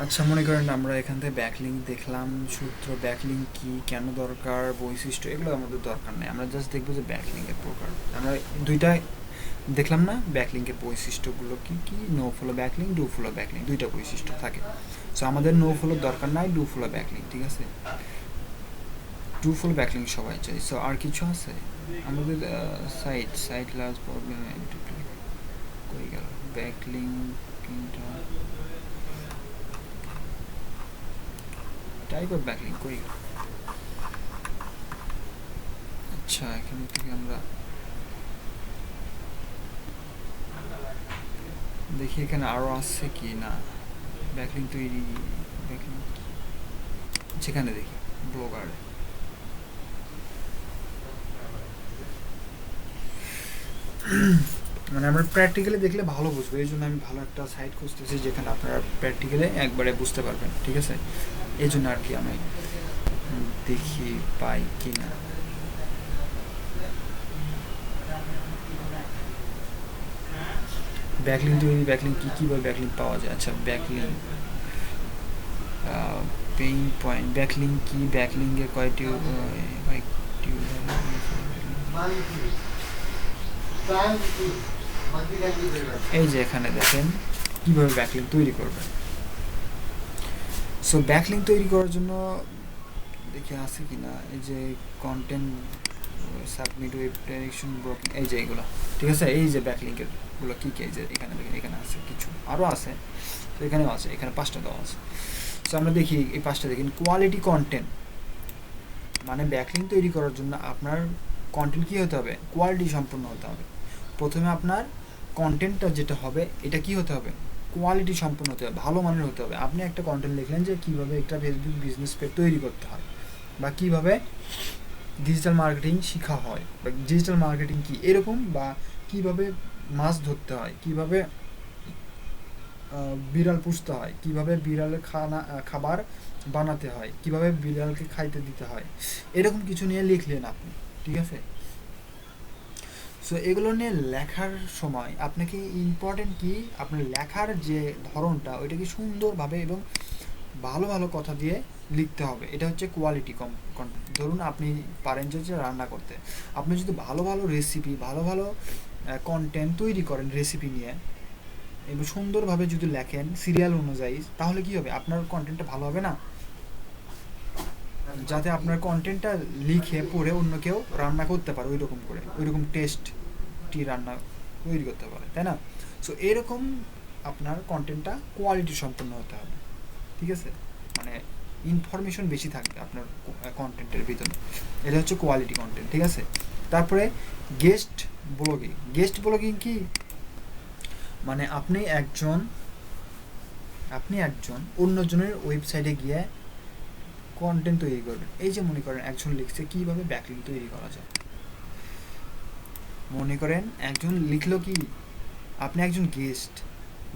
আচ্ছা, মনে করেন আমরা এখান থেকে ব্যাকলিঙ্ক দেখলাম, সূত্র, ব্যাকলিঙ্ক কি, কেন দরকার, বৈশিষ্ট্য, এগুলো আমাদের দরকার নেই। আমরা জাস্ট দেখবো যে ব্যাকলিঙ্কের প্রকার। আমরা দুইটা দেখলাম না, ব্যাকলিঙ্কের বৈশিষ্ট্যগুলো কি কি, no follow backlink, do follow backlink, দুইটা বৈশিষ্ট্য থাকে। সো আমাদের নো ফলোর দরকার নাই, ডু ফলো ব্যাকলিঙ্ক, ঠিক আছে? ডু ফলো ব্যাকলিঙ্ক সবাই চাই। সো আর কিছু আছে আমাদের? সাইট লার্জ প্রবলেম কই গেল ব্যাকলিঙ্ক, টাইপ অফ ব্যাকলিঙ্ক কই গেল? আচ্ছা, এখান থেকে আমরা দেখি এখানে আরও আছে কি না। ব্যাকলিঙ্ক তৈরি, ব্যাকলিঙ্ক যেখানে দেখি ব্লগার, মানে আমরা প্র্যাকটিক্যালি দেখলে ভালো বুঝবো। এই জন্য আমি ভালো একটা সাইট খুঁজতেছি যেখানে আপনারা প্র্যাকটিক্যালি একবারে বুঝতে পারবেন, ঠিক আছে? এই জন্য আর কি আমি দেখি পাই কি না। ব্যাকলিঙ্ক তৈরি, ব্যাকলিঙ্ক কী কীভাবে ব্যাকলিঙ্ক পাওয়া যায়? আচ্ছা, ব্যাকলিঙ্ক পেইন পয়েন্ট, ব্যাকলিঙ্ক কি, ব্যাকলিঙ্কের কয়টি এই যে এখানে দেখেন কীভাবে ব্যাকলিঙ্ক তৈরি করবেন। সো ব্যাকলিঙ্ক তৈরি করার জন্য দেখি আছে কি না। এই যে content submit, web direction blocking, এই যে এইগুলো, ঠিক আছে? এই যে ব্যাকলিঙ্কের গুলো কী কী, এই যে এখানে দেখেন, এখানে আছে কিছু, আরও আছে, তো এখানেও আছে, এখানে 5টা দেওয়া আছে। সো আমরা দেখি এই 5টা দেখেন। কোয়ালিটি কন্টেন্ট, মানে ব্যাকলিঙ্ক তৈরি করার জন্য আপনার কন্টেন্ট কী হতে হবে? কোয়ালিটি সম্পন্ন হতে হবে। প্রথমে আপনার কন্টেন্টটা যেটা হবে এটা কি হতে হবে? কোয়ালিটি সম্পন্ন হতে হবে, ভালো মানের হতে হবে। আপনি একটা কন্টেন্ট লিখলেন যে কীভাবে একটা ফেসবুক বিজনেস পেজ তৈরি করতে হয়, বা কীভাবে ডিজিটাল মার্কেটিং শেখা হয়, বা ডিজিটাল মার্কেটিং কী এরকম, বা কীভাবে মাছ ধরতে হয়, কীভাবে বিড়াল পুষতে হয়, কীভাবে বিড়ালের খাবার বানাতে হয়, কীভাবে বিড়ালকে খাইতে দিতে হয়, এরকম কিছু নিয়ে লিখলেন আপনি, ঠিক আছে? সো এগুলো নিয়ে লেখার সময় আপনাকে ইম্পর্টেন্ট কি, আপনার লেখার যে ধরনটা ওইটাকে সুন্দরভাবে এবং ভালো ভালো কথা দিয়ে লিখতে হবে। এটা হচ্ছে কোয়ালিটি কন্টেন্ট। ধরুন আপনি পারেন যে রান্না করতে, আপনি যদি ভালো ভালো রেসিপি, ভালো ভালো কন্টেন্ট তৈরি করেন রেসিপি নিয়ে এবং সুন্দরভাবে যদি লেখেন সিরিয়াল অনুযায়ী, তাহলে কি হবে? আপনার কন্টেন্টটা ভালো হবে না? যাতে আপনার কন্টেন্টটা লিখে পড়ে অন্য কেউ রান্না করতে পারে ওই রকম করে, ওই রকম টেস্টি রান্না তৈরি করতে পারে, তাই না? সো এরকম আপনার কন্টেন্টটা কোয়ালিটি সম্পন্ন হতে হবে, ঠিক আছে? মানে ইনফরমেশন বেশি থাকবে আপনার কন্টেন্টের ভিতরে। এটা হচ্ছে কোয়ালিটি কন্টেন্ট, ঠিক আছে? তারপরে গেস্ট ব্লগিং। গেস্ট ব্লগিং কি? মানে আপনি একজন অন্যজনের ওয়েবসাইটে গিয়ে কন্টেন্ট তৈরি করবেন। এই যে মনে করেন একজন লিখছে কীভাবে ব্যাকলিঙ্ক তৈরি করা যায়, মনে করেন একজন লিখলো কি, আপনি একজন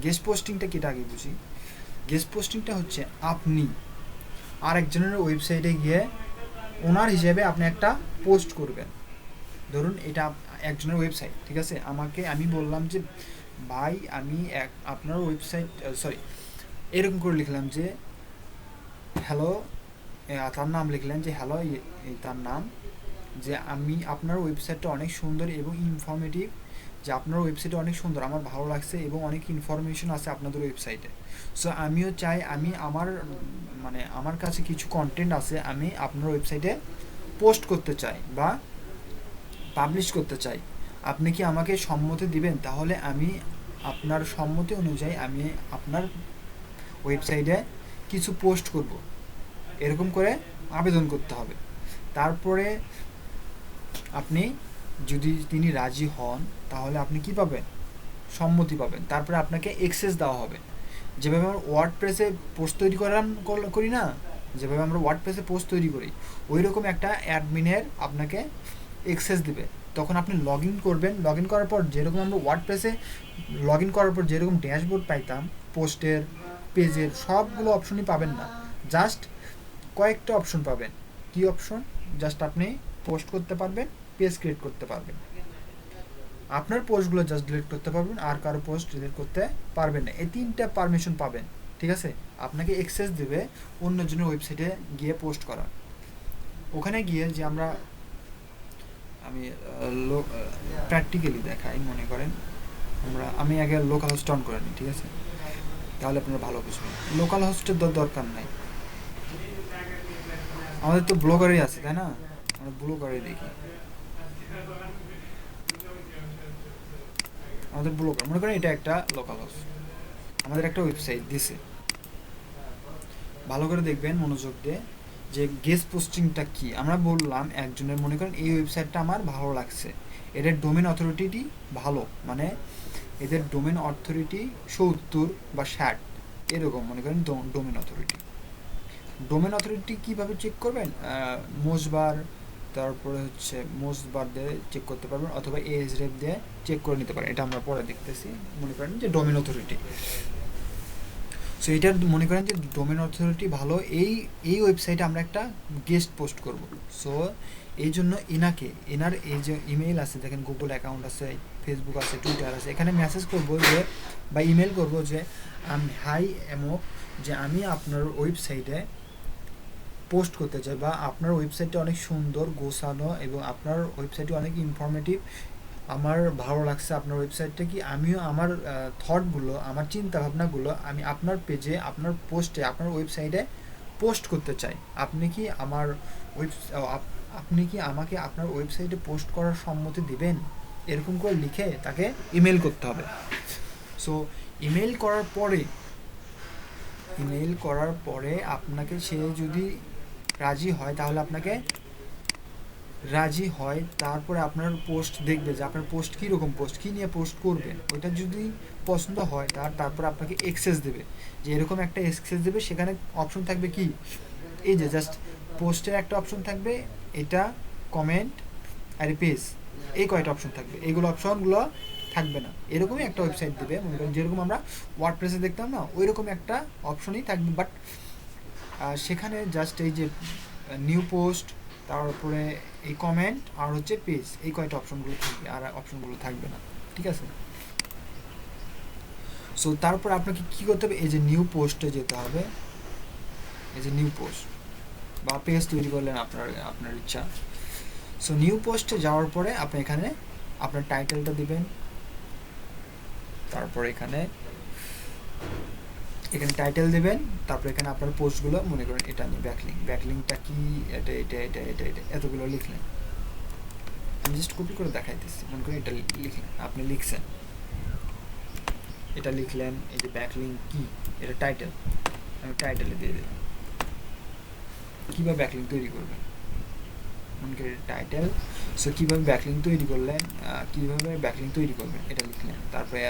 গেস্ট পোস্টিংটা কেটে আগে বুঝি। গেস্ট পোস্টিংটা হচ্ছে আপনি আরেকজনের ওয়েবসাইটে গিয়ে ওনার হিসেবে আপনি একটা পোস্ট করবেন। ধরুন এটা একজনের ওয়েবসাইট, ঠিক আছে? আমি বললাম যে ভাই আমি আপনার ওয়েবসাইট, সরি, এরকম করে লিখলাম যে হ্যালো, তার নাম লিখলেন যে হ্যালো, তার নাম, যে আমি আপনার ওয়েবসাইটটা অনেক সুন্দর এবং ইনফরমেটিভ, যে আপনার ওয়েবসাইটটা অনেক সুন্দর, আমার ভালো লাগছে এবং অনেক ইনফরমেশন আছে আপনাদের ওয়েবসাইটে। সো আমিও চাই, আমি আমার কাছে কিছু কন্টেন্ট আছে, আমি আপনার ওয়েবসাইটে পোস্ট করতে চাই বা পাবলিশ করতে চাই। আপনি কি আমাকে সম্মতি দিবেন? তাহলে আমি আপনার সম্মতি অনুযায়ী আমি আপনার ওয়েবসাইটে কিছু পোস্ট করব, এরকম করে আবেদন করতে হবে। তারপরে আপনি, যদি তিনি রাজি হন, তাহলে আপনি কি পাবেন? সম্মতি পাবেন। তারপরে আপনাকে অ্যাক্সেস দেওয়া হবে। যেভাবে আমরা ওয়ার্ডপ্রেসে পোস্ট তৈরি করি না, যেভাবে আমরা ওয়ার্ডপ্রেসে পোস্ট তৈরি করি, ওই রকম একটা অ্যাডমিনের আপনাকে অ্যাক্সেস দিবে। তখন আপনি লগ ইন করবেন, লগ ইন করার পর যেরকম আমরা ওয়ার্ডপ্রেসে লগ ইন করার পর যেরকম ড্যাশবোর্ড পাইতাম পোস্টের, পেজের, সবগুলো অপশনই পাবেন না, জাস্ট কয়েকটা অপশন পাবেন। কি অপশন? জাস্ট আপনি পোস্ট করতে পারবেন, পেজ ক্রিয়েট করতে পারবেন, আপনার পোস্টগুলো জাস্ট ডিলিট করতে পারবেন, আর কারো পোস্ট ডিলিট করতে পারবেন না। এই 3টা পারমিশন পাবেন, ঠিক আছে, আপনাকে অ্যাক্সেস দেবে অন্যজনের ওয়েবসাইটে গিয়ে পোস্ট করা। ওখানে গিয়ে যে আমি প্র্যাকটিক্যালি দেখাই, মনে করেন আমি আগে লোকাল হোস্ট অন করে নিই, ঠিক আছে, তাহলে আপনারা ভালো বুঝবেন। লোকাল হোস্টের দরকার নাই, আমাদের তো ব্লগারই আছে, তাই না? আমরা ব্লগারই দেখি, আমাদের ব্লগার মনে করেন এটা একটা লোকাল হোস্ট, আমাদের একটা ওয়েবসাইট দিছে। ভালো করে দেখবেন মনোযোগ দিয়ে যে গেস্ট পোস্টিংটা কি। আমরা বললাম একজনের, মনে করেন এই ওয়েবসাইটটা আমার ভালো লাগছে, এদের ডোমেন অথরিটি ভালো, মানে এদের ডোমেন অথরিটি 70 বা 60 এরকম, মনে করেন ডোমেন অথরিটি। ডোমেন অথরিটি কীভাবে চেক করবেন? মোজবার, তারপরে হচ্ছে মোজবার দিয়ে চেক করতে পারবেন, অথবা এএসরেফ দিয়ে চেক করে নিতে পারেন। এটা আমরা পরে দেখতেছি। মনে করেন যে ডোমেন অথরিটি, সো এটার মনে করেন যে ডোমেন অথরিটি ভালো, এই ওয়েবসাইটে আমরা একটা গেস্ট পোস্ট করব। সো এই জন্য এনার এই যে ইমেল আছে, দেখেন গুগল অ্যাকাউন্ট আছে, ফেসবুক আছে, টুইটার আছে, এখানে মেসেজ করবো যে, বা ইমেল করবো যে হাই এমো, যে আমি আপনার ওয়েবসাইটে পোস্ট করতে চাই, বা আপনার ওয়েবসাইটটা অনেক সুন্দর গোছানো এবং আপনার ওয়েবসাইটে অনেক ইনফরমেটিভ, আমার ভালো লাগছে আপনার ওয়েবসাইটটা, কি আমিও আমার থটগুলো, আমার চিন্তাভাবনাগুলো আমি আপনার পেজে, আপনার পোস্টে, আপনার ওয়েবসাইটে পোস্ট করতে চাই। আপনি কি আপনি কি আমাকে আপনার ওয়েবসাইটে পোস্ট করার সম্মতি দিবেন? এরকম করে লিখে তাকে ইমেল করতে হবে। সো ইমেল করার পরে আপনাকে, সে যদি রাজি হয় তারপরে আপনার পোস্ট দেখবে যে আপনার পোস্ট কীরকম, পোস্ট কী নিয়ে পোস্ট করবেন, ওইটা যদি পছন্দ হয় তারপরে আপনাকে অ্যাক্সেস দেবে, যে এরকম একটা অ্যাক্সেস দেবে। সেখানে অপশন থাকবে কি, এই যে জাস্ট পোস্টের একটা অপশন থাকবে, এটা কমেন্ট আর পেজ, এই কয়টা অপশন থাকবে, এইগুলো অপশনগুলো থাকবে না। এরকমই একটা ওয়েবসাইট দেবে, মনে করেন যেরকম আমরা ওয়ার্ডপ্রেসে দেখতাম না, ওই রকম একটা অপশনই থাকবে, বাট সেখানে জাস্ট এই যে নিউ পোস্ট, তারপরে এই কমেন্ট আর হচ্ছে পেজ, এই কয়টা অপশনগুলো থাকবে, আর অপশনগুলো থাকবে না, ঠিক আছে। সো তারপর আপনাকে কী করতে হবে, এই যে নিউ পোস্টে যেতে হবে, এই যে নিউ পোস্ট বা পেজ তৈরি করলেন আপনার ইচ্ছা। সো নিউ পোস্টে যাওয়ার পরে আপনি এখানে আপনার টাইটেলটা দিবেন, তারপর এখানে টাইটেল দেবেন, তারপর এখানে আপনার পোস্টগুলো, মনে করেন এটা নিয়ে ব্যাকলিংটা কি, এটা এতগুলো লিখলেন। আমি জাস্ট কপি করে দেখাইতেছি। মনে করেন এটা লিখলেন, আপনি লিখছেন, এটা লিখলেন, এই যে ব্যাকলিং কি, এটা টাইটেল, আমি টাইটেলে দিয়ে দিলাম। কীভাবে ব্যাকলিং তৈরি করবেন, মনে করেন টাইটেল। সো কীভাবে ব্যাকলিং তৈরি করলেন, এটা লিখলেন, তারপরে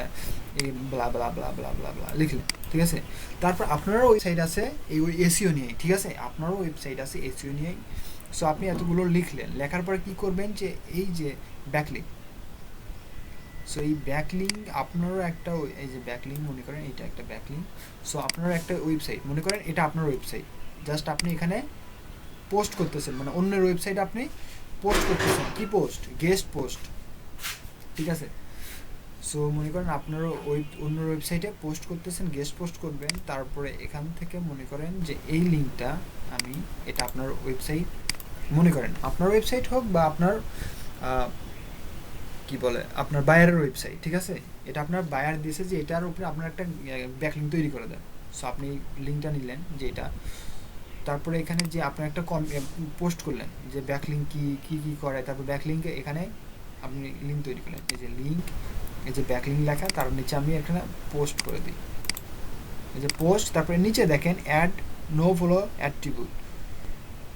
এই ব্লা ব্লা ব্লা ব্লা ব্লা ব্লা লিখলেন, ঠিক আছে। তারপর আপনারও ওয়েবসাইট আছে এই এসইও নিয়েই, ঠিক আছে, আপনারও ওয়েবসাইট আছে এসইও নিয়েই। সো আপনি এতগুলো লিখলেন, লেখার পরে কী করবেন, যে এই যে ব্যাকলিং, সো এই ব্যাকলিং আপনারও একটা, এই যে ব্যাকলিং, মনে করেন এটা একটা ব্যাকলিং। সো আপনারও একটা ওয়েবসাইট, মনে করেন এটা আপনার ওয়েবসাইট, জাস্ট আপনি এখানে পোস্ট করতেছেন, মানে অন্যের ওয়েবসাইটে আপনি পোস্ট করতেছেন, কি পোস্ট, গেস্ট পোস্ট, ঠিক আছে। সো মনে করেন আপনারও অন্য ওয়েবসাইটে পোস্ট করতেছেন, গেস্ট পোস্ট করবেন। তারপরে এখান থেকে মনে করেন যে এই লিঙ্কটা, এটা আপনার ওয়েবসাইট, মনে করেন আপনার ওয়েবসাইট হোক বা আপনার কি বলে, আপনার বায়ারের ওয়েবসাইট, ঠিক আছে, এটা আপনার বায়ার দিয়েছে যে এটার উপরে আপনার একটা ব্যাকলিঙ্ক তৈরি করে দেন। সো আপনি লিঙ্কটা নিলেন, যে এটা, তারপরে এখানে যে আপনার একটা পোস্ট করলেন যে ব্যাকলিঙ্ক কি করে, তারপর ব্যাকলিঙ্কে এখানে আপনি লিঙ্ক তৈরি করলেন, এই যে লিঙ্ক, এই যে ব্যাকলিঙ্ক লেখা, তার নিচে আমি এখানে পোস্ট করে দিই, এই যে পোস্ট, তারপরে নিচে দেখেন অ্যাড নো ফলো অ্যাট্রিবিউট,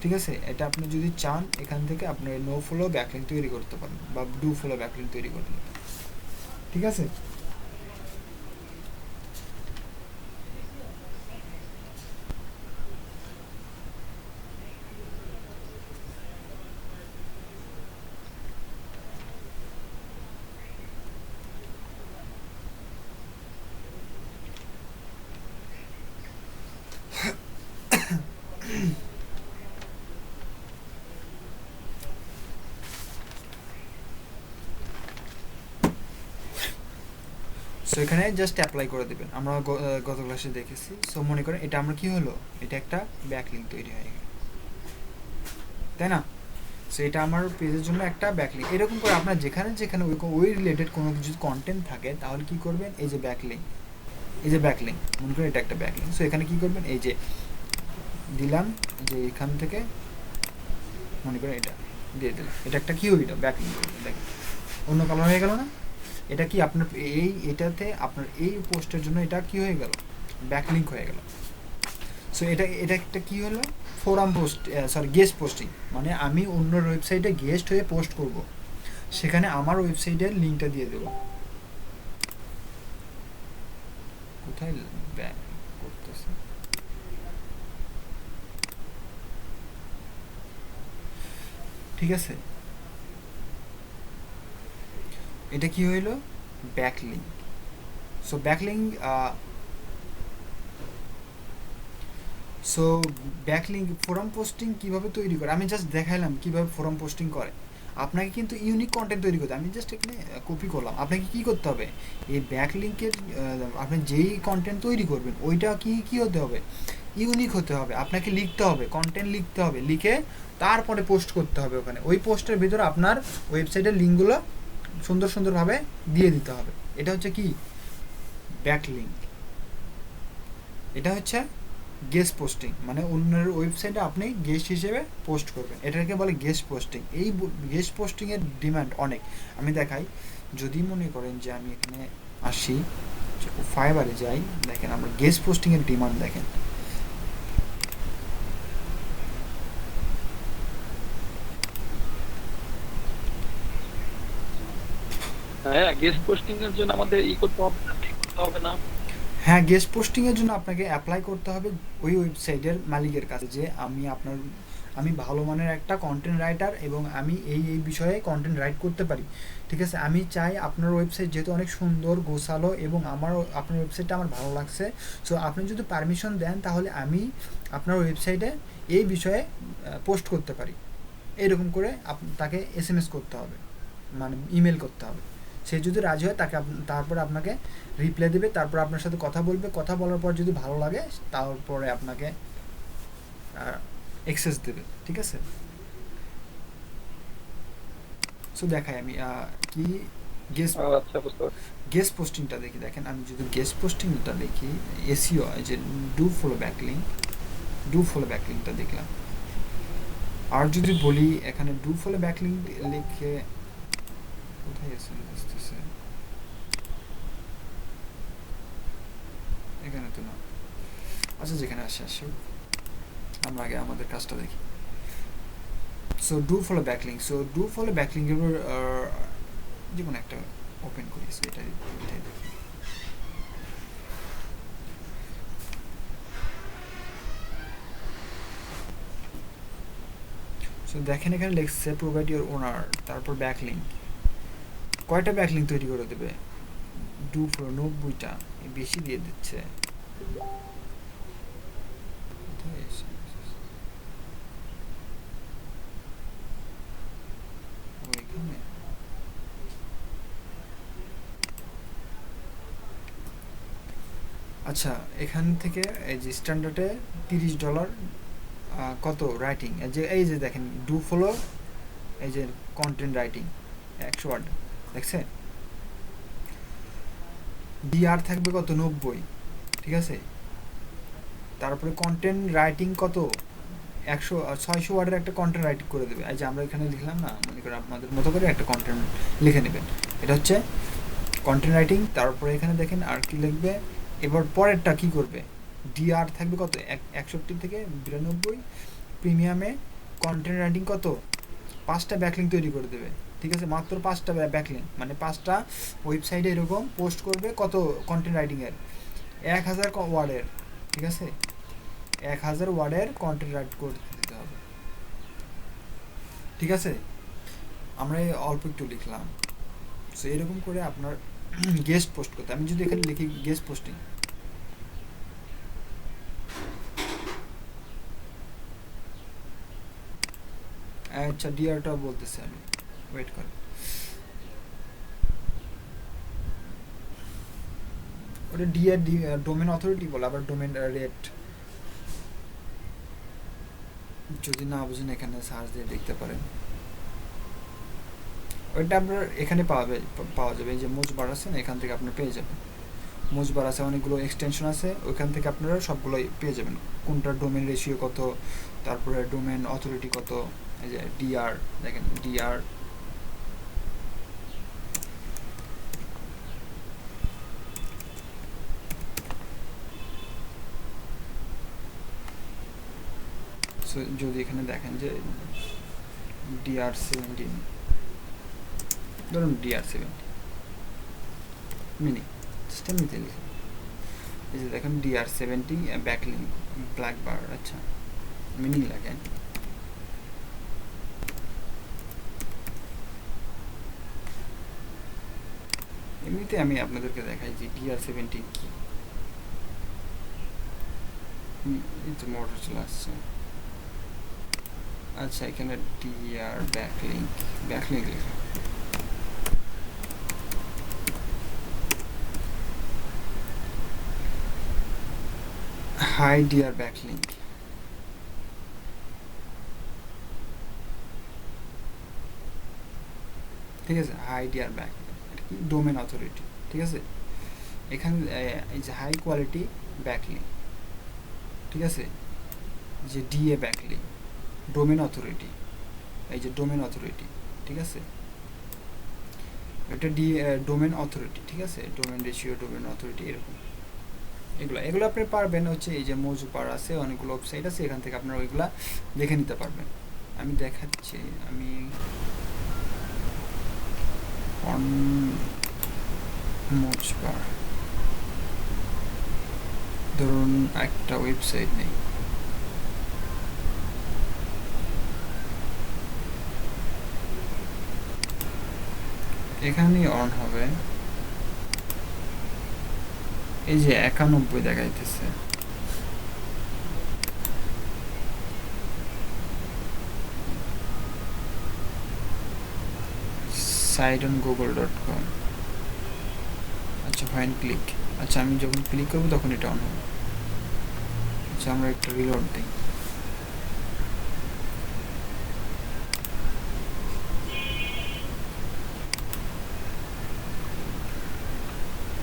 ঠিক আছে। এটা আপনি যদি চান এখান থেকে আপনি নো ফলো ব্যাকলিঙ্ক তৈরি করতে পারেন, বা ডু ফলো ব্যাকলিঙ্ক তৈরি করতে পারেন, ঠিক আছে। সো সো এখানে জাস্ট অ্যাপ্লাই করে দেবেন, আমরা গত ক্লাসে দেখেছি। সো মনে করেন এটা আমরা কি হলো, এটা একটা ব্যাকলিঙ্ক তৈরি হয়ে গেল, তাই না? সো এটা আমার পেজের জন্য একটা ব্যাকলিঙ্ক। এরকম করে আপনার যেখানে যেখানে ওই রিলেটেড কোনো কিছু কন্টেন্ট থাকে তাহলে কি করবেন, এই যে ব্যাকলিঙ্ক, এই যে ব্যাকলিঙ্ক, মনে করেন এটা একটা ব্যাকলিঙ্ক। সো এখানে কি করবেন, এই যে দিলাম, যে এখান থেকে মনে করেন এটা দিয়ে দিলাম, এটা একটা কি হইল, ব্যাকলিঙ্ক। দেখেন অন্য কালার হয়ে গেল না? এটা কি আপনার এটাতে আপনার এই পোস্টের জন্য এটা কি হয়ে গেল, ব্যাকলিঙ্ক হয়ে গেল। সো এটা একটা কি হলো, forum post, sorry guest posting, মানে আমি অন্য ওয়েবসাইটে গেস্ট হয়ে পোস্ট করব, সেখানে আমার ওয়েবসাইটের লিঙ্কটা দিয়ে দেব। কোথায় ব্যাক করতেছে, ঠিক আছে? এটা কি হইল, backlink. So backlink, so backlink forum posting কীভাবে তৈরি করে আমি জাস্ট দেখাইলাম কীভাবে ফোরাম পোস্টিং করে। আপনাকে কিন্তু ইউনিক কন্টেন্ট তৈরি করতে, আমি জাস্ট এখানে কপি করলাম। আপনাকে কী করতে হবে, এই ব্যাকলিঙ্কের আপনি যেই কন্টেন্ট তৈরি করবেন ওইটা কি হতে হবে, ইউনিক হতে হবে। আপনাকে লিখতে হবে, কন্টেন্ট লিখতে হবে, লিখে তারপরে পোস্ট করতে হবে ওখানে। ওই পোস্টের ভিতরে আপনার ওয়েবসাইটের লিঙ্কগুলো সুন্দর সুন্দরভাবে দিয়ে দিতে হবে। এটা হচ্ছে কি ব্যাকলিঙ্ক। এটা হচ্ছে গেস্ট পোস্টিং, মানে অন্যের ওয়েবসাইটে আপনি গেস্ট হিসেবে পোস্ট করবেন, এটাকে বলে গেস্ট পোস্টিং। এই গেস্ট পোস্টিংয়ের ডিমান্ড অনেক। আমি দেখাই, যদি মনে করেন যে আমি এখানে আসি, ফাইবারে যাই, দেখেন আমরা গেস্ট পোস্টিংয়ের ডিমান্ড দেখেন। হ্যাঁ, গেস্ট পোস্টিং এর জন্য আমাদের করতে হবে না? হ্যাঁ, গেস্ট পোস্টিংয়ের জন্য আপনাকে অ্যাপ্লাই করতে হবে ওই ওয়েবসাইটের মালিকের কাছে, যে আমি ভালো মানের একটা কন্টেন্ট রাইটার এবং আমি এই বিষয়ে কন্টেন্ট রাইট করতে পারি, ঠিক আছে? আমি চাই আপনার ওয়েবসাইট যেহেতু অনেক সুন্দর গোছালো এবং আপনার ওয়েবসাইটটা আমার ভালো লাগছে, সো আপনি যদি পারমিশন দেন তাহলে আমি আপনার ওয়েবসাইটে এই বিষয়ে পোস্ট করতে পারি। এরকম করে তাকে SMS করতে হবে, মানে ইমেল করতে হবে। সে যদি রাজি হয় তারপরে আপনাকে রিপ্লাই দেবে, তারপর আপনার সাথে কথা বলবে। কথা বলার পর যদি ভালো লাগে তারপরে আপনাকে অ্যাক্সেস দেবে, ঠিক আছে? সো দেখাই আমি কি গেস্ট পোস্টিংটা দেখি। দেখেন আমি যদি গেস্ট পোস্টিংটা দেখি, এসইও যে ডু ফলো ব্যাকলিংকটা দেখলাম। আর যদি বলি এখানে ডু ফলো ব্যাকলিংক লিখে কোথায় আসতেছে, এখানে তো না। আচ্ছা, যেখানে আসে আমরা আগে আমাদের কাজটা দেখি। So do follow backlink, so do follow ব্যাকলিংকের যে কোনো একটা ওপেন করি, সো এটাই দেখি। সো দেখেন এখানে লিখছে প্রোভাইড ইওর ওনার, তারপর ব্যাকলিংক। কয়টা ব্যাকলিংক তৈরি করে দেবে, ডু ফলো 90টা, বেশি দিয়ে দিচ্ছে। আচ্ছা, এখান থেকে এই যে স্ট্যান্ডার্ডে $30 কত রাইটিং, এই যে দেখেন ডু ফলো, এই যে কন্টেন্ট রাইটিং 100 ওয়ার্ড দেখছে। ডিআর থাকবে কত, 90, ঠিক আছে? তারপরে কন্টেন্ট রাইটিং কত, 600 ওয়ার্ডের একটা কন্টেন্ট রাইটিং করে দেবে। এই যে আমরা এখানে লিখলাম না, মনে করেন আপনাদের মতো করে একটা কন্টেন্ট লিখে নেবেন। এটা হচ্ছে কন্টেন্ট রাইটিং। তারপরে এখানে দেখেন আর কি লিখবে, এবার পরেরটা কি করবে, ডিআর থাকবে কত, 61 থেকে 92। প্রিমিয়ামে কন্টেন্ট রাইটিং কত, 5টা ব্যাকলিংক তৈরি করে দেবে, ঠিক আছে? মাত্র 5টা ব্যাকলিংক, মানে 5টা ওয়েবসাইটে এরকম পোস্ট করবে। কত কন্টেন্ট রাইটিংয়ের, 1000 ওয়ার্ডের, ঠিক আছে? 1000 ওয়ার্ডের কন্টেন্ট রাইট করতে দিতে হবে, ঠিক আছে? আমরা অল্প একটু লিখলাম। সো এরকম করে আপনার গেস্ট পোস্ট করতে, আমি যদি এখানে লিখি গেস্ট পোস্টিং, আচ্ছা ডিআরটা বলতেছে, আমি ওয়েট করেন। ওটা ডিআর ডোমেন অথরিটি বলে, আবার ডোমেন রেট। যদি না বুঝেন এখানে সার্চ দিয়ে দেখতে পারেন, ওইটা আপনার এখানে পাওয়া যাবে। এই যে মোজবার আছে না, এখান থেকে আপনার পেয়ে যাবেন। মোজবার আছে, অনেকগুলো এক্সটেনশন আছে, ওইখান থেকে আপনারা সবগুলোই পেয়ে যাবেন, কোনটা ডোমেন রেশিও কত, তারপরে ডোমেন অথরিটি কত। এই যে ডিআর দেখেন, ডিআর যদি এখানে দেখেন যে DR17, ধরুন DR17 মিনি, জাস্ট এমনিতে লিখুন। এই যে দেখেন DR70 ব্যাকলিং ব্ল্যাক বার, আচ্ছা মিনি লাগেন। এমনিতে আমি আপনাদেরকে দেখাই যে DR70 কি। এই তো মোটর চলে আসছে। আচ্ছা এখানে DR ব্যাকলিংক লিখুন। হাই DR ব্যাকলিংক, ঠিক আছে, হাই DR ব্যাকলিংক কি ডোমেন অথরিটি, ঠিক আছে। এখানে এই যে হাই কোয়ালিটি ব্যাকলিংক, ঠিক আছে, যে ডিএ ব্যাকলিংক ডোমেন অথরিটি, এই যে ডোমেন অথরিটি, ঠিক আছে, এটা ডোমেন অথরিটি, ঠিক আছে, ডোমেন রেশিও, ডোমেন অথরিটি, এরকম এগুলো আপনি পারবেন হচ্ছে এই যে মোজপার আছে, অনেকগুলো ওয়েবসাইট আছে, এখান থেকে আপনারা ওইগুলা দেখে নিতে পারবেন। আমি দেখাচ্ছি, আমি মোজপার ধরুন একটা ওয়েবসাইট নেই, এখানেই অন হবে। এই যে 91 দেখাইতেছে, সাইট অন google.com। আচ্ছা ফাইন ক্লিক, আচ্ছা আমি যখন ক্লিক করবো তখন এটা অন হবে। আচ্ছা আমরা একটা রিলোড দিই।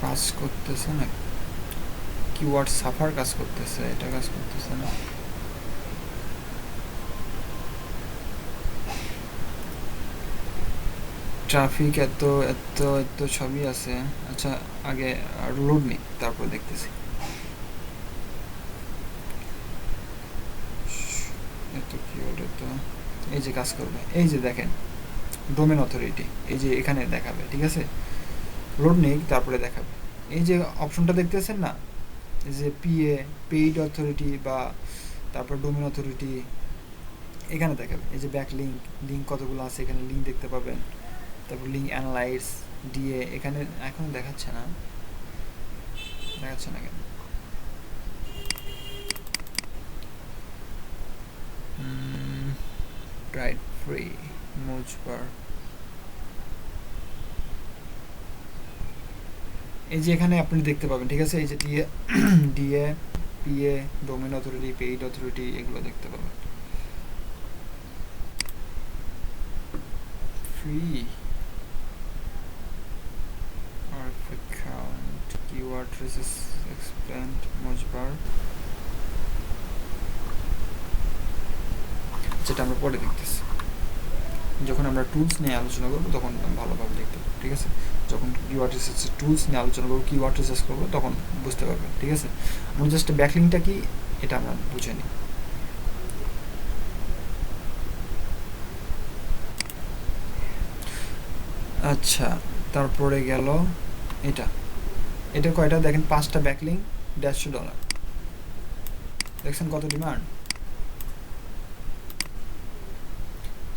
কাজ করতেছে না, কিওয়ার্ড সাফার কাজ করতেছে, এটা কাজ করতেছে না। ট্রাফিক এত এত এত সবই আছে। আচ্ছা আগে লোড নিই, তারপর দেখতেছি। এত কিওয়ার্ড এত, এই যে কাজ করবে, এই যে দেখেন ডোমেন অথরিটি, এই যে এখানে দেখাবে, ঠিক আছে, লোড নেই তারপরে দেখাবে। এই যে অপশনটা দেখতেছেন না, এই যে পেইড অথরিটি বা তারপর ডোমেন অথরিটি, এখানে দেখাবে। এই যে ব্যাক লিঙ্ক কতগুলো আছে, এখানে লিঙ্ক দেখতে পাবেন, তারপর লিঙ্ক অ্যানালাইজ ডিএ, এখানে এখন দেখাচ্ছে না কেন? রাইট ফ্রি মোজবার, এই যে এখানে আপনি দেখতে পাবেন, ঠিক আছে, এই যে DA PA domain authority paid authority এগুলো দেখতে পাবেন। Free account keyword traces expand মোজবার, যেটা আমরা পরে দেখতেছি, যখন আমরা টুলস নিয়ে আলোচনা করবো তখন ভালোভাবে দেখতে পাবো, ঠিক আছে। যখন কিওয়ার্ড রিসার্চ টুলস নিয়ে আলোচনা করবো, কিওয়ার্ড রিসার্চ করবো, তখন বুঝতে পারবেন, ঠিক আছে। আমরা জাস্ট ব্যাকলিংটা কি এটা আমরা বুঝে নিই। আচ্ছা তারপরে গেল এটা কয়টা দেখেন, 5টা ব্যাকলিং $150, দেখছেন কত ডিমান্ড।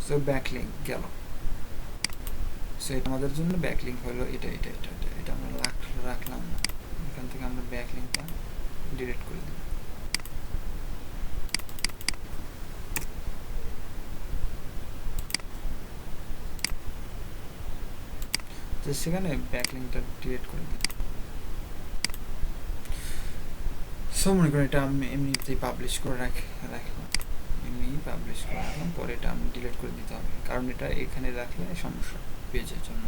সো ব্যাকলিং গেল, সো এটা আমাদের জন্য ব্যাকলিং হলো, এটা আমরা রাখলাম না, এখান থেকে আমরা ব্যাকলিংটা ডিলিট করে দিই। তো সেখানে ব্যাকলিংটা ডিলিট করে দিই। সো মনে করেন এটা আমি এমনিতেই পাবলিশ করে রাখলাম, এমনি পাবলিশ করে রাখলাম, পরে এটা আমি ডিলিট করে দিতে হবে, কারণ এটা এখানে রাখলে সমস্যা পেজের জন্য।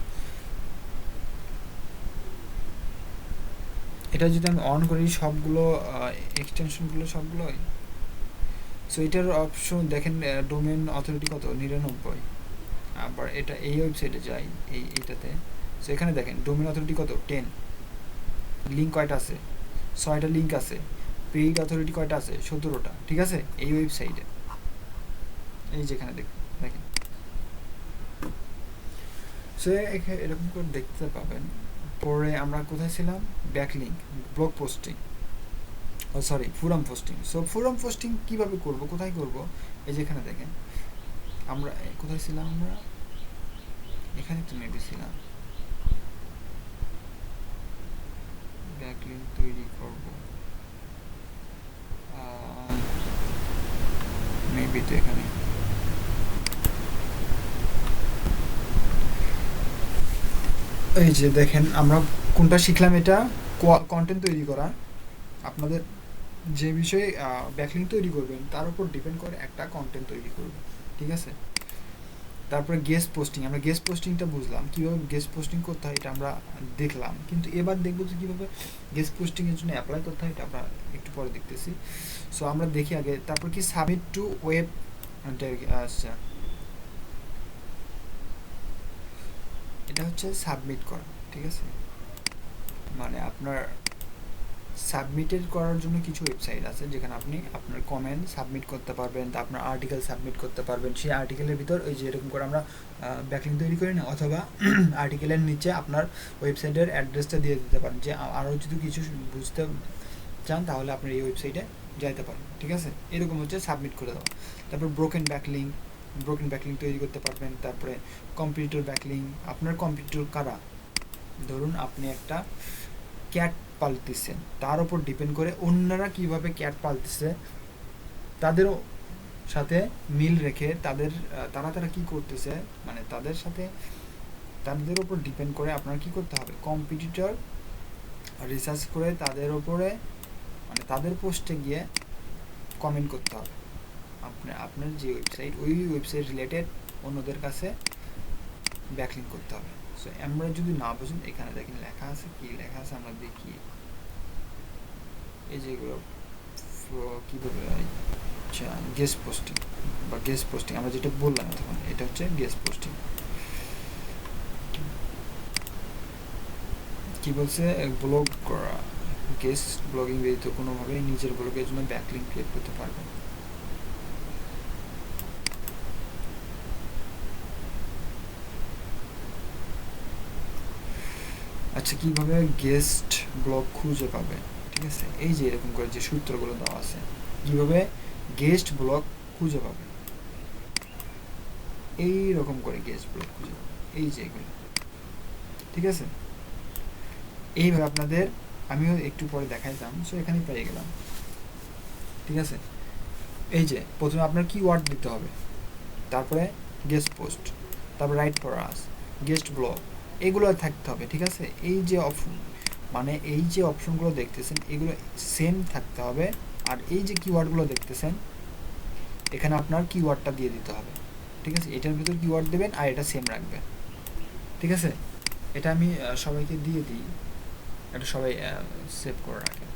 এটা যদি আমি অন করি সবগুলো এক্সটেনশনগুলো সবগুলোই, সো এটার অপশন দেখেন ডোমেন অথরিটি কত 99। আবার এটা এই ওয়েবসাইটে যাই, এইটাতে, সো এখানে দেখেন ডোমেন অথরিটি কত 10, লিঙ্ক কয়টা আছে 6টা লিঙ্ক আছে, পেইড অথরিটি কয়টা আছে 17টা, ঠিক আছে এই ওয়েবসাইটে, এই যেখানে দেখেন। সো এরকম করে দেখতে পাবেন। পরে আমরা কোথায় ছিলাম, backlink, blog posting, oh sorry forum posting. So forum posting কীভাবে করব, কোথায় করব, এই যেখানে দেখেন আমরা কোথায় ছিলাম, আমরা এখানে তো মেবি ছিলাম, ব্যাকলিঙ্ক তৈরি করব মেবি তো এখানে, এই যে দেখেন আমরা কোনটা শিখলাম, এটা কন্টেন্ট তৈরি করা, আপনাদের যে বিষয়ে ব্যাকলিঙ্ক তৈরি করবেন তার উপর ডিপেন্ড করে একটা কন্টেন্ট তৈরি করবে, ঠিক আছে। তারপরে গেস্ট পোস্টিং, আমরা গেস্ট পোস্টিংটা বুঝলাম, কীভাবে গেস্ট পোস্টিং করতে হয় এটা আমরা দেখলাম, কিন্তু এবার দেখবো যে কীভাবে গেস্ট পোস্টিংয়ের জন্য অ্যাপ্লাই করতে হয় এটা আমরা একটু পরে দেখতেছি। সো আমরা দেখি আগে, তারপর কি সাবমিট টু ওয়েব, আচ্ছা এটা হচ্ছে সাবমিট করা, ঠিক আছে, মানে আপনার সাবমিটেড করার জন্য কিছু ওয়েবসাইট আছে যেখানে আপনি আপনার কমেন্ট সাবমিট করতে পারবেন, তা আপনার আর্টিকেল সাবমিট করতে পারবেন, সেই আর্টিকেলের ভিতর ওই যে এরকম করে আমরা ব্যাকলিঙ্ক তৈরি করি না, অথবা আর্টিকেলের নিচে আপনার ওয়েবসাইটের অ্যাড্রেসটা দিয়ে দিতে পারেন, যে আরও যদি কিছু বুঝতে চান তাহলে আপনার এই ওয়েবসাইটে যাইতে পারেন, ঠিক আছে, এরকম হচ্ছে সাবমিট করে দেওয়া। তারপর ব্রোকেন ব্যাকলিঙ্ক তৈরি করতে পারবেন। তারপরে কম্পিউটার ব্যাকলিঙ্ক, আপনার কম্পিউটার কারা, ধরুন আপনি একটা ক্যাট পালতেছেন, তার উপর ডিপেন্ড করে অন্যরা কিভাবে ক্যাট পালতেছে তাদেরও সাথে মিল রেখে তারা কি করতেছে, মানে তাদের সাথে তাদের উপর ডিপেন্ড করে আপনার কি করতে হবে, কম্পিটিটর রিসার্চ করে তাদের উপরে, মানে তাদের পোস্টে গিয়ে কমেন্ট করতে হবে, আপনার যে ওয়েবসাইট ওই ওয়েবসাইট রিলেটেড অন্যদের কাছে ব্যাকলিঙ্ক করতে হবে। সো আমরা যদি না বুঝুন, এখানে দেখেন লেখা আছে, কি লেখা আছে আমরা দেখি, এই যেগুলো কীভাবে, আচ্ছা গেস্ট পোস্টিং বা গেস্ট পোস্টিং আমরা যেটা বললাম তখন, এটা হচ্ছে গেস্ট পোস্টিং। কি বলছে, ব্লগ করা, গেস্ট ব্লগিং ব্যতীত কোনোভাবেই নিজের ব্লগের জন্য ব্যাকলিঙ্ক ক্রিয়েট করতে পারবেন। আচ্ছা কীভাবে গেস্ট ব্লগ খুঁজে পাবে, ঠিক আছে, এই যে এরকম করে যে সূত্রগুলো দেওয়া আছে, কীভাবে গেস্ট ব্লগ খুঁজে পাবে, এই রকম করে গেস্ট ব্লগ খুঁজে পাবে, এই যে এগুলো, ঠিক আছে, এইভাবে আপনাদের আমিও একটু পরে দেখাইতাম। সো এখানেই পেয়ে গেলাম, ঠিক আছে। এই যে প্রথমে আপনার কিওয়ার্ড দিতে হবে, তারপরে গেস্ট পোস্ট, তারপর right for us, guest blog, এগুলো থাকতে হবে, ঠিক আছে। এই যে মানে এই যে অপশনগুলো দেখতেছেন এগুলো সেম থাকতে হবে, আর এই যে কিওয়ার্ডগুলো দেখতেছেন এখানে আপনার কিওয়ার্ডটা দিয়ে দিতে হবে, ঠিক আছে, এটার ভিতর কিওয়ার্ড দেবেন আর এটা সেম রাখবেন, ঠিক আছে। এটা আমি সবাইকে দিয়ে দিই, এটা সবাই সেভ করে রাখে,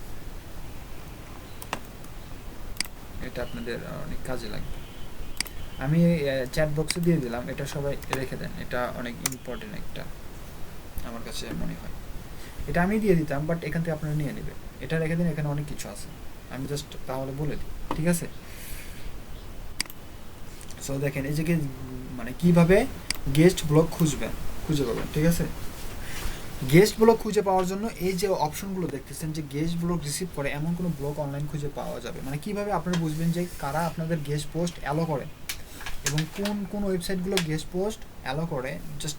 এটা আপনাদের অনেক কাজে লাগবে। আমি চ্যাট বক্সে দিয়ে দিলাম, এটা সবাই রেখে দেন, এটা অনেক ইম্পর্টেন্ট একটা আমার কাছে মনে হয়, এটা আমি দিয়ে দিতাম বাট এখান থেকে আপনারা নিয়ে নেবেন, এটা রেখে দিন, এখানে অনেক কিছু আছে, আমি জাস্ট তাহলে বলে দিই, ঠিক আছে। সো দেখেন এই যে মানে কীভাবে গেস্ট ব্লগ খুঁজে পাবেন, ঠিক আছে। গেস্ট ব্লগ খুঁজে পাওয়ার জন্য এই যে অপশনগুলো দেখতেছেন, যে গেস্ট ব্লগ রিসিভ করে এমন কোনো ব্লগ অনলাইন খুঁজে পাওয়া যাবে, মানে কীভাবে আপনারা বুঝবেন যে কারা আপনাদের গেস্ট পোস্ট অ্যালো করে এবং কোন ওয়েবসাইটগুলো গেস্ট পোস্ট অ্যালো করে, জাস্ট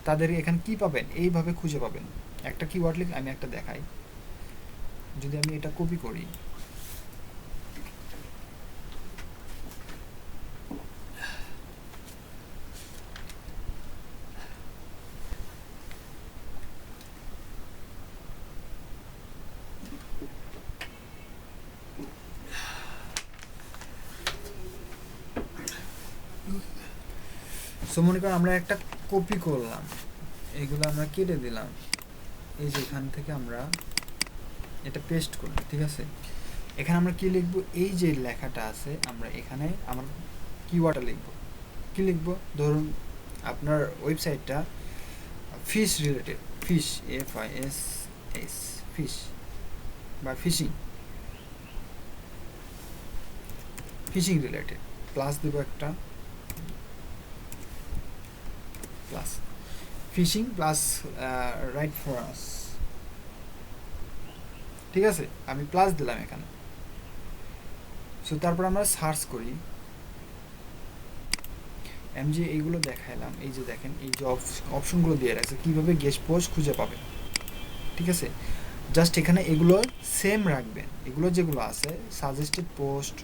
তাদের এখানে কী পাবেন, এইভাবে খুঁজে পাবেন। একটা কিওয়ার্ড লিখ, আমি একটা দেখাই, যদি আমি এটা কপি করি, সো মনে করেন আমরা একটা কপি করলাম, এগুলো আমরা কেটে দিলাম, এই যে এখান থেকে আমরা এটা পেস্ট করলাম, ঠিক আছে। এখানে আমরা কি লিখবো, এই যে লেখাটা আছে আমরা এখানে আমার কিওয়ার্ডটা লিখবো। কি লিখবো, ধরুন আপনার ওয়েবসাইটটা fish related, fish FISH fish বা ফিশিং রিলেটেড, প্লাস দেবো একটা plus, fishing plus write for us, ঠিক আছে, আমি প্লাস দিলাম এখানে। সো তারপর আমরা সার্চ করি, আমি যে এইগুলো দেখাইলাম, এই যে দেখেন এই যে অপশনগুলো দিয়ে রাখছে কীভাবে গেস্ট পোস্ট খুঁজে পাবেন, ঠিক আছে। জাস্ট এখানে এগুলো সেম রাখবেন, এগুলো যেগুলো আছে সাজেস্টেড পোস্ট,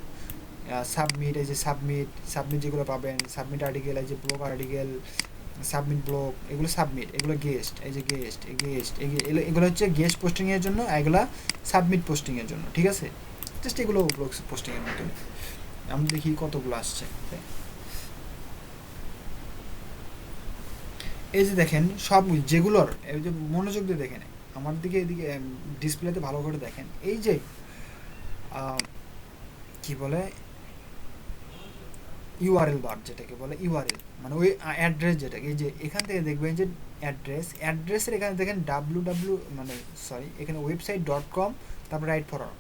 সাবমিট, এই যে সাবমিট যেগুলো পাবেন, সাবমিট আর্টিকেল, এই যে ব্লগ আর্টিকেল, সাবমিট ব্লগ, এগুলো সাবমিট, এগুলো গেস্ট, এই যে গেস্ট এগুলো হচ্ছে গেস্ট পোস্টিংয়ের জন্য, এগুলো সাবমিট পোস্টিংয়ের জন্য, ঠিক আছে। জাস্ট এগুলো ব্লগ পোস্টিংয়ের মতন। আমি দেখি কতগুলো আসছে। এই যে দেখেন সব যেগুলোর, এই যে মনোযোগ দিয়ে দেখেন আমার দিকে, এদিকে ডিসপ্লেতে ভালো করে দেখেন, এই যে কি বলে ইউআরএল বার, যেটাকে বলে ইউআরএল মানে ওই অ্যাড্রেস, যেটাকে এই যে এখান থেকে দেখবেন যে অ্যাড্রেসের এখানে দেখেন মানে এখানে website.com, তারপর রাইট ফর আস,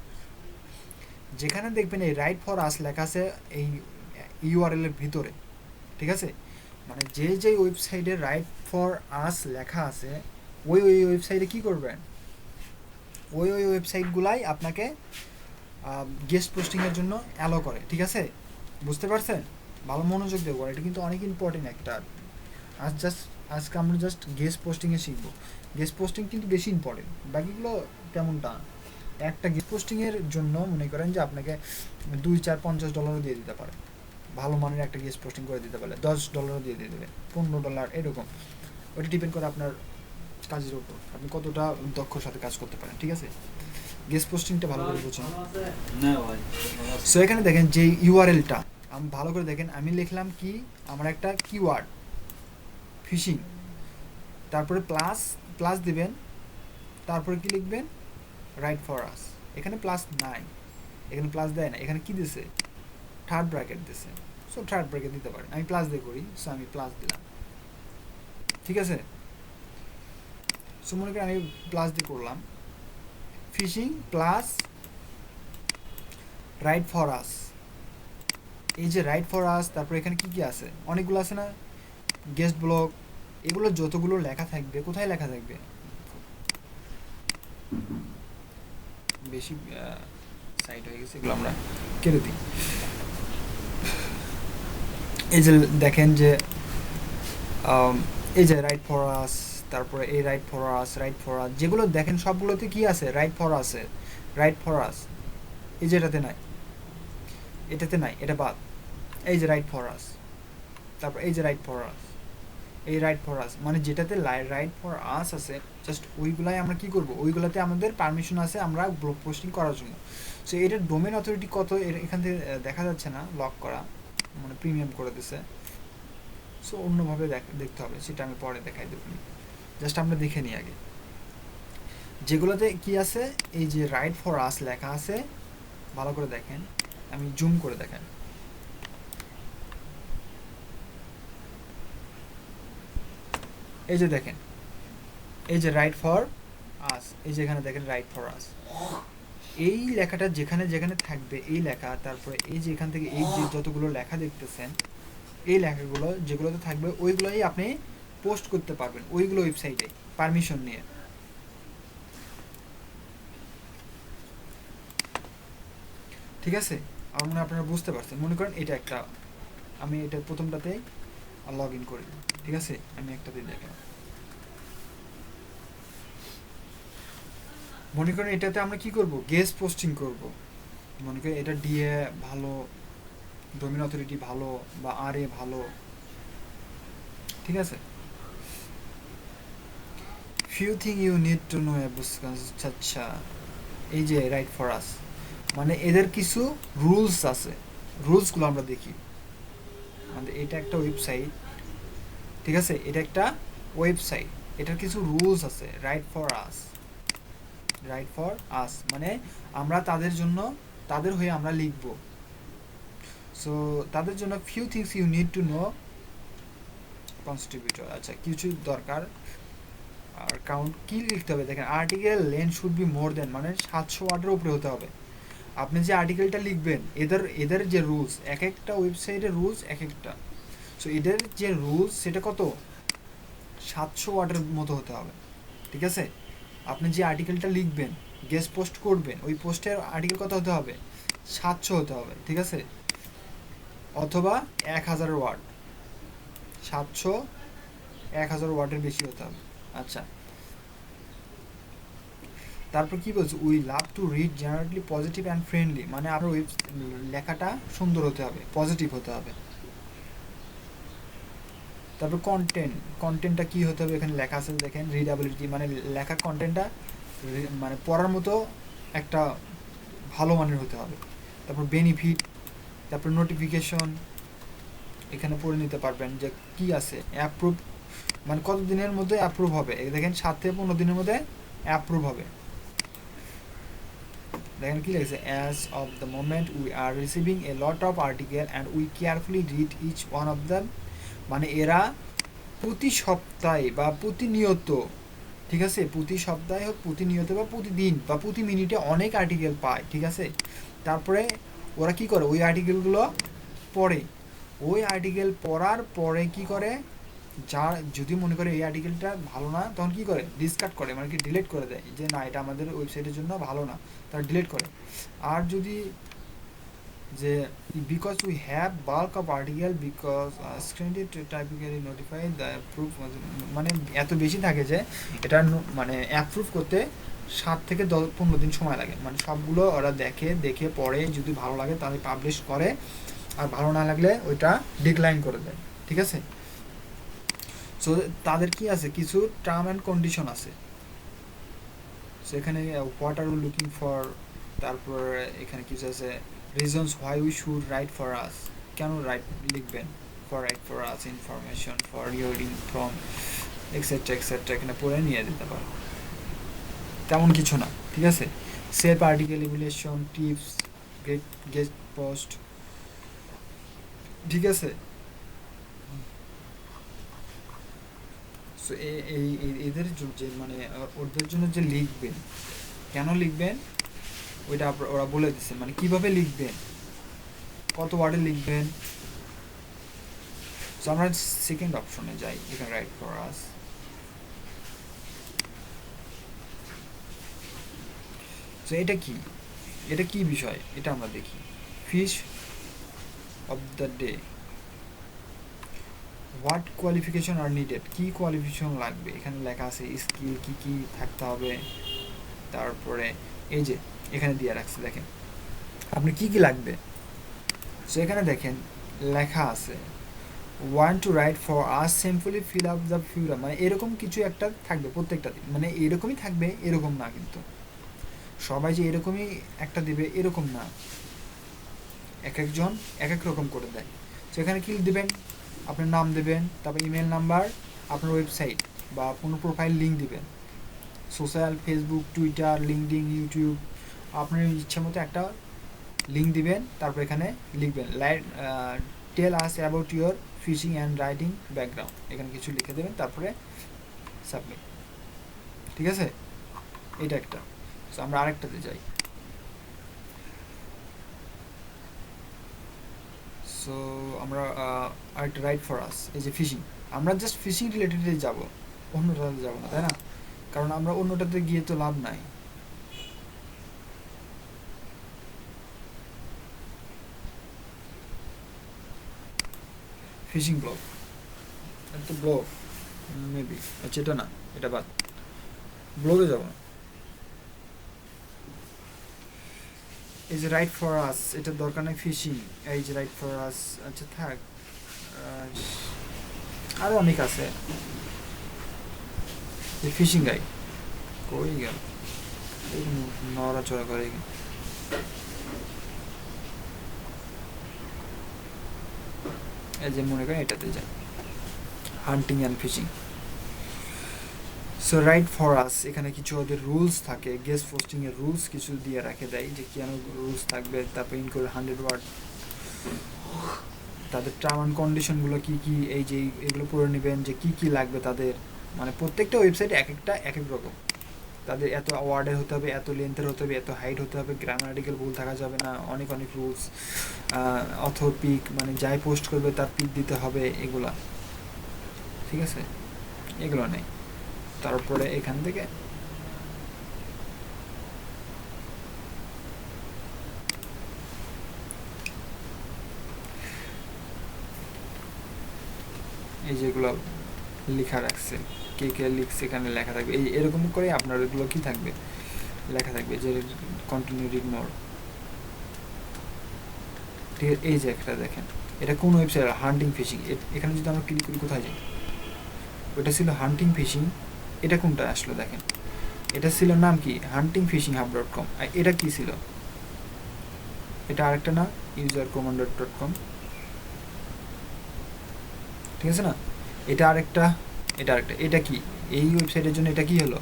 যেখানে দেখবেন এই রাইট ফর আস লেখা আছে এই ইউআরএল এর ভিতরে, ঠিক আছে। মানে যে ওয়েবসাইটে রাইট ফর আস লেখা আছে ওই ওয়েবসাইটে কি করবেন, ওই ওয়েবসাইটগুলাই আপনাকে গেস্ট পোস্টিংয়ের জন্য অ্যালো করে, ঠিক আছে। বুঝতে পারছেন, ভালো মনোযোগ দেবো, এটা কিন্তু অনেক ইম্পর্টেন্ট একটা। আজকে আমরা জাস্ট গেস্ট পোস্টিংয়ে শিখবো, গেস্ট পোস্টিং কিন্তু বেশি ইম্পর্টেন্ট, বাকিগুলো তেমনটা। একটা গেস্ট পোস্টিংয়ের জন্য মনে করেন যে আপনাকে $2, $4, $50 দিয়ে দিতে পারে, ভালো মানের একটা গেস্ট পোস্টিং করে দিতে পারে, $10 দিয়ে দেবে, $15 এরকম। ওটা ডিপেন্ড করে আপনার কাজের উপর, আপনি কতটা দক্ষর সাথে কাজ করতে পারেন, ঠিক আছে। গেস্ট পোস্টিংটা ভালো করে বুঝুন। সো এখানে দেখেন যে ইউআরএলটা আমি ভালো করে দেখেন, আমি লিখলাম কি, আমার একটা কিওয়ার্ড ফিশিং, তারপরে প্লাস দিবেন, তারপরে কি লিখবেন, রাইট ফর আস। এখানে প্লাস নাই, এখানে প্লাস দেয় না, এখানে কি দিছে, থার্ড ব্র্যাকেট দিছে। সো থার্ড ব্র্যাকেট দিতে পারেন, আমি প্লাস দিয়ে করি, সো আমি প্লাস দিলাম, ঠিক আছে। সো মনে করি আমি প্লাস দিয়ে করলাম fishing plus write for us. এই যে রাইট ফর আস, তারপর এখানে কি আছে, অনেকগুলো আছে না, গেস্ট ব্লগ, এগুলো যতগুলো লেখা থাকবে, কোথায় লেখা থাকবে, বেশি সাইড হয়ে গেছে, এগুলো আমরা কেটে দিই। এই যে দেখেন যে এই যে রাইট ফর আস, তারপরে এই রাইট ফর আস যেগুলো দেখেন সবগুলোতে কি আছে, রাইট ফর আস, এই যে এটাতে নাই, এটা বাদ। এই যে রাইট ফর আস, তারপর এই যে রাইট ফর আস, মানে যেটাতে রাইট ফর আস আছে, জাস্ট ওইগুলাই আমরা কি করব, ওইগুলাতে আমাদের পারমিশন আছে আমরা ব্লগ পোস্টিং করার জন্য। সো এটার ডোমেন অথরিটি কত, এখান থেকে দেখা যাচ্ছে না, লক করা, মানে প্রিমিয়াম করে দিছে। সো অন্যভাবে দেখতে হবে, সেটা আমি পরে দেখাই দেব, জাস্ট আমরা দেখে নিই আগে যেগুলোতে কি আছে। এই যে রাইট ফর আস লেখা আছে, ভালো করে দেখেন, আমি জুম করে দেখেন, এই যে দেখেন, এই যে রাইট ফর আস, এই যে এখানে দেখেন রাইট ফর আস, এই লেখাটা যেখানে যেখানে থাকবে এই লেখা, তারপরে এই যে এখান থেকে এই যে যতগুলো লেখা দেখতেছেন, এই লেখাগুলো যেগুলোতে থাকবে ওইগুলোই আপনি পোস্ট করতে পারবেন ওইগুলো ওয়েবসাইটে পারমিশন নিয়ে, ঠিক আছে। আমার মনে হয় আপনারা বুঝতে পারছেন। মনে করেন এটা একটা, আমি এটা প্রথমটাতে লগ ইন করি, ঠিক আছে, আমি একটাতে দেখলাম, মনে করেন এটাতে আমরা কি করব, গেস্ট পোস্টিং করব। মনে করেন এটা ডিএ ভালো, ডোমেন অথরিটি ভালো, বা আরএ ভালো, ঠিক আছে। Few thing you need to know আচ্ছা, এই যে রাইট ফর আস, মানে এদের কিছু রুলস আছে, রুলসগুলো আমরা দেখি। মানে এটা একটা ওয়েবসাইট, ঠিক আছে, এটা একটা ওয়েবসাইট, এটার কিছু রুলস আছে। রাইট ফর আস মানে আমরা তাদের জন্য, তাদের হয়ে আমরা লিখব। সো তাদের জন্য few things you need to know contributor. আচ্ছা, কিছু দরকার। আর কাউন্ট কি লিখতে হবে দেখেন, article length should be more then, মানে 700 ওয়ার্ডের উপরে হতে হবে। আপনি যে আর্টিকেলটা লিখবেন, এদের যে রুলস, এক একটা ওয়েবসাইটের রুলস এক একটা। সো এদের যে রুলস সেটা কত, 700 ওয়ার্ডের মতো হতে হবে। ঠিক আছে, আপনি যে আর্টিকেলটা লিখবেন, গেস্ট পোস্ট করবেন, ওই পোস্টের আর্টিকেল কত হতে হবে, 700 হতে হবে। ঠিক আছে, অথবা 1000 ওয়ার্ড, 700 1000 ওয়ার্ডের বেশি হতে হবে। আচ্ছা, তারপর কি বলছে, we love to read generally positive and friendly, মানে আপনার ওই লেখাটা সুন্দর হতে হবে, পজিটিভ হতে হবে। তারপর কন্টেন্টটা কি হতে হবে, এখানে লেখা আছে দেখেন, রিডাবিলিটি, মানে লেখার কন্টেন্টটা মানে পড়ার মতো একটা ভালো মানের হতে হবে। তারপর বেনিফিট, তারপর নোটিফিকেশন, এখানে পড়ে নিতে পারবেন যে কি আছে, অ্যাপ্রুভ, মানে কত দিনের মধ্যে অ্যাপ্রুভ হবে, দেখেন 7 থেকে 15 দিনের মধ্যে অ্যাপ্রুভ হবে। দেখেন কি লিখেছে, as of the moment we are receiving a lot of article and we carefully read each one of them, মানে এরা প্রতি সপ্তাহে বা প্রতিনিয়ত, ঠিক আছে, প্রতি সপ্তাহে হোক, প্রতিনিয়ত বা প্রতিদিন বা প্রতি মিনিটে অনেক আর্টিকেল পায়। ঠিক আছে, তারপরে ওরা কি করে, ওই আর্টিকেলগুলো পড়ে, ওই আর্টিকেল পড়ার পরে কি করে, যা যদি মনে করে এই আর্টিকেলটা ভালো না, তখন কি করে, ডিসকার্ড করে, মানে কি ডিলিট করে দেয়, যে না এটা আমাদের ওয়েবসাইটের জন্য ভালো না, তারা ডিলিট করে। আর যদি যে because we have bulk of article because স্ক্রিনটি টাইপিক্যালি নোটিফাই দ্য অ্যাপ্রুভ, মানে এত বেশি থাকে যে এটা মানে অ্যাপ্রুভ করতে 7 থেকে 15 দিন সময় লাগে, মানে সবগুলো ওরা দেখে পড়ে, যদি ভালো লাগে তাহলে পাবলিশ করে, আর ভালো না লাগলে ওইটা ডিক্লাইন করে দেয়। ঠিক আছে, সো তাদের কি আছে, কিছু টার্ম অ্যান্ড কন্ডিশন আছে। সো এখানে what are you looking for, তারপর এখানে কিছু আছে reasons why we should write for us, কেন লিখবেন, for write for us, information for ইউরিং ফ্রম এক্সেট্রা এক্সেট্রা, এখানে পড়ে নিয়ে দিতে পারো, তেমন কিছু না। ঠিক আছে, self article evaluation tips, guest post. ঠিক আছে, সো এদের যে মানে ওদের জন্য যে লিখবেন, কেন লিখবেন ওইটা ওরা বলে দিচ্ছে, মানে কিভাবে লিখবেন, কত ওয়ার্ডে লিখবেন। সো আমরা সেকেন্ড অপশনে যাই, এখানে রাইট ফর আস। সো এটা কি বিষয়, এটা আমরা দেখি। Fish of the day, what qualification are needed, কী কোয়ালিফিকেশন লাগবে, এখানে লেখা আছে স্কিল কী থাকতে হবে। তারপরে এই যে এখানে দিয়ে রাখছে, দেখেন আপনি কি লাগবে। সো এখানে দেখেন লেখা আছে want to write for us simply fill up the ফিউরা, মানে এরকম কিছু একটা থাকবে প্রত্যেকটা দিন, মানে এরকমই থাকবে, এরকম না কিন্তু সবাই যে এরকমই একটা দিবে এরকম না, এক একজন এক এক রকম করে দেয়। সো এখানে কি দেবেন, আপনার নাম দেবেন, তারপর ইমেল নাম্বার, আপনার ওয়েবসাইট বা কোনো প্রোফাইল লিঙ্ক দিবেন, social Facebook, Twitter, LinkedIn, YouTube, আপনার ইচ্ছা মতো একটা লিঙ্ক দিবেন। তারপর এখানে লিখবেন tell us about your fishing and writing background, এখানে কিছু লিখে দেবেন, তারপরে সাবমিট। ঠিক আছে, এটা একটা। সো আমরা আরেকটাতে যাই। সো আমরা আরেকটা রাইট ফর আস, এই যে ফিশিং, আমরা জাস্ট ফিশিং রিলেটেডে যাব, অন্যটাতে যাব না, তাই না, কারণ আমরা অন্যটাতে গিয়ে তো লাভ নাই। ফিশিং ব্লগ, এটা তো ব্লগ মেবি, আচ্ছা এটা না, এটা বাদ, ব্লগে যাব না। এই যে রাইট ফর আস, এটা দরকার নেই, ফিশিং, এই যে রাইট ফর আস, আচ্ছা থাক, আরও অনেক আছে। ফিশিং গাইড কই গেল, নড়াচড়া করে, এই যে মনে করেন এটাতে যান, hunting and fishing. So write for us, এখানে কিছু ওদের রুলস থাকে, গেস্ট পোস্টিংয়ের রুলস কিছু দিয়ে রাখে দেয় যে কেন রুলস থাকবে, তারপর ইনক্লুড 100 ওয়ার্ড, তাদের টার্ম অ্যান্ড কন্ডিশনগুলো কী কী, এই যে এগুলো পড়ে নেবেন যে কী কী লাগবে তাদের, মানে প্রত্যেকটা ওয়েবসাইটে এক একটা এক এক রকম, তাদের এত ওয়ার্ডের হতে হবে, এত লেন্থের হতে হবে, এত হাইট হতে হবে, গ্রামাটিক্যাল ভুল থাকা যাবে না, অনেক অনেক রুলস, অথর পিক মানে যাই পোস্ট করবে তার পিক দিতে হবে, এগুলা ঠিক আছে, এগুলো নেই। তারপরে এখান থেকে এই যেগুলো লেখা রাখছে, কে কে লিখছে এখানে লেখা থাকবে, এই এরকম করে আপনার এগুলো কি থাকবে, লেখা থাকবে যে কন্টিনিউ রিড মোর। ঠিক আছে, এই যে একটা দেখেন, এটা কোন ওয়েবসাইট, হান্টিং ফিশিং, এখানে যদি আমরা ক্লিক করি কোথায় যাই, ওটা ছিল হান্টিং ফিশিং, এটা কোনটা আসলো দেখেন, এটা ছিল নাম কি huntingfishingHub.com, আর এটা কি ছিল, এটা আরেকটা না, usercommander.com, ঠিক আছে না, এটা আরেকটা, এটা আরেকটা, এটা কি, এই ওয়েবসাইটের জন্য এটা কি হলো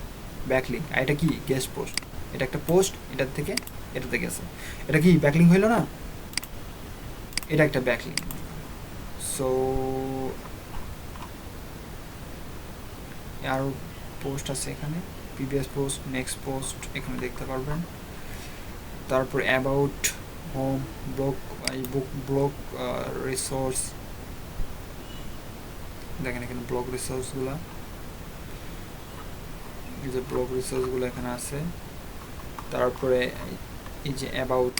ব্যাকলিঙ্ক, আর এটা কি গেস্ট পোস্ট, এটা একটা পোস্ট, এটার থেকে এটাতে গেছে, এটা কি ব্যাকলিঙ্ক হইলো না, এটা একটা ব্যাকলিঙ্ক। সো আরও পোস্ট আছে এখানে, প্রিভিয়াস পোস্ট, নেক্সট পোস্ট এখানে দেখতে পারবেন, তারপর about, home, blog, blog resource, দেখেন এখানে ব্লগ রিসোর্সগুলো, এই যে ব্লগ রিসোর্সগুলো এখানে আছে, তারপরে এই যে অ্যাবাউট,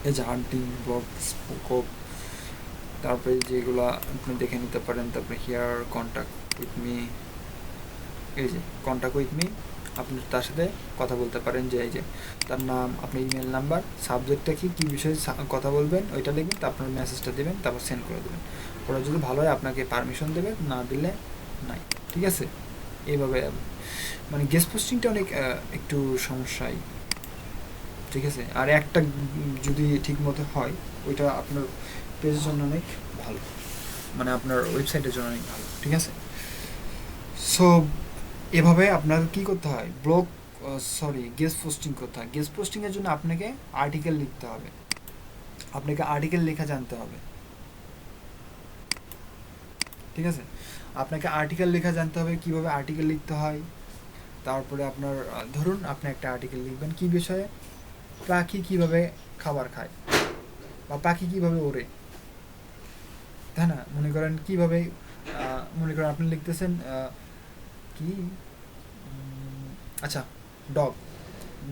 এই যে হান্টিং ব্লগ স্কোপ, তারপরে যেগুলো আপনি দেখে নিতে পারেন, তারপরে হিয়ার কন্ট্যাক্ট উইথ মি, এই যে কন্ট্যাক্ট উইথ মি, আপনি তার সাথে কথা বলতে পারেন, যে এই যে তার নাম, আপনার ইমেল নাম্বার, সাবজেক্টটা কি, কী বিষয়ে কথা বলবেন ওইটা লিখবেন, তারপর মেসেজটা দেবেন, তারপর সেন্ড করে দেবেন, ওরা যদি ভালো হয় আপনাকে পারমিশন দেবে, না দিলে নাই, ঠিক আছে। এইভাবে মানে গেস্ট পোস্টিংটা অনেক একটু সমস্যাই, ঠিক আছে, আর একটা যদি ঠিক মতো হয় ওইটা আপনার পেজের জন্য অনেক ভালো, মানে আপনার ওয়েবসাইটের জন্য অনেক ভালো, ঠিক আছে। সো এভাবে আপনার কি করতে হয়, ব্লগ গেস্ট পোস্টিং করতে হয়। গেস্ট পোস্টিংয়ের জন্য আপনাকে আর্টিকেল লিখতে হবে, আপনাকে আর্টিকেল লেখা জানতে হবে, ঠিক আছে, আপনাকে আর্টিকেল লেখা জানতে হবে, কীভাবে আর্টিকেল লিখতে হয়। তারপরে আপনার ধরুন আপনি একটা আর্টিকেল লিখবেন কী বিষয়ে, পাখি কীভাবে খাবার খায়, বা পাখি কীভাবে ওড়ে, তাই না, মনে করেন কীভাবে, মনে করেন আপনি লিখতেছেন কি, আচ্ছা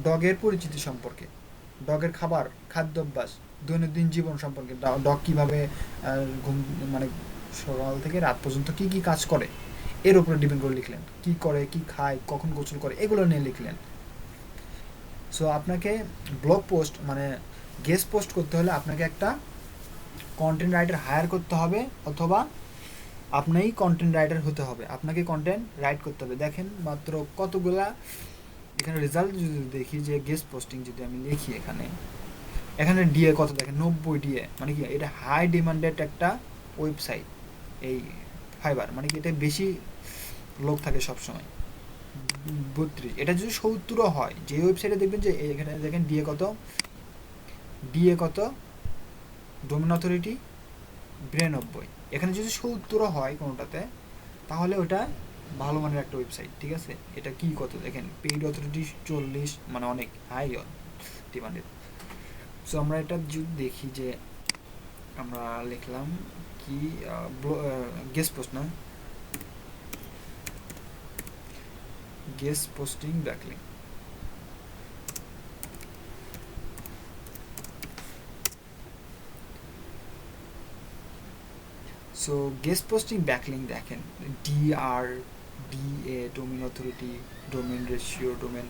ডগের পরিচিতি সম্পর্কে, ডগের খাবার, খাদ্যাভ্যাস, দৈনন্দিন জীবন সম্পর্কে, ডগ কীভাবে ঘুম, মানে সকাল থেকে রাত পর্যন্ত কী কী কাজ করে, এর উপরে ডিপেন্ড করে লিখলেন, কী করে, কী খায়, কখন গোসল করে, এগুলো নিয়ে লিখলেন। সো আপনাকে ব্লগ পোস্ট মানে গেস্ট পোস্ট করতে হলে আপনাকে একটা কন্টেন্ট রাইটার হায়ার করতে হবে, অথবা আপনিই কন্টেন্ট রাইটার হতে হবে, আপনাকে কন্টেন্ট রাইট করতে হবে। দেখেন মাত্র কতগুলা এখানে রেজাল্ট যদি দেখি, যে গেস্ট পোস্টিং যদি আমি লিখি এখানে ডিএ কত, দেখেন 90 ডিএ, মানে কি এটা হাই ডিমান্ডেড একটা ওয়েবসাইট, এই ফাইবার, মানে কি এটা বেশি লোক থাকে সবসময়, 32, এটা যদি 70ও হয়, যে ওয়েবসাইটে দেখবেন যে এখানে দেখেন ডিএ কত, ডোমেন অথরিটি 92, এখানে যদি 70ও হয় কোনোটাতে, তাহলে ওটা ভালো মানের একটা ওয়েবসাইট, ঠিক আছে। এটা কি কত দেখেন, পেইড অথরিটি 40, মানে অনেক হাই ডিমান্ডেড। সো আমরা এটা যদি দেখি, যে আমরা লিখলাম কি গেস্ট পোস্ট না, guest posting backlink, so guest posting backlink দেখেন, DA, domain authority, domain ratio, domain,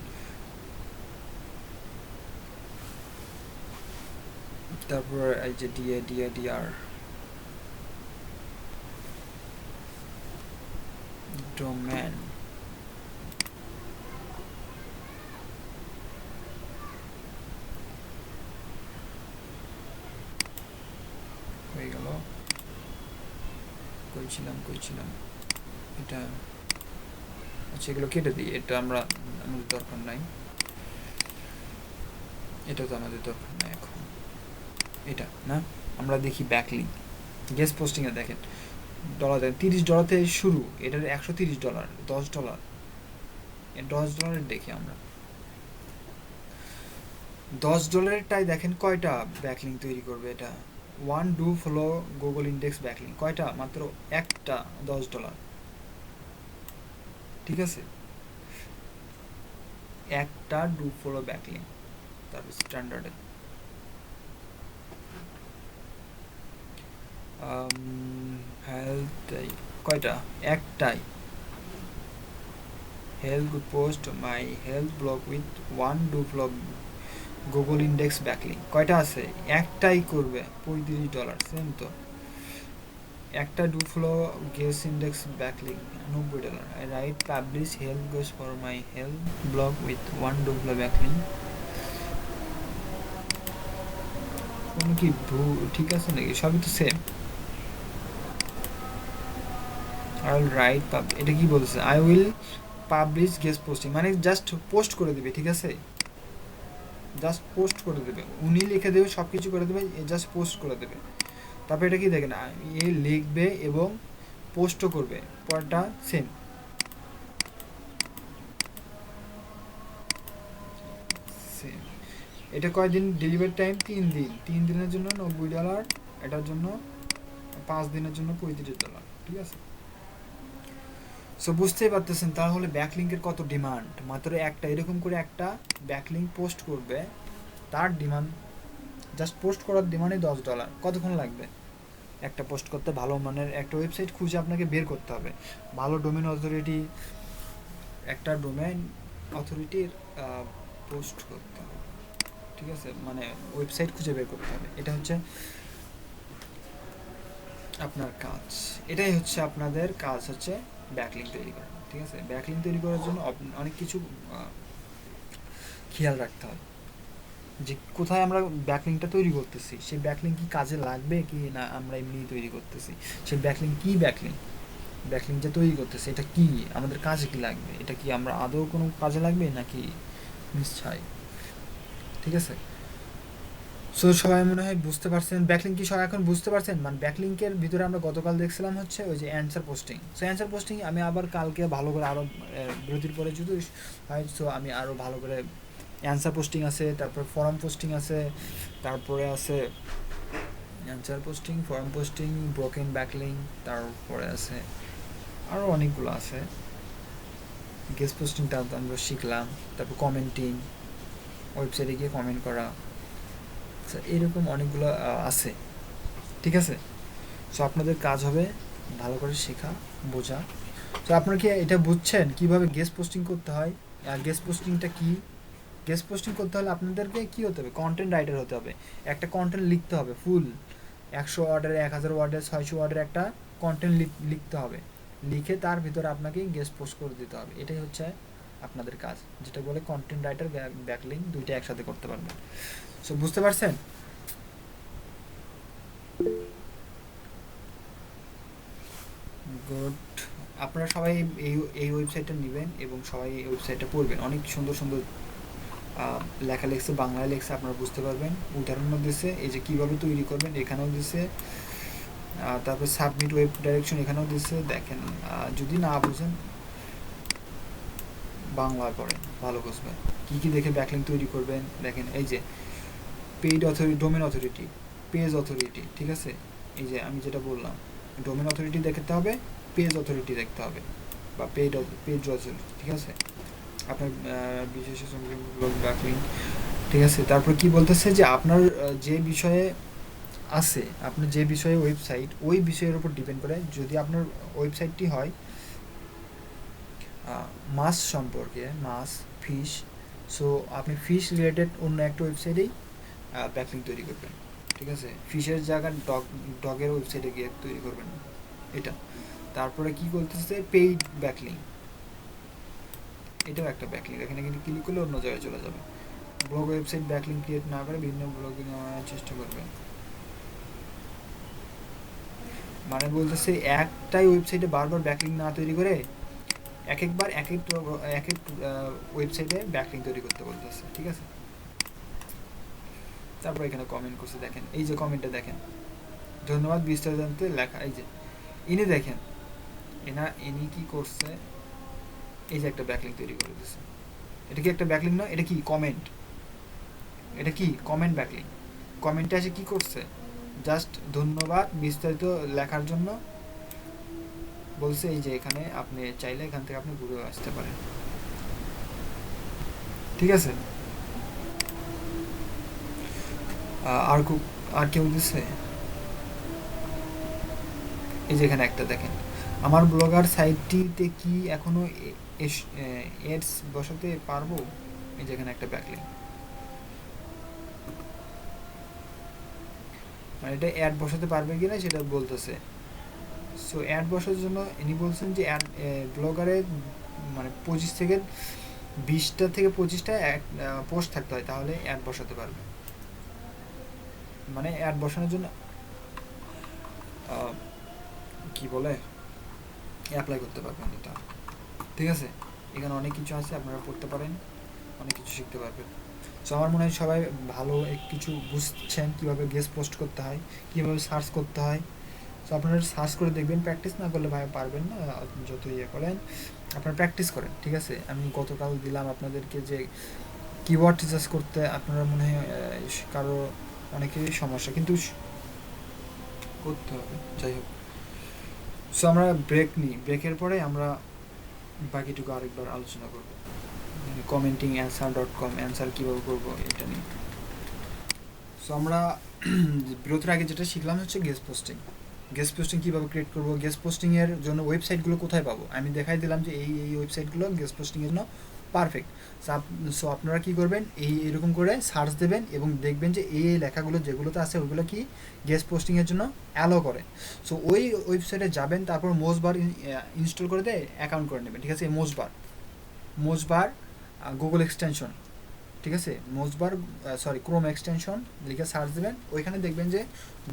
তারপর এই যে ডিআর, ডোমেন, কই ছিলাম এটা, আচ্ছা এগুলো কেটে দিই, এটা আমাদের দরকার নাই, এটা তো আমাদের দরকার নাই এখন। এটা না, আমরা দেখি ব্যাকলিঙ্ক গেস্ট পোস্টিংয়ে দেখেন ডলার দেন $30 থেকে শুরু, এটার $130, $10, $10 দেখি আমরা $10টাই দেখেন কয়টা ব্যাকলিঙ্ক তৈরি করবে এটা। One do follow Google index backlink কয়টা, মাত্র একটা, $10। ঠিক আছে, একটা ডু ফলো ব্যাকলিঙ্ক। তারপর স্ট্যান্ডার্ডে হেলথ কয়টা, একটাই, health post my health blog with one do follow Google index backlink কয়টা আছে, একটাই করবে $35, সেম তো। একটা do follow guess index backlink $90। I right publish health goes for my health blog with one do follow backlink. কোনো কি ঠিক আছে নাকি, সবই তো সেম। আই উইল রাইট এটা কি বলছে, I will publish guest posting মানে জাস্ট পোস্ট করে দেবে, ঠিক আছে, জাস্ট পোস্ট করে দেবে, উনি লিখে দেবে, সব কিছু করে দেবে, জাস্ট পোস্ট করে দেবে। তারপরে এটা কি দেখেন, এ লিখবে এবং পোস্টও করবে, পরটা সেম। সেম এটা কয়দিন ডেলিভারি টাইম, 3 দিন, 3 দিনের জন্য $90, এটার জন্য 5 দিনের জন্য $35, ঠিক আছে। সো বুঝতেই পারতেছেন তাহলে ব্যাকলিঙ্কের কত ডিমান্ড, মাত্র একটা এরকম করে একটা ব্যাকলিঙ্ক পোস্ট করবে, তার ডিমান্ড, জাস্ট পোস্ট করার ডিমান্ডই $10। কতক্ষণ লাগবে একটা পোস্ট করতে, ভালো মানের একটা ওয়েবসাইট খুঁজে আপনাকে বের করতে হবে, ভালো ডোমেন অথরিটি, একটা ডোমেন অথরিটির পোস্ট করতে হবে, ঠিক আছে, মানে ওয়েবসাইট খুঁজে বের করতে হবে। এটা হচ্ছে আপনার কাজ, এটাই হচ্ছে আপনাদের কাজ, হচ্ছে ব্যাকলিঙ্ক তৈরি করা, ঠিক আছে। ব্যাকলিঙ্ক তৈরি করার জন্য অনেক কিছু খেয়াল রাখতে হয়, যে কোথায় আমরা ব্যাকলিঙ্কটা তৈরি করতেছি, সেই ব্যাকলিঙ্ক কি কাজে লাগবে কি না, আমরা এমনি তৈরি করতেছি, সেই ব্যাকলিঙ্ক কি, ব্যাকলিঙ্ক যে তৈরি করতেছে এটা কি আমাদের কাজে কি লাগবে, এটা কি আমরা আদৌ কোনো কাজে লাগবে নাকি নিশ্চয়, ঠিক আছে। সো সবাই মনে হয় বুঝতে পারছেন ব্যাকলিঙ্ক কি, সবাই এখন বুঝতে পারছেন। মানে ব্যাকলিঙ্কের ভিতরে আমরা গতকাল দেখছিলাম হচ্ছে ওই যে answer posting. So answer posting আমি আবার কালকে ভালো করে আরও বিরতির পরে যদি হয়, সো আমি আরও ভালো করে, অ্যান্সার পোস্টিং আছে, তারপরে ফর্ম পোস্টিং আছে, তারপরে আছে answer posting, form posting, broken backlink, তারপরে আছে আরও অনেকগুলো আছে। গেস্ট পোস্টিংটা আমরা শিখলাম, তারপর কমেন্টিং, ওয়েবসাইটে গিয়ে কমেন্ট করা, এরকম অনেকগুলো আছে, ঠিক আছে। সো আপনাদের কাজ হবে ভালো করে শেখা, বোঝা। তো আপনারা কি এটা বুঝছেন কীভাবে গেস্ট পোস্টিং করতে হয়, আর গেস্ট পোস্টিংটা কী। গেস্ট পোস্টিং করতে হলে আপনাদেরকে কী হতে হবে, কন্টেন্ট রাইটার হতে হবে, একটা কন্টেন্ট লিখতে হবে, ফুল 100 ওয়ার্ডের, 1000 ওয়ার্ডের, 600 ওয়ার্ডের একটা কন্টেন্ট লিখতে হবে, লিখে তার ভিতরে আপনাকে গেস্ট পোস্ট করে দিতে হবে। এটাই হচ্ছে আপনাদের কাজ, যেটা বলে কন্টেন্ট রাইটার, ব্যাকলিঙ্ক দুইটা একসাথে করতে পারবেন। সো বুঝতে পারছেন। গুড, আপনারা সবাই এই ওয়েবসাইটটা নেবেন এবং সবাই এই ওয়েবসাইটটা পড়বেন, অনেক সুন্দর সুন্দর লেখা লিখছে, বাংলায় লেখছে, আপনারা বুঝতে পারবেন। উদাহরণও দিচ্ছে, এই যে কীভাবে তৈরি করবেন এখানেও দিচ্ছে, তারপর সাবমিট ওয়েব ডাইরেকশন এখানেও দিচ্ছে, দেখেন যদি না বুঝেন বাংলায় পড়েন, ভালো বুঝবেন কী কী দেখে ব্যাকলিঙ্ক তৈরি করবেন। দেখেন এই যে paid authority, domain authority, page authority, ঠিক আছে, এই যে আমি যেটা বললাম, ডোমেন অথরিটি দেখতে হবে, পেজ অথরিটি দেখতে হবে, বা পেজ অথরিটি, ঠিক আছে, আপনার বিশেষ ব্যাকলিঙ্ক, ঠিক আছে। তারপর কি বলতেছে যে আপনার যে বিষয়ে আছে, আপনার যে বিষয়ে ওয়েবসাইট, ওই বিষয়ের উপর ডিপেন্ড করে, যদি আপনার ওয়েবসাইটটি হয় মাছ সম্পর্কে, মাছ, ফিশ, সো আপনি ফিশ রিলেটেড অন্য একটা ওয়েবসাইটেই ব্যাকলিঙ্ক তৈরি করবেন, ঠিক আছে। ফিশের জায়গায় ডগের ওয়েবসাইটে গিয়ে তৈরি করবেন এটা। তারপরে কি করতেছে, পেইড ব্যাকলিঙ্ক, এটাও একটা ব্যাকলিঙ্ক, এখানে কিন্তু ক্লিক করলে অন্য জায়গায় চলে যাবে। ব্লগ ওয়েবসাইট ব্যাকলিঙ্ক ক্রিয়েট না করে বিভিন্ন ব্লগে নেওয়ার চেষ্টা করবেন। মানে বলতেছে একটাই ওয়েবসাইটে বারবার ব্যাকলিঙ্ক না তৈরি করে এক এক ওয়েবসাইটে ব্যাকলিঙ্ক তৈরি করতে বলতেছে, ঠিক আছে। তারপর এখানে কমেন্ট করছে, দেখেন এই যে কমেন্টটা দেখেন, ধন্যবাদ বিস্তারিত জানতে লেখা, এই যে ইনি দেখেন ইনি কি করছে, এই যে একটা ব্যাকলিঙ্ক তৈরি করে দিচ্ছে। এটা কি একটা ব্যাকলিঙ্ক না, এটা কি কমেন্ট, এটা কি কমেন্ট ব্যাকলিঙ্ক। কমেন্টে এসে কি করছে, জাস্ট ধন্যবাদ বিস্তারিত লেখার জন্য বলছে, এই যে এখানে আপনি চাইলে এখান থেকে আপনি ঘুরে আসতে পারেন, ঠিক আছে। আর কেউ দিচ্ছে, এই যে এখানে একটা দেখেন, আমার ব্লগার সাইটটিতে কি এখনো এডস বসাতে পারবো, এই যে এখানে একটা ব্যাকলিঙ্ক, মানে এটা অ্যাড বসাতে পারবে কিনা সেটা বলতেছে। সো অ্যাড বসার জন্য ইনি বলছেন যে অ্যাড ব্লগারে মানে 20 থেকে 25টা পোস্ট থাকতে হয়, তাহলে অ্যাড বসাতে পারবে। মানে অ্যাড বসানোর জন্য কি বলে অ্যাপ্লাই করতে পারবেন এটা, ঠিক আছে। এখানে অনেক কিছু আছে, আপনারা পড়তে পারেন, অনেক কিছু শিখতে পারবেন। সো আমার মনে হয় সবাই ভালো কিছু বুঝছেন কীভাবে গেস্ট পোস্ট করতে হয়, কীভাবে সার্চ করতে হয়। সো আপনারা সার্চ করে দেখবেন, প্র্যাকটিস না করলে ভাই পারবেন না, যত ইয়ে করেন আপনারা প্র্যাকটিস করেন, ঠিক আছে। আমি গতকাল দিলাম আপনাদেরকে যে কিওয়ার্ড রিসার্চ করতে, আপনারা মনে হয় কারো অনেকেরই সমস্যা, কিন্তু করতে হবে, যাই হোক। সো আমরা ব্রেক নিই, ব্রেকের পরে আমরা বাকিটুকু আরেকবার আলোচনা করব, কমেন্টিং answer.com অ্যান্সার কীভাবে করবো এটা নিয়ে। সো আমরা বিরতির আগে যেটা শিখলাম হচ্ছে গেস্ট পোস্টিং কীভাবে ক্রিয়েট করবো, গেস্ট পোস্টিংয়ের জন্য ওয়েবসাইটগুলো কোথায় পাবো, আমি দেখাই দিলাম যে এই ওয়েবসাইটগুলো গেস্ট পোস্টিংয়ের জন্য পারফেক্ট। সো আপনারা কী করবেন, এরকম করে সার্চ দেবেন এবং দেখবেন যে এই লেখাগুলো যেগুলোতে আছে ওইগুলো কি গেস্ট পোস্টিংয়ের জন্য অ্যালো করে। সো ওই ওয়েবসাইটে যাবেন, তারপর মোজবার ইনস্টল করে দিয়ে অ্যাকাউন্ট করে নেবেন, ঠিক আছে। মোজবার গুগল এক্সটেনশন, ঠিক আছে, ক্রোম এক্সটেনশন লিখে সার্চ দেবেন, ওইখানে দেখবেন যে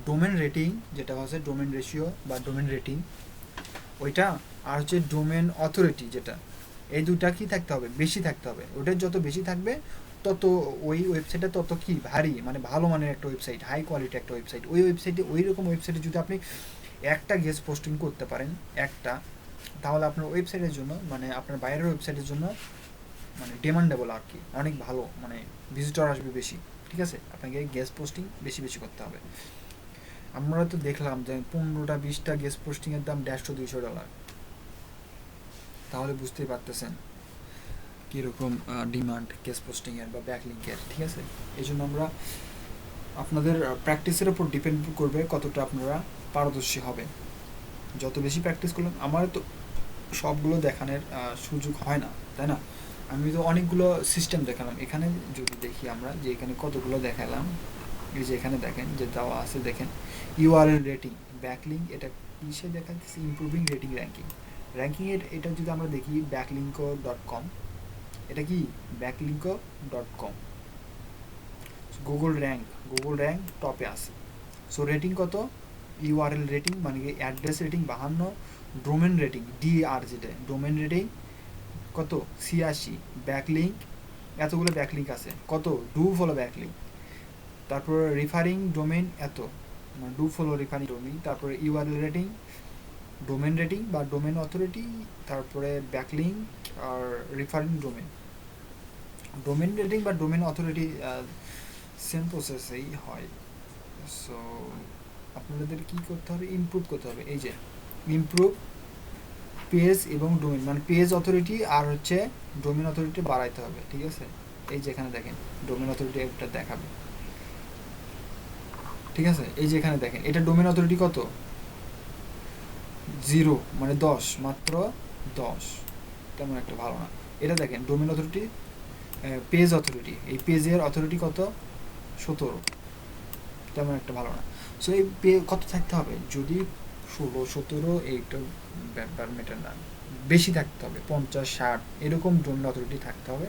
ডোমেন রেটিং যেটা হচ্ছে ডোমেন রেশিও বা ডোমেন রেটিং ওইটা, আর হচ্ছে ডোমেন অথরিটি যেটা, এই দুটা কি থাকতে হবে, বেশি থাকতে হবে। ওটার যত বেশি থাকবে তত ওই ওয়েবসাইটটা তত কি ভারী, মানে ভালো মানের একটা ওয়েবসাইট, হাই কোয়ালিটি একটা ওয়েবসাইট। ওই ওয়েবসাইটে ওই রকম ওয়েবসাইটে যদি আপনি একটা গেস্ট পোস্টিং করতে পারেন একটা, তাহলে আপনার ওয়েবসাইটের জন্য মানে আপনার বাইরের ওয়েবসাইটের জন্য মানে ডিমান্ডেবল আর কি, অনেক ভালো, মানে ভিজিটর আসবে বেশি, ঠিক আছে। আপনাকে গেস্ট পোস্টিং বেশি বেশি করতে হবে। আমরা তো দেখলাম যে 15টা 20টা গেস্ট পোস্টিংয়ের দাম $150-200, তাহলে বুঝতেই পারতেছেন কীরকম ডিমান্ড গেস্ট পোস্টিংয়ের বা ব্যাকলিঙ্কের, ঠিক আছে। এই জন্য আমরা আপনাদের প্র্যাকটিসের ওপর ডিপেন্ড করবে কতটা আপনারা পারদর্শী হবে। যত বেশি প্র্যাকটিস করলেন, আমার তো সবগুলো দেখানোর সুযোগ হয় না, তাই না। আমি তো অনেকগুলো সিস্টেম দেখালাম, এখানে যদি দেখি আমরা যে এখানে কতগুলো দেখালাম, এই যে এখানে দেখেন যে দেওয়া আছে, দেখেন ইউআরএল রেটিং, ব্যাকলিঙ্ক, এটা কিসে দেখা যাচ্ছে, ইমপ্রুভিং রেটিং র্যাঙ্কিংয়ের এটা যদি আমরা দেখি backlink.com, এটা কি backlink.com, গুগল র্যাঙ্ক টপে আছে। সো রেটিং কত, ইউআরএল রেটিং মানে কি address rating 52, domain rating DR যেটা ডোমেন রেটিং কত 86, ব্যাকলিঙ্ক এতগুলো ব্যাকলিঙ্ক আছে কত, ডু ফলো ব্যাকলিঙ্ক, তারপরে রিফারিং ডোমেন এত, মানে ডু ফলো রিফারিং ডোমেন, তারপরে ইউআরএল রেটিং, ডোমেন রেটিং বা ডোমেন অথরিটি, তারপরে ব্যাকলিঙ্ক আর রিফারিং ডোমেন রেটিং বা ডোমেন অথরিটি সেম প্রসেসেই হয়। সো আপনাদের কী করতে হবে, ইমপ্রুভ করতে হবে, এই যে ইমপ্রুভ পেজ এবং ডোমেন, মানে পেজ অথরিটি আর হচ্ছে ডোমেন অথরিটি বাড়াইতে হবে, ঠিক আছে। এই যে এখানে দেখেন ডোমেন অথরিটি একটা দেখাবে, ঠিক আছে। এই যে এখানে দেখেন এটা ডোমেন অথরিটি কত, 0, মানে 10, মাত্র 10, তেমন একটা ভালো না। এটা দেখেন ডোমেন অথরিটি, পেজ অথরিটি, এই পেজের অথরিটি কত, 17, তেমন একটা ভালো না। সো এই কত থাকতে হবে, যদি 16, 17 এইটা ব্যাপার মেটার না, বেশি থাকতে হবে, 50, 60 এরকম ডোমেন অথরিটি থাকতে হবে।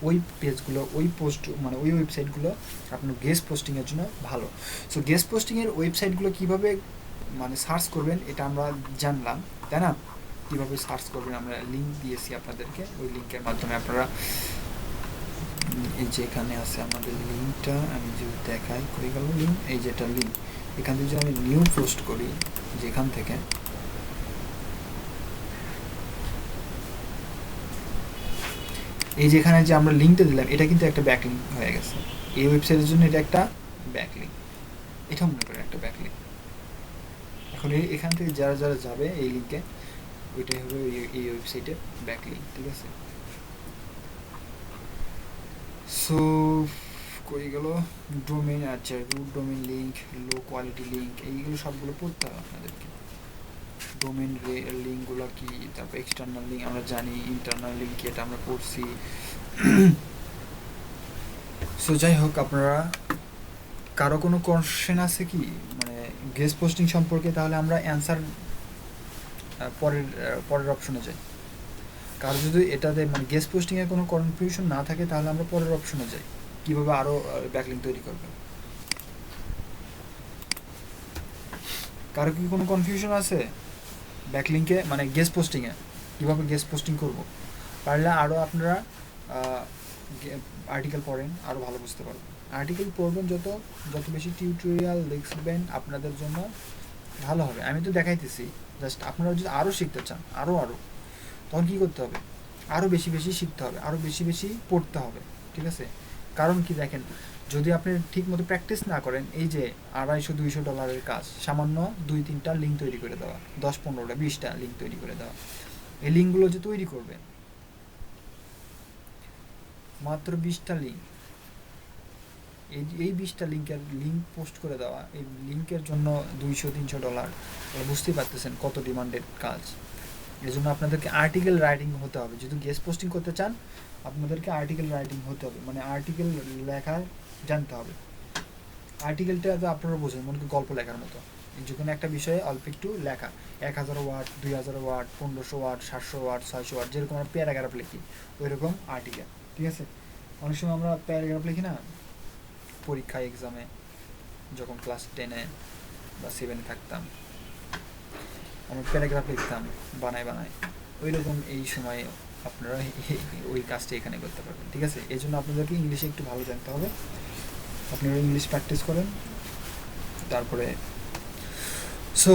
ওই পেজগুলো, ওই পোস্ট, মানে ওই ওয়েবসাইটগুলো আপনার গেস্ট পোস্টিংয়ের জন্য ভালো। সো গেস্ট পোস্টিংয়ের ওয়েবসাইটগুলো কীভাবে মানে সার্চ করবেন এটা আমরা জানলাম, তাই না? কীভাবে সার্চ করবেন আমরা লিঙ্ক দিয়েছি আপনাদেরকে, ওই লিঙ্কের মাধ্যমে আপনারা এই যে এখানে আছে আমাদের লিঙ্কটা, আমি যদি দেখাই কই গেল লিঙ্ক, এই যেটা লিঙ্ক, এখান থেকে যদি আমি নিউ পোস্ট করি যেখান থেকে, এই যেখানে যে আমরা লিঙ্কটা দিলাম এটা কিন্তু একটা ব্যাকলিঙ্ক হয়ে গেছে এই ওয়েবসাইটের জন্য, এটা একটা ব্যাকলিঙ্ক, এটা মনে করেন একটা ব্যাকলিঙ্ক। এখন এখান থেকে যারা যারা যাবে এই লিঙ্কে, ওইটাই হবে এই ওয়েবসাইটের ব্যাকলিঙ্ক, ঠিক আছে? সো কই গেল ডোমেইন, আচ্ছা root domain link, low quality link, এইগুলো সবগুলো পড়তে হবে আপনাদেরকে। ডোমেইন লিঙ্কগুলো কি, তারপর এক্সটার্নাল লিঙ্ক আমরা জানি, ইন্টারনাল লিঙ্ক কি এটা আমরা পড়ছি। সো যাই হোক, আপনারা কারো কোনো কোশ্চেন আছে কি মানে গেস্ট পোস্টিং সম্পর্কে? তাহলে আমরা অ্যান্সার পরের অপশনে যাই। কারো যদি এটাতে মানে গেস্ট পোস্টিংয়ে কোনো কনফিউশন না থাকে তাহলে আমরা পরের অপশনে যাই, কীভাবে আরও ব্যাকলিঙ্ক তৈরি করবেন। কারো কি কোনো কনফিউশন আছে ব্যাকলিঙ্কে মানে গেস্ট পোস্টিংয়ে কীভাবে গেস্ট পোস্টিং করব? পারলে আরও আপনারা আর্টিকেল পড়েন, আরও ভালো বুঝতে পারবেন। আর্টিকেল পড়বেন যত যত বেশি টিউটোরিয়াল দেখবেন আপনাদের জন্য ভালো হবে। আমি তো দেখাইতেছি, জাস্ট আপনারা যদি আরও শিখতে চান আরও তখন কী করতে হবে? আরও বেশি বেশি শিখতে হবে, আরও বেশি বেশি পড়তে হবে, ঠিক আছে? কারণ কি দেখেন, যদি আপনি ঠিক মতো প্র্যাকটিস না করেন, এই যে $200-200 কাজ, সামান্য 2-3টা লিঙ্ক তৈরি করে দেওয়া, 10-15টা-20টা লিঙ্ক তৈরি করে দেওয়া, এই লিঙ্কগুলো যে তৈরি করবেন, মাত্র 20টা লিঙ্ক, এই 20টা লিঙ্ক পোস্ট করে দেওয়া, এই লিঙ্কের জন্য $200-300, বুঝতেই পারতেছেন কত ডিমান্ডেড কাজ। এই জন্য আপনাদেরকে আর্টিকেল রাইটিং হতে হবে। যদি গেস্ট পোস্টিং করতে চান আপনাদেরকে আর্টিকেল রাইটিং হতে হবে, মানে আর্টিকেল লেখা জানতে হবে। আর্টিকেলটা তো আপনারা বোঝেন মনে করি গল্প লেখার মতো, যে কোনো একটা বিষয়ে অল্প একটু লেখা, 1000 word, 2000 word, 1500 word, 700 word, 600 word, যেরকম আমরা প্যারাগ্রাফ লিখি ওই রকম আর্টিকেল, ঠিক আছে? অনেক সময় আমরা প্যারাগ্রাফ লিখি না পরীক্ষায়, এক্সামে, যখন ক্লাস 10-এ বা 7-এ থাকতাম আমরা প্যারাগ্রাফ লিখতাম বানায় ওই রকম এই সময়ে আপনারা ওই কাজটা এখানে করতে পারবেন, ঠিক আছে? এই জন্য আপনাদেরকে ইংলিশে একটু ভালো জানতে হবে, আপনারা ইংলিশ প্র্যাকটিস করেন। তারপরে সো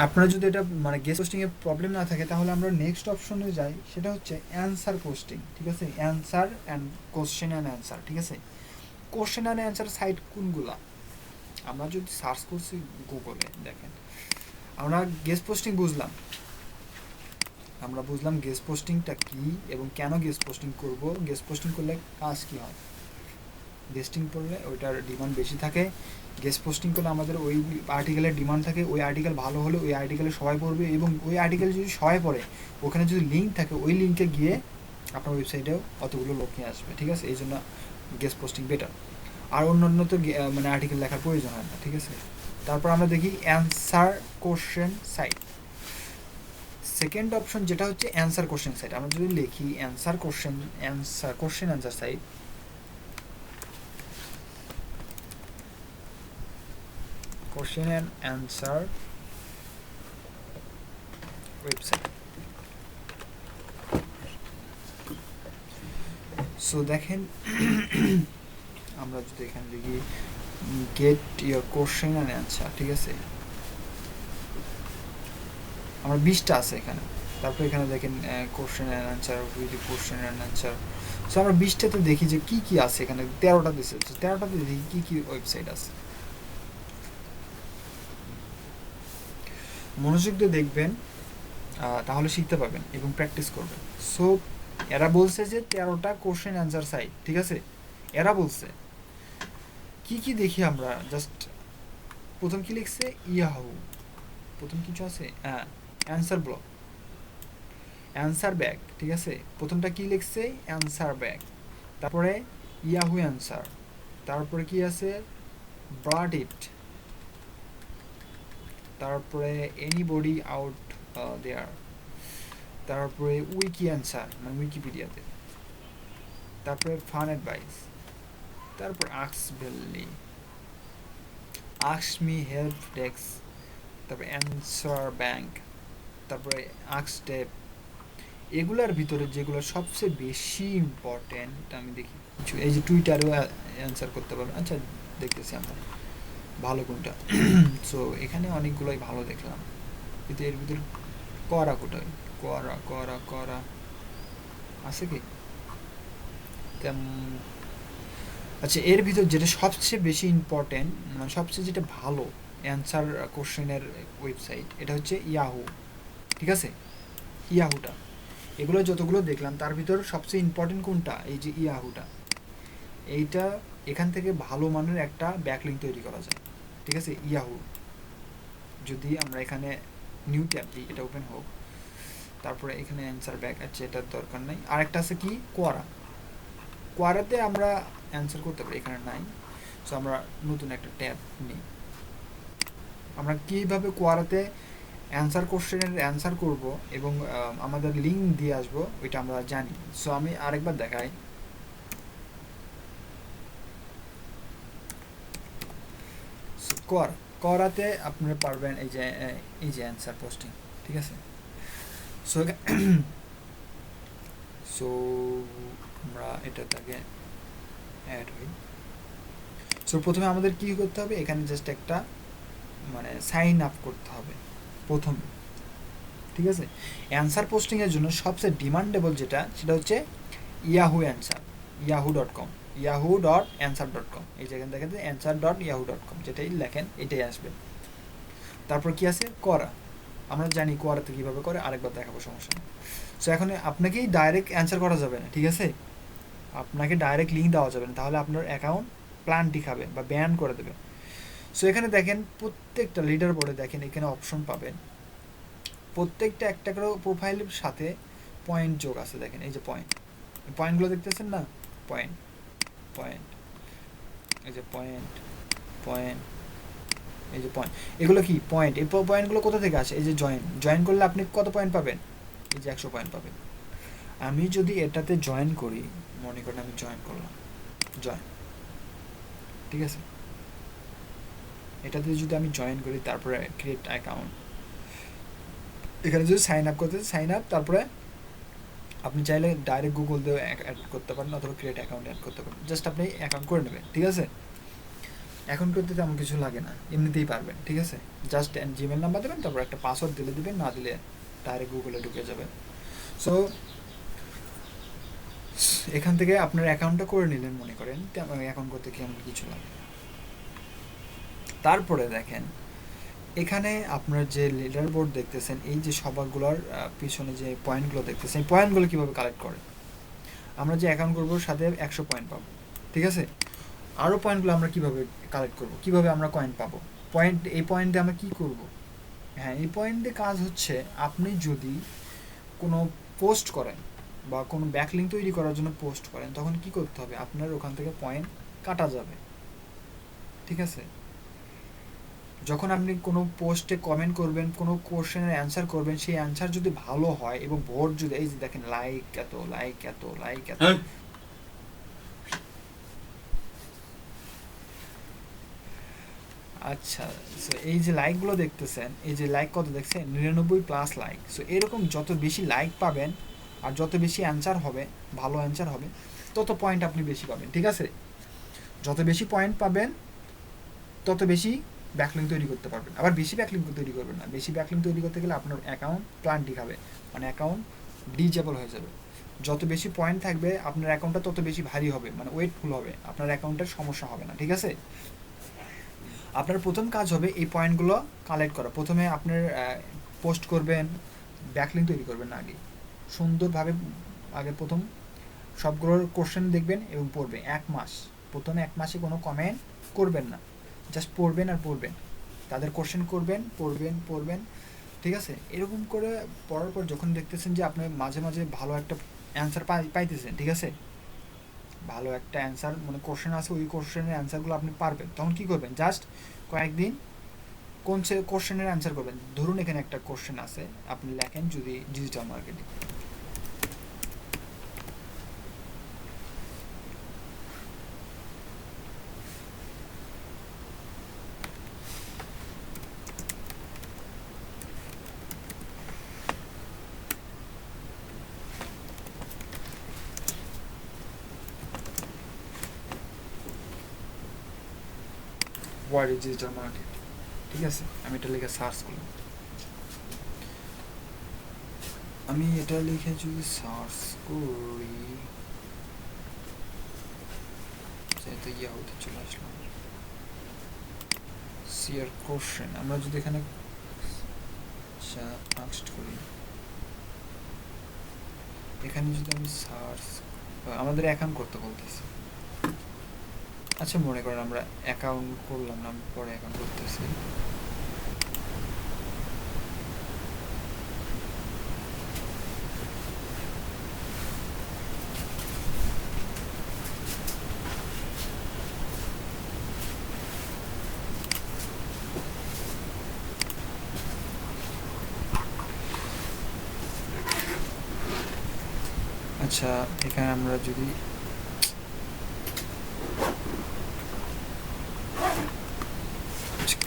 আপনারা যদি এটা মানে গেস্ট পোস্টিংয়ে প্রবলেম না থাকে তাহলে আমরা নেক্সট অপশনে যাই, সেটা হচ্ছে অ্যান্সার পোস্টিং, ঠিক আছে? Answer and question and answer, ঠিক আছে? কোশ্চেন অ্যান্ড অ্যান্সার সাইট কোনগুলা? আমরা যদি সার্চ করছি গুগলে, দেখেন আমরা গেস্ট পোস্টিং বুঝলাম, আমরা বুঝলাম গেস্ট পোস্টিংটা কী এবং কেন গেস্ট পোস্টিং করব, গেস্ট পোস্টিং করলে কাজ কী হয়, গেস্টিং করলে ওইটার ডিমান্ড বেশি থাকে, গেস্ট পোস্টিং করলে আমাদের ওই আর্টিকেলের ডিমান্ড থাকে, ওই আর্টিকেল ভালো হলে ওই আর্টিকেলে সবাই পড়বে, এবং ওই আর্টিকেল যদি সবাই পড়ে ওখানে যদি লিঙ্ক থাকে ওই লিঙ্কে গিয়ে আপনার ওয়েবসাইটেও অতগুলো লোক নিয়ে আসবে, ঠিক আছে? এই জন্য গেস্ট পোস্টিং বেটার। আর অন্য তো মানে আর্টিকেল লেখার প্রয়োজন হয় না, ঠিক আছে? তারপর আমরা দেখি answer question site, second option যেটা হচ্ছে অ্যান্সার কোশ্চেন সাইট। আমরা যদি লিখি answer question answer site, question and answer website. So দেখেন আমরা যদি এখানে লিখি get your question and answer, ঠিক আছে? আমার 20টা আছে এখানে, তারপর এখানে দেখেন question and answer, with question and answer. So আমরা 20টাতে দেখি যে কী কী আছে এখানে, 13টা দিচ্ছে, 13টাতে দেখি কী কী ওয়েবসাইট আছে। মনোযোগ দিয়ে দেখবেন, তাহলে শিখতে পারবেন এবং প্র্যাকটিস করবেন। সো এরা বলছে যে 13টা কোশ্চেন অ্যান্সার সাইট, ঠিক আছে? এরা বলছে কি কি দেখি আমরা, জাস্ট প্রথম কি লিখছে ইয়াহু, প্রথম কিছু আছে অ্যান্সার ব্লক, অ্যান্সার ব্যাগ, ঠিক আছে? প্রথমটা কি লিখছে অ্যান্সার ব্যাগ, তারপরে ইয়াহু অ্যান্সার, তারপরে কি আছে ব্রাডিট, তারপরে এনিবডি আউট দেয়ার, তারপরে উইকি অ্যান্সার মানে উইকিপিডিয়াতে, তারপরে ফান অ্যাডভাইস, তারপর আক্স ভ্যালি, আক্স মি হেল্প ডেস্ক, তারপরে অ্যান্সার ব্যাংক, তারপরে আক্সটেপ, এগুলার ভিতরে যেগুলো সবচেয়ে বেশি ইম্পর্টেন্ট আমি দেখি কিছু, এই যে টুইটারেও অ্যান্সার করতে পারবে। আচ্ছা দেখতেছি আমরা ভালো কোনটা। সো এখানে অনেকগুলোই ভালো দেখলাম, কিন্তু এর ভিতরে করা কোটায়, করা করা করা আছে কি আচ্ছা, এর ভিতর যেটা সবচেয়ে বেশি ইম্পর্টেন্ট, মানে সবচেয়ে যেটা ভালো অ্যান্সার কোশ্চেনের ওয়েবসাইট, এটা হচ্ছে ইয়াহু। ঠিক আছে, ইয়াহুটা, এগুলো যতগুলো দেখলাম তার ভিতর সবচেয়ে ইম্পর্টেন্ট কোনটা, এই যে ইয়াহুটা। এইটা এখান থেকে ভালো মানের একটা ব্যাকলিঙ্ক তৈরি করা যায়। ঠিক আছে, ইয়াহু। যদি আমরা এখানে নিউ ট্যাব দিই, এটা ওপেন হোক, তারপরে এখানে অ্যান্সার ব্যাক আছে, এটার দরকার নাই। আরেকটা আছে কি, কোয়ারা। কোয়ারাতে আমরা অ্যান্সার করতে পারি, এখানে নাই। সো আমরা নতুন একটা ট্যাব নিই। আমরা কীভাবে কোয়ারাতে অ্যান্সার কোশ্চেনের অ্যান্সার করব এবং আমাদের লিঙ্ক দিয়ে আসবো, ওইটা আমরা জানি। সো আমি আরেকবার দেখাই। কোয়ারাতে আপনারা পারবেন এই যে অ্যান্সার পোস্টিং। ঠিক আছে, সো সো আমরা এটাতে আগে অ্যাড হই। সো প্রথমে আমাদের কী করতে হবে, এখানে জাস্ট একটা মানে সাইন আপ করতে হবে প্রথমে। ঠিক আছে, অ্যান্সার পোস্টিংয়ের জন্য সবচেয়ে ডিমান্ডেবল যেটা, সেটা হচ্ছে ইয়াহু অ্যান্সার, yahoo.com, yahoo.answer.com। এই যেখানে দেখেন যে answer.yahoo.com, যেটাই লেখেন এটাই আসবে। তারপর কি আছে, কোয়ারা। আমরা জানি কোয়ারাতে কীভাবে করে, আরেকবার দেখাবো, সমস্যা নেই। সো এখন আপনাকেই ডাইরেক্ট অ্যান্সার করা যাবে না। ঠিক আছে, আপনাকে ডাইরেক্ট লিঙ্ক দেওয়া যাবে না, তাহলে আপনার অ্যাকাউন্ট প্ল্যানটি খাবে বা ব্যান করে দেবে। সো এখানে দেখেন প্রত্যেকটা লিডার বোর্ডে দেখেন এখানে অপশন পাবেন, প্রত্যেকটা একটা করে প্রোফাইলের সাথে পয়েন্ট যোগ আছে। দেখেন এই যে পয়েন্টগুলো দেখতেছেন না, পয়েন্ট পয়েন্ট, এই যে পয়েন্ট পয়েন্ট, এই যে পয়েন্ট, এগুলো কি পয়েন্ট। এই পয়েন্টগুলো কোথা থেকে আসে, এই যে জয়েন করলে আপনি কত পয়েন্ট পাবেন, এই যে 100 পয়েন্ট পাবেন। আমি যদি এটাতে জয়েন করি, মনে করেন আমি জয়েন করলাম, ঠিক আছে, এটাতে যদি আমি জয়েন করি, তারপরে ক্রিয়েট অ্যাকাউন্ট, এখানে যদি সাইন আপ করতে, সাইন আপ, তারপরে আপনি চাইলে ডাইরেক্ট গুগল দিয়ে অ্যাড করতে পারেন অথবা ক্রিয়েট অ্যাকাউন্ট অ্যাড করতে পারেন। জাস্ট আপনি অ্যাকাউন্ট করে নেবেন। ঠিক আছে, অ্যাকাউন্ট করতে তেমন কিছু লাগে না, এমনিতেই পারবেন। ঠিক আছে, জাস্ট জিমেল নাম্বার দেবেন, তারপর একটা পাসওয়ার্ড দিলে দেবেন, না দিলে ডাইরেক্ট গুগলে ঢুকে যাবে। সো এখান থেকে আপনার অ্যাকাউন্টটা করে নিলেন, মনে করেন অ্যাকাউন্ট করতে কেমন কিছু লাগে। তারপরে দেখেন এখানে আপনার যে লিডার বোর্ড দেখতেছেন, এই যে সবাগুলোর পিছনে যে পয়েন্টগুলো দেখতেছেন, এই পয়েন্টগুলো কীভাবে কালেক্ট করে, আমরা যে অ্যাকাউন্ট করবো সাথে 100 পয়েন্ট পাবো। ঠিক আছে, আরও পয়েন্টগুলো আমরা কীভাবে কালেক্ট করবো, কীভাবে আমরা কয়েন পাবো, এই পয়েন্টে আমরা কী করব। হ্যাঁ, এই পয়েন্টে কাজ হচ্ছে, আপনি যদি কোনো পোস্ট করেন বা কোনো ব্যাকলিঙ্ক তৈরি করার জন্য পোস্ট করেন, তখন কি করতে হবে, আপনার ওখান থেকে পয়েন্ট কাটা যাবে। ঠিক আছে, যখন আপনি কোনো পোস্টে কমেন্ট করবেন, কোনো কোশ্চেনের অ্যান্সার করবেন, সেই অ্যান্সার যদি ভালো হয় এবং ভোট যদি, এই যে দেখেন লাইক এত, লাইক এত, লাইক এত, আচ্ছা। সো এই যে লাইকগুলো দেখতেছেন, এই যে লাইক কত দেখছেন, 99+ লাইক। সো এরকম যত বেশি লাইক পাবেন আর যত বেশি অ্যান্সার হবে, ভালো অ্যান্সার হবে, তত পয়েন্ট আপনি বেশি পাবেন। ঠিক আছে, যত বেশি পয়েন্ট পাবেন তত বেশি ব্যাকলিঙ্ক তৈরি করতে পারবেন। আবার বেশি ব্যাকলিঙ্ক তৈরি করবেন না, বেশি ব্যাকলিঙ্ক তৈরি করতে গেলে আপনার অ্যাকাউন্ট প্ল্যান্টি খাবে, মানে অ্যাকাউন্ট ডিজেবল হয়ে যাবে। যত বেশি পয়েন্ট থাকবে আপনার অ্যাকাউন্টটা তত বেশি ভারী হবে, মানে ওয়েটফুল হবে, আপনার অ্যাকাউন্টের সমস্যা হবে না। ঠিক আছে, আপনার প্রথম কাজ হবে এই পয়েন্টগুলো কালেক্ট করা। প্রথমে আপনার পোস্ট করবেন, ব্যাকলিঙ্ক তৈরি করবেন না, আগে সুন্দরভাবে আগে প্রথম সবগুলোর কোশ্চেন দেখবেন এবং পড়বেন 1 মাস। প্রথমে 1 মাসে কোনো কমেন্ট করবেন না, জাস্ট পড়বেন আর পড়বেন, তাদের কোশ্চেন করবেন, পড়বেন। ঠিক আছে, এরকম করে পড়ার পর যখন দেখতেছেন যে আপনি মাঝে মাঝে ভালো একটা অ্যান্সার পাইতেছেন, ঠিক আছে, ভালো একটা অ্যান্সার মানে কোশ্চেন আছে, ওই কোশ্চেনের অ্যান্সারগুলো আপনি পারবেন, তখন কী করবেন, জাস্ট কয়েকদিন কোন কোশ্চেনের অ্যান্সার করবেন। ধরুন এখানে একটা কোশ্চেন আছে, আপনি লেখেন যদি digital marketing, what is digital market, ঠিক আছে। আমি এটা লিখে সার্চ করলাম, আমি এটা লিখে যদি সার্চ করি, যেহেতু ইয়াহুতে চলে আসলাম, সিয়ার কোশ্চেন, আমরা যদি এখানে আস্ট করি, এখানে যদি আমি সার্চ, আমাদের অ্যাকাউন্ট করতে বলতেছি। আচ্ছা মনে করেন আমরা অ্যাকাউন্ট করলাম না, পরে অ্যাকাউন্ট করতেছি। আচ্ছা এখানে আমরা যদি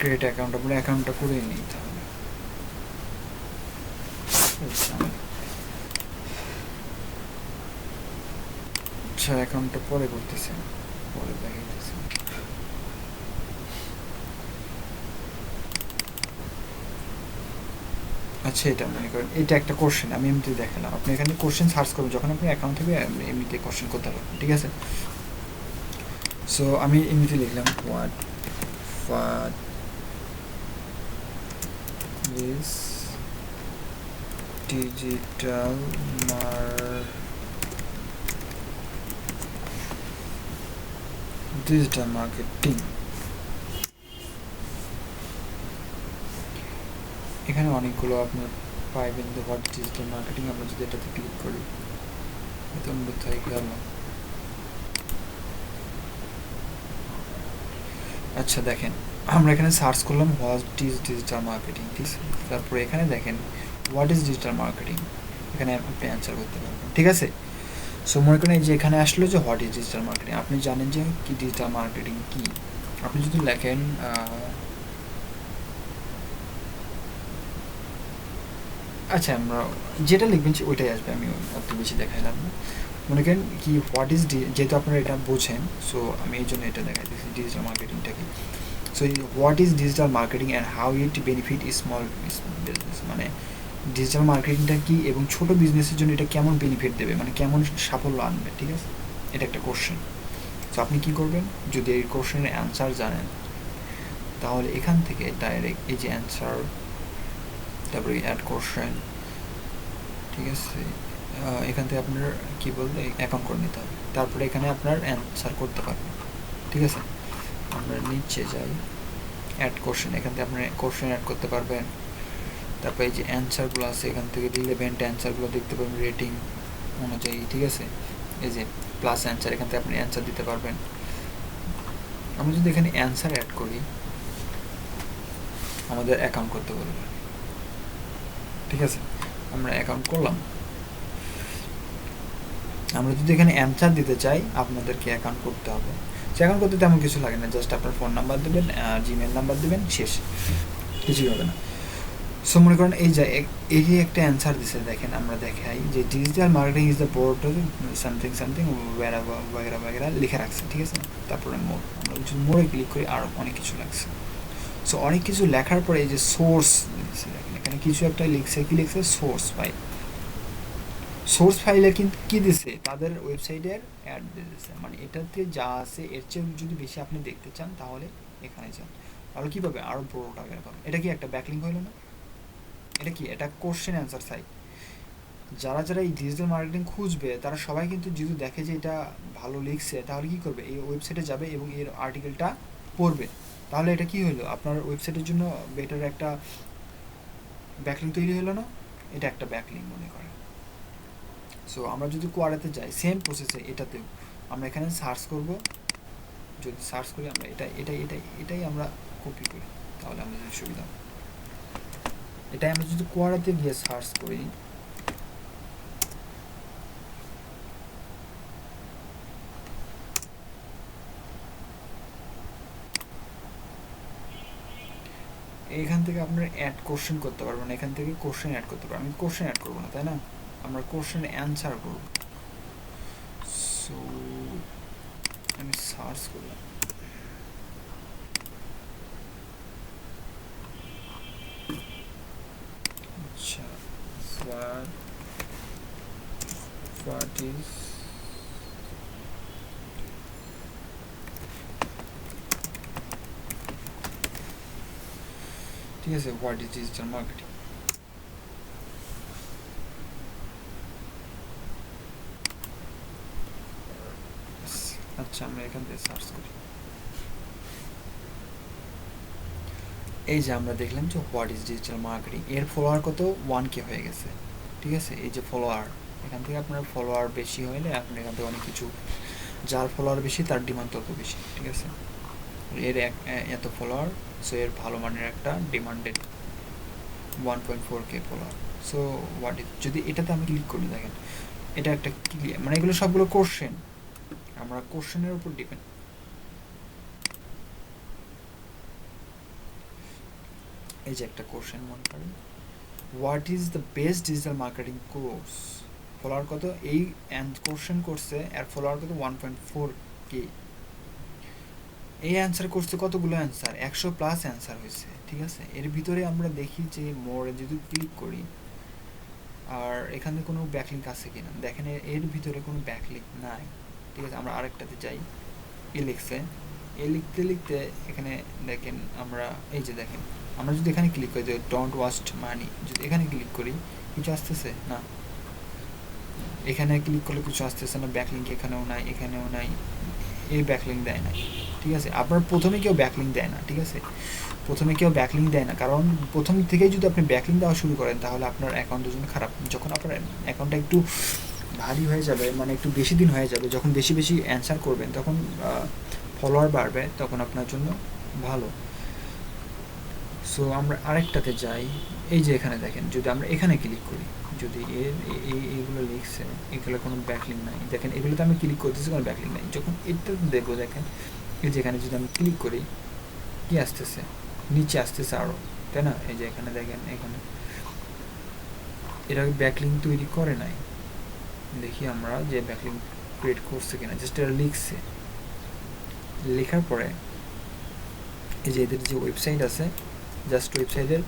ক্রিয়েট অ্যাকাউন্ট, আমরা অ্যাকাউন্টটা করে নিই তাহলে। আচ্ছা অ্যাকাউন্টটা পরে করতেছি, পরে দেখাইতেছি। আচ্ছা এটা মনে করেন এটা একটা কোশ্চেন আমি এমনিতে দেখালাম, আপনি এখানে কোশ্চেন সার্চ করবেন যখন আপনি অ্যাকাউন্ট থেকে এমনিতে কোশ্চেন করতে পারবেন, ঠিক আছে। সো আমি এমনিতে লিখলাম হোয়াট ইজ ডিজিটাল মার্কেটিং। এখানে অনেকগুলো আপনার পাইবেন, তো হোয়াট ডিজিটাল মার্কেটিং, আমরা যদি এটাতে ক্লিক করি তো কোথায় গেল। আচ্ছা দেখেন আমরা এখানে সার্চ করলাম হোয়াট ইজ ডিজিটাল মার্কেটিং, ঠিক আছে। তারপরে এখানে দেখেন হোয়াট ইজ ডিজিটাল মার্কেটিং, এখানে আপনি অ্যান্সার করতে পারবেন, ঠিক আছে। সো মনে করেন এই যে এখানে আসলো যে হোয়াট ইজ ডিজিটাল মার্কেটিং, আপনি জানেন যে কি ডিজিটাল মার্কেটিং কি। আপনি যদি লেখেন আচ্ছা আমরা যেটা লিখবেন ওইটাই আসবে, আমি অত বেশি দেখাইলাম না। মনে করেন কি হোয়াট ইজ, যেহেতু আপনারা এটা বোঝেন সো আমি এই জন্য এটা দেখাই দিচ্ছি ডিজিটাল মার্কেটিংটা কি। So what is digital marketing and how it benefit small business, মানে ডিজিটাল মার্কেটিংটা কি এবং ছোট বিজনেসের জন্য এটা কেমন বেনিফিট দেবে, মানে কেমন সাফল্য আনবে, ঠিক আছে। এটা একটা কোশ্চেন। সো আপনি কী করবেন, যদি এই কোশ্চেনের অ্যান্সার জানেন তাহলে এখান থেকে ডাইরেক্ট এই যে অ্যান্সার, তারপরে অ্যাড কোশ্চেন, ঠিক আছে, এখান থেকে আপনার কী বলবে অ্যাকাউন্ট করে নিতে হবে, তারপরে এখানে আপনার অ্যান্সার করতে পারবেন, ঠিক আছে। আমরা নিচে যাই, অ্যাড কোশ্চেন, এখান থেকে আপনি কোশ্চেন অ্যাড করতে পারবেন। তারপরে এই যে অ্যান্সারগুলো আছে এখান থেকে রিলেভেন্ট অ্যান্সারগুলো দেখতে পাবেন রেটিং অনুযায়ী, ঠিক আছে। এই যে প্লাস অ্যান্সার, এখান থেকে আপনি অ্যান্সার দিতে পারবেন। আমি যদি এখানে অ্যান্সার অ্যাড করি আমাদের অ্যাকাউন্ট করতে বলবে, ঠিক আছে। আমরা অ্যাকাউন্ট করলাম। আমরা যদি এখানে অ্যান্সার দিতে চাই আপনাদেরকে অ্যাকাউন্ট করতে হবে। সে অ্যাকাউন্ট করতে তেমন কিছু লাগে না, জাস্ট আপনার ফোন নাম্বার দেবেন, জিমেল নাম্বার দেবেন, শেষ, কিছুই হবে না। সো মনে করেন এই যে এই একটা অ্যান্সার দিছে, দেখেন আমরা দেখাই যে digital marketing is the portal something something ওয়াগেরা ওয়াগেরা লিখে রাখছে, ঠিক আছে। তারপরে মোর, আমরা যদি মোড়ে ক্লিক করি আরও অনেক কিছু লাগছে। সো অনেক কিছু লেখার পরে এই যে সোর্স দিচ্ছে, দেখেন এখানে কিছু একটা লিখছে, কি লিখছে সোর্স ফাইল। সোর্স ফাইলে কিন্তু কী দিছে, তাদের ওয়েবসাইটের অ্যাড দিয়ে দিচ্ছে, মানে এটাতে যা আছে এর চেয়ে যদি বেশি আপনি দেখতে চান তাহলে এখানে যান, তাহলে কীভাবে আরও বড় টাকা পাবেন। এটা কি একটা ব্যাকলিঙ্ক হলো না, এটা কি, এটা কোশ্চেন অ্যান্সার সাইট। যারা যারা এই ডিজিটাল মার্কেটিং খুঁজবে তারা সবাই কিন্তু যদি দেখে যে এটা ভালো লিখছে তাহলে কী করবে, এই ওয়েবসাইটে যাবে এবং এর আর্টিকেলটা পড়বে। তাহলে এটা কি হলো, আপনার ওয়েবসাইটের জন্য বেটার একটা ব্যাকলিঙ্ক তৈরি হলো না, এটা একটা ব্যাকলিঙ্ক মনে করে। সো আমরা যদি কোয়ারাতে যাই সেম প্রসেসে এটাতেও আমরা এখানে সার্চ করব, যদি সার্চ করি আমরা এটাই আমরা কপি করি তাহলে আমাদের সুবিধা। এটাই আমরা যদি কোয়ারাতে গিয়ে সার্চ করি, এখান থেকে আপনার অ্যাড কোশ্চেন করতে পারবেন, এখান থেকে কোশ্চেন অ্যাড করতে পারবেন। আমি কোশ্চেন অ্যাড করবো না, তাই না, আমরা কোশ্চেন অ্যান্সার করব। সো আমি সার্চ করলাম ইজ ঠিক আছে, হোয়াট ইজ ডিজিটাল মার্কেটিং। আচ্ছা আমরা এখান থেকে সার্চ করি। এই যে আমরা দেখলাম যে হোয়াট ইজ ডিজিটাল মার্কেটিং, এর ফলোয়ার কত 1K হয়ে গেছে। ঠিক আছে, এই যে ফলোয়ার, এখান থেকে আপনার ফলোয়ার বেশি হলে আপনি এখান থেকে অনেক কিছু, যার ফলোয়ার বেশি তার ডিমান্ড তত বেশি। ঠিক আছে, এর এত ফলোয়ার, সো এর ভালো মানের একটা demanded 1.4K follower. So what is, যদি এটাতে আমি ক্লিক করি দেখেন এটা একটা ক্লিয়ার, মানে এগুলো সবগুলো কোশ্চেন, আমরা কোশ্চেনের উপর ডিপেন্ড। এই যে একটা কোশ্চেন মনে করেন, what is the best digital marketing course, follower কত, এই কোশ্চেন করছে এর ফলোয়ার কত 1.4K। এই অ্যান্সার করছে কতগুলো অ্যান্সার, 100+ অ্যান্সার হয়েছে। ঠিক আছে, এর ভিতরে আমরা দেখি যে মোরে যদি ক্লিক করি আর এখানে কোনো ব্যাকলিঙ্ক আছে কিনা, দেখেন এর ভিতরে কোনো ব্যাকলিঙ্ক নাই। ঠিক আছে, আমরা আরেকটাতে যাই, এ লিখছে, এ লিখতে লিখতে এখানে দেখেন আমরা, এই যে দেখেন আমরা যদি এখানে ক্লিক করি যে ডোন্ট ওয়াস্ট মানি, যদি এখানে ক্লিক করি কিছু আসতেছে না, এখানে ক্লিক করলে কিছু আসতেছে না, ব্যাকলিঙ্ক এখানেও নাই, এখানেও নাই, এই ব্যাকলিঙ্ক দেয় না। ঠিক আছে, আপনার প্রথমে কেউ ব্যাকলিঙ্ক দেয় না। ঠিক আছে, প্রথমে কেউ ব্যাকলিঙ্ক দেয় না, কারণ প্রথম থেকেই যদি আপনি ব্যাকলিঙ্ক দেওয়া শুরু করেন তাহলে আপনার অ্যাকাউন্টের জন্য খারাপ। যখন আপনার অ্যাকাউন্টটা একটু ভারী হয়ে যাবে, মানে একটু বেশি দিন হয়ে যাবে, যখন বেশি বেশি অ্যান্সার করবেন তখন ফলোয়ার বাড়বে, তখন আপনার জন্য ভালো। সো আমরা আরেকটাতে যাই, এই যে এখানে দেখেন যদি আমরা এখানে ক্লিক করি, যদি এইগুলো লিখছে, এগুলো কোনো ব্যাকলিঙ্ক নাই, দেখেন এগুলোতে আমি ক্লিক করতেছি কোনো ব্যাকলিঙ্ক নাই। যখন এটা দেখবো দেখেন এই যে এখানে যদি আমি ক্লিক করি কি আসতেছে, নিচে আসতেছে আরও, তাই না? এই যে এখানে দেখেন, এখানে এটা ব্যাকলিঙ্ক তৈরি করে নাই, দেখি আমরা যে ব্যাকলিঙ্ক ক্রিয়েট করছে কিনা, জাস্ট এটা লিখছে, লেখার পরে এই যে এদের যে ওয়েবসাইট আছে, জাস্ট ওয়েবসাইটের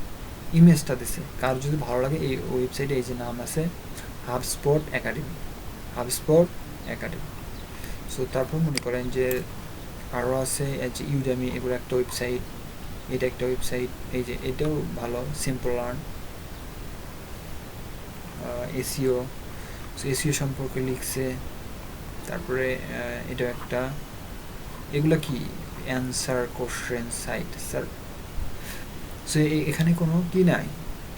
ইমেজটা দিছে। কার যদি ভালো লাগে এই ওয়েবসাইটে এই যে নাম আছে HubSpot academy, HubSpot academy. So তারপর মনে করেন যে আরও আছে এই যে ইউডেমি, এগুলো একটা ওয়েবসাইট, এটা একটা ওয়েবসাইট, এই যে এটাও ভালো, simple learn, SEO, so SEO সম্পর্কে লিখছে। তারপরে এটা একটা, এগুলো কি answer question site sir. So এখানে কোনো কি নাই,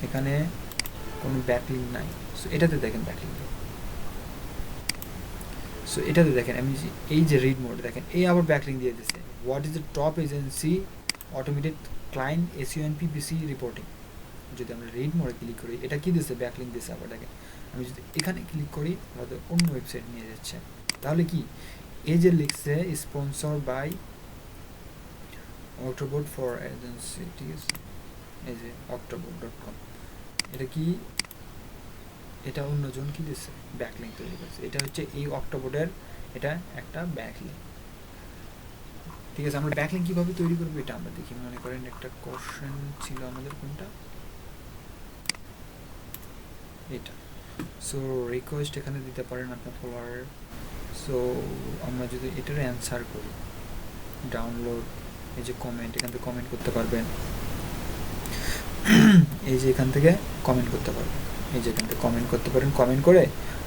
এখানে কোনো ব্যাকলিঙ্ক নাই। সো এটাতে দেখেন ব্যাকলিঙ্ক, সো এটাতে দেখেন আমি এই যে রিড মোড দেখেন, এই আবার ব্যাকলিঙ্ক দিয়ে দিচ্ছে, what is the top agency automated client SEO and PPC reporting. যদি আমরা রিড মোডে ক্লিক করি এটা কি দিচ্ছে, ব্যাকলিঙ্ক দিচ্ছে। আবার দেখেন আমি যদি এখানে ক্লিক করি তাহলে অন্য ওয়েবসাইট নিয়ে যাচ্ছে। তাহলে কি এই যে লিখছে sponsor by October for agency, ঠিক আছে, এই যে october.com, এটা কি, এটা অন্যজন কি দিচ্ছে, ব্যাকলিঙ্ক তৈরি করছে। এটা হচ্ছে এই অক্টোবরের, এটা একটা ব্যাকলিঙ্ক। ঠিক আছে, আমরা ব্যাকলিঙ্ক কীভাবে তৈরি করবো এটা আমরা দেখি। মনে করেন একটা কোশ্চেন ছিল আমাদের, কোনটা, এটা। সো রিকোয়েস্ট এখানে দিতে পারেন আপনার ফলোয়ারের। সো আমরা যদি এটার অ্যান্সার করি, ডাউনলোড, এই যে কমেন্ট, এখান থেকে কমেন্ট করতে পারবেন, এই যে এখান থেকে কমেন্ট করতে পারবেন, এই যে এখান থেকে কমেন্ট করতে পারেন, কমেন্ট করে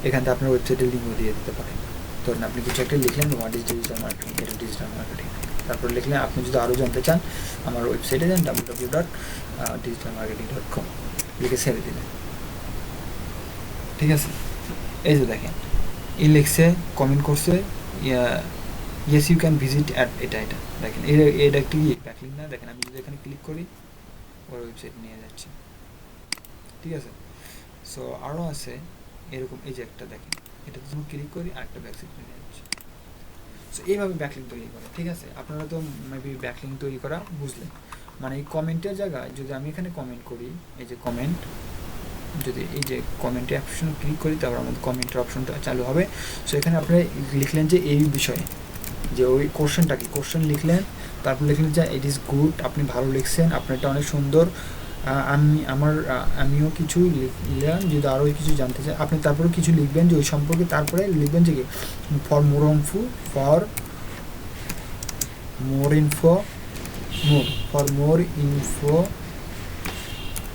এখান থেকে আপনার ওয়েবসাইটের লিঙ্কও দিয়ে দিতে পারেন। ধরুন আপনি কিছু একটা লিখলেন হোয়াট ইজ ডিজিটাল মার্কেটিং, এটা ডিজিটাল মার্কেটিং, তারপর লিখলেন আপনি যদি আরও জানতে চান আমার ওয়েবসাইটে যান www.digitalmarketing.com, লিখে ছেড়ে দিলেন। ঠিক আছে, এই যে দেখেন এই লিখছে, কমেন্ট করছে, yes you can visit at, এটা এটা দেখেন, এটা একটি ব্যাকলিঙ্ক না, দেখেন আমি যদি এখানে ক্লিক করি ওর ওয়েবসাইট নিয়ে যাচ্ছে। ঠিক আছে, সো আরও আছে এরকম, এই যে একটা দেখেন, এটা যদি ক্লিক করি আরেকটা ওয়েবসাইট নিয়ে যাচ্ছে। সো এইভাবে ব্যাকলিঙ্ক তৈরি করে। ঠিক আছে, আপনারা তো মেবি ব্যাকলিঙ্ক তৈরি করা বুঝলেন। মানে এই কমেন্টের জায়গায় যদি আমি এখানে কমেন্ট করি, এই যে কমেন্ট, যদি এই যে কমেন্টের অপশন ক্লিক করি তারপর আমাদের কমেন্টের অপশনটা চালু হবে। সো এখানে আপনি লিখলেন যে এই বিষয়ে, যে ওই কোশ্চেনটা কি, কোশ্চেন লিখলেন, তারপর লিখলেন যে ইট ইজ গুড, আপনি ভালো লিখছেন, আপনারটা অনেক সুন্দর, আমিও কিছু লিখলাম, যদি আরও কিছু জানতে চাই আপনি তারপরে কিছু লিখবেন যে ওই সম্পর্কে, তারপরে লিখবেন যে কি ফর মোর ইনফো,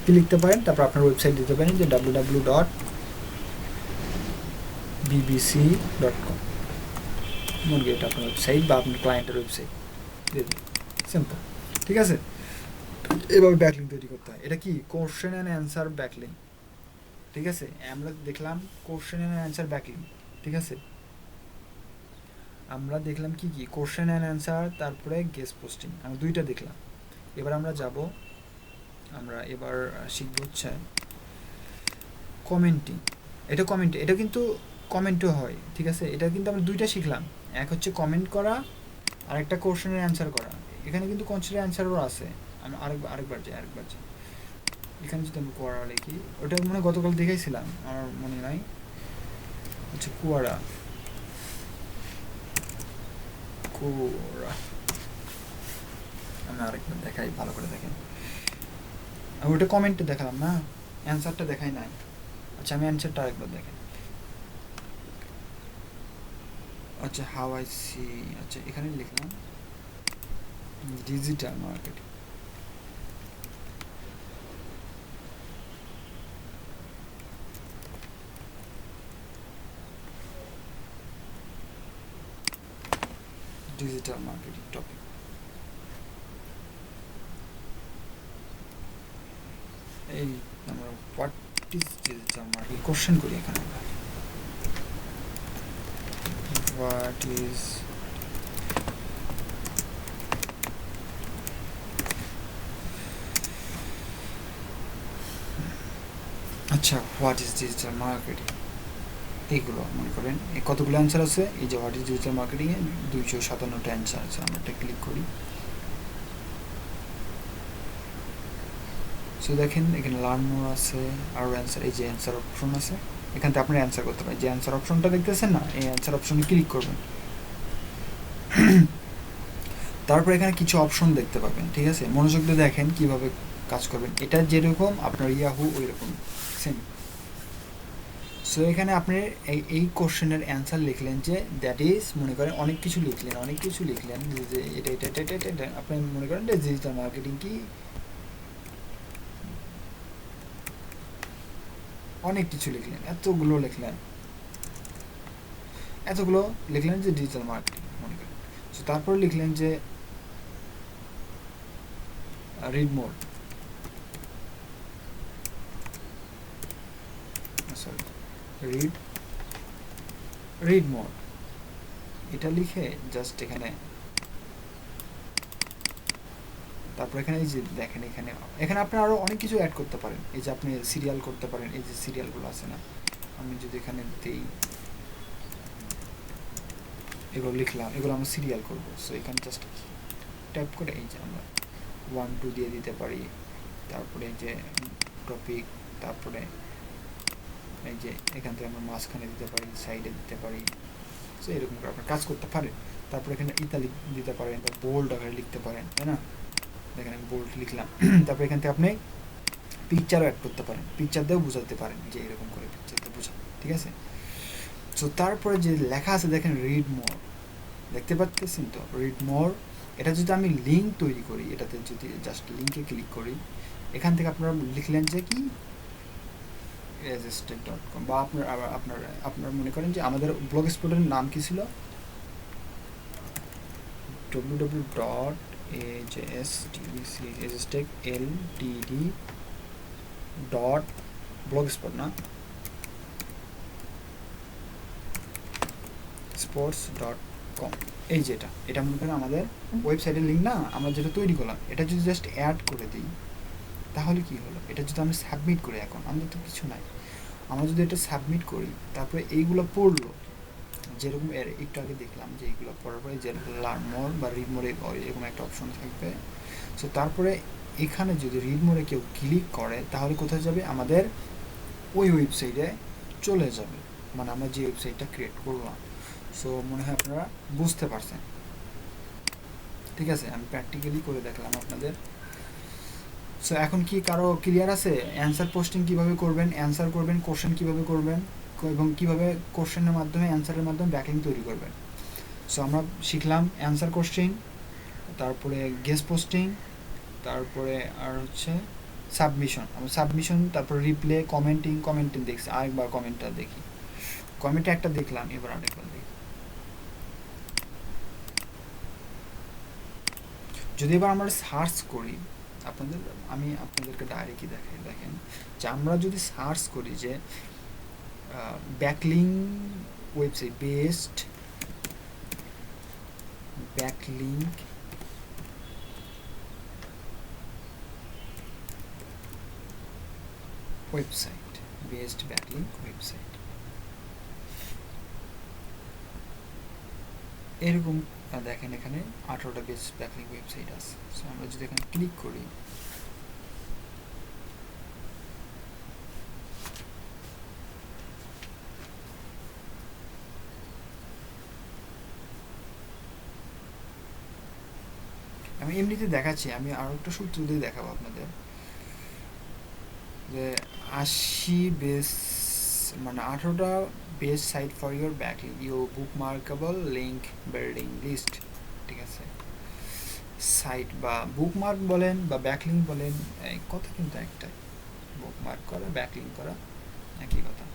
কি লিখতে পারেন, তারপর আপনার ওয়েবসাইট দিতে পারেন যে www.bbc.com, মনে করি এটা আপনার ওয়েবসাইট বা আপনার ক্লায়েন্টের ওয়েবসাইট দিয়ে দিন, সিম্পল। ঠিক আছে, এভাবে ব্যাকলিঙ্ক তৈরি করতে হয়। এটা কি কোশ্চেন অ্যান্ড অ্যান্সার ব্যাকলিঙ্ক। ঠিক আছে, আমরা দেখলাম কোশ্চেন অ্যান্ড অ্যান্সার ব্যাকলিঙ্ক। ঠিক আছে, আমরা দেখলাম কি কি কোশ্চেন অ্যান্ড অ্যান্সার, তারপরে গেস্ট পোস্টিং, আমরা দুইটা দেখলাম। এবার আমরা এবার শিখব হচ্ছে কমেন্টিং। এটা কিন্তু কমেন্টও হয়। ঠিক আছে, এটা কিন্তু আমরা দুইটা শিখলাম, এক হচ্ছে কমেন্ট করা আর একটা কোশ্চেনের অ্যান্সার করা। এখানে কিন্তু কোশ্চেনের অ্যান্সারও আছে। আমি আরেকবার যাই। এখানে যদি আমি কুয়ারা লিখি, ওটা মনে হয় গতকাল দেখাইছিলাম, আমার মনে নাই। হচ্ছে কুয়ারা, আমি আরেকবার দেখাই, ভালো করে দেখেন। আমি ওটা কমেন্টে দেখালাম না, অ্যান্সারটা দেখাই নাই। আচ্ছা, আমি অ্যান্সারটা আরেকবার দেখেন। আচ্ছা, হাউ আই সি, আচ্ছা এখানে লিখলাম digital marketing. Digital marketing topic. এই আমরা what is digital marketing question করি এখানে। হোয়াট ইজ আচ্ছা, হোয়াট ইজ ডিজিটাল মার্কেটিং, এইগুলো মনে করেন এই কতগুলো অ্যান্সার আছে। এই যে হোয়াট ইজ ডিজিটাল মার্কেটিংয়ে 257টা অ্যান্সার আছে। আমরা একটা ক্লিক করি। সো দেখেন এখানে লার্ন মোর আছে, আরও অ্যান্সার, এই যে অ্যান্সার অপশন আছে, এখান থেকে আপনি অ্যান্সার করতে পারেন। যে অ্যান্সার অপশনটা দেখতেছেন না, এই অ্যান্সার অপশনে ক্লিক করবেন। তারপর এখানে কিছু অপশন দেখতে পাবেন। ঠিক আছে, মনোযোগ দিয়ে দেখেন কিভাবে কাজ করবেন। এটা যেরকম আপনার ইয়াহু ওই রকম সেম। সো এখানে আপনি এই কোশ্চেনের অ্যান্সার লিখলেন, যে দ্যাট ইজ মনে করেন অনেক কিছু লিখলেন যে এটা আপনি মনে করেন যে ডিজিটাল মার্কেটিং কি, অনেক কিছু লিখলেন, এতগুলো লিখলেন যে ডিজিটাল মার্কেটিং মনে করেন। সো তারপর লিখলেন যে read more, sorry read more, এটা লিখে জাস্ট এখানে, তারপর এখানে এই যে দেখেন এখানে আপনি আরও অনেক কিছু অ্যাড করতে পারেন। এই যে আপনি সিরিয়াল করতে পারেন, এই যে সিরিয়ালগুলো আছে না, আমি যদি এখানে দিই, এগুলো লিখলাম, এগুলো আমরা সিরিয়াল করবো। সো এখানে জাস্ট ট্যাপ করে এই যে আমরা 1 2 দিয়ে দিতে পারি। তারপরে এই যে টপিক, তারপরে এই যে এখান থেকে আমরা মাঝখানে দিতে পারি, সাইডে দিতে পারি। সো এরকম করে আপনার কাজ করতে পারেন। তারপর এখানে ইতালিক দিতে পারেন বা বোল্ড আকারে লিখতে পারেন, তাই না? দেখেন আমি বোল্ড লিখলাম। তারপর এখান থেকে আপনি পিকচারও অ্যাড করতে পারেন, পিকচার দিয়েও বোঝাতে পারেন, যে এরকম করে পিকচার দিয়ে বোঝান। ঠিক আছে, সো তারপরে যে লেখা আছে দেখেন রিড মোর, দেখতে পাচ্ছেন তো রিড মোর। এটা যদি আমি লিঙ্ক তৈরি করি, এটাতে যদি জাস্ট লিঙ্কে ক্লিক করি, এখান থেকে আপনারা লিখলেন যে কি ejstech.com, বা আপনার মনে করেন যে আমাদের ব্লগ স্পটের নাম কি ছিল, www.ejstech.blogspot না sports.com। এই যেটা, এটা মনে করেন আমাদের ওয়েবসাইটের লিঙ্ক না, আমরা যেটা তৈরি করলাম, এটা যদি জাস্ট অ্যাড করে দিই, তাহলে কি হলো, এটা যদি আমি সাবমিট করি, এখন আমাদের তো কিছু নাই, আমরা যদি এটা সাবমিট করি, তারপরে এইগুলো পড়লো, যেরকম একটু আগে দেখলাম যে এইগুলো পড়ার পরে যে লার্ন মোর বা রিড মোরে এরকম একটা অপশন থাকবে। সো তারপরে এখানে যদি রিড মোরে কেউ ক্লিক করে, তাহলে কোথায় যাবে, আমাদের ওই ওয়েবসাইটে চলে যাবে, মানে আমরা যে ওয়েবসাইটটা ক্রিয়েট করলাম। সো মনে হয় আপনারা বুঝতে পারছেন। ঠিক আছে, আমি প্র্যাকটিক্যালি করে দেখলাম আপনাদের। সো এখন কি কারো ক্লিয়ার আছে অ্যান্সার পোস্টিং কিভাবে করবেন, অ্যান্সার করবেন, কোশ্চেন কিভাবে করবেন এবং কিভাবে কোশ্চেনের মাধ্যমে অ্যান্সারের মাধ্যমে ব্যাকলিং তৈরি করবেন। সো আমরা শিখলাম অ্যান্সার কোশ্চেন, তারপরে গেস্ট পোস্টিং, তারপরে আর হচ্ছে সাবমিশন। আমরা সাবমিশন, তারপর রিপ্লে, কমেন্টিং দেখছি, আরেকবার কমেন্টটা দেখি। কমেন্টে একটা দেখলাম, এবার আরেকবার দেখি। যদি এবার আমরা সার্চ করি, আমি আপনাদেরকে ডাইরেক্টলি দেখাই, দেখেন যে আমরা যদি সার্চ করি যে backlink website, best backlink website, best backlink website, এরকম দেখেন এখানে 18টা বেস্ট ব্যাকলিংক ওয়েবসাইট আছে। সো আমরা যদি এখানে ক্লিক করি, আমি এমনিতে দেখাচ্ছি, আমি আরও একটা সূত্র দিয়ে দেখাবো আপনাদের যে 80 বেস মানে 18টা best site for your backlink, your bookmarkable link building list. ঠিক আছে, সাইট বা বুকমার্ক বলেন বা ব্যাকলিং বলেন, এই কথা কিন্তু একটাই, বুকমার্ক করা ব্যাকলিং করা একই কথা।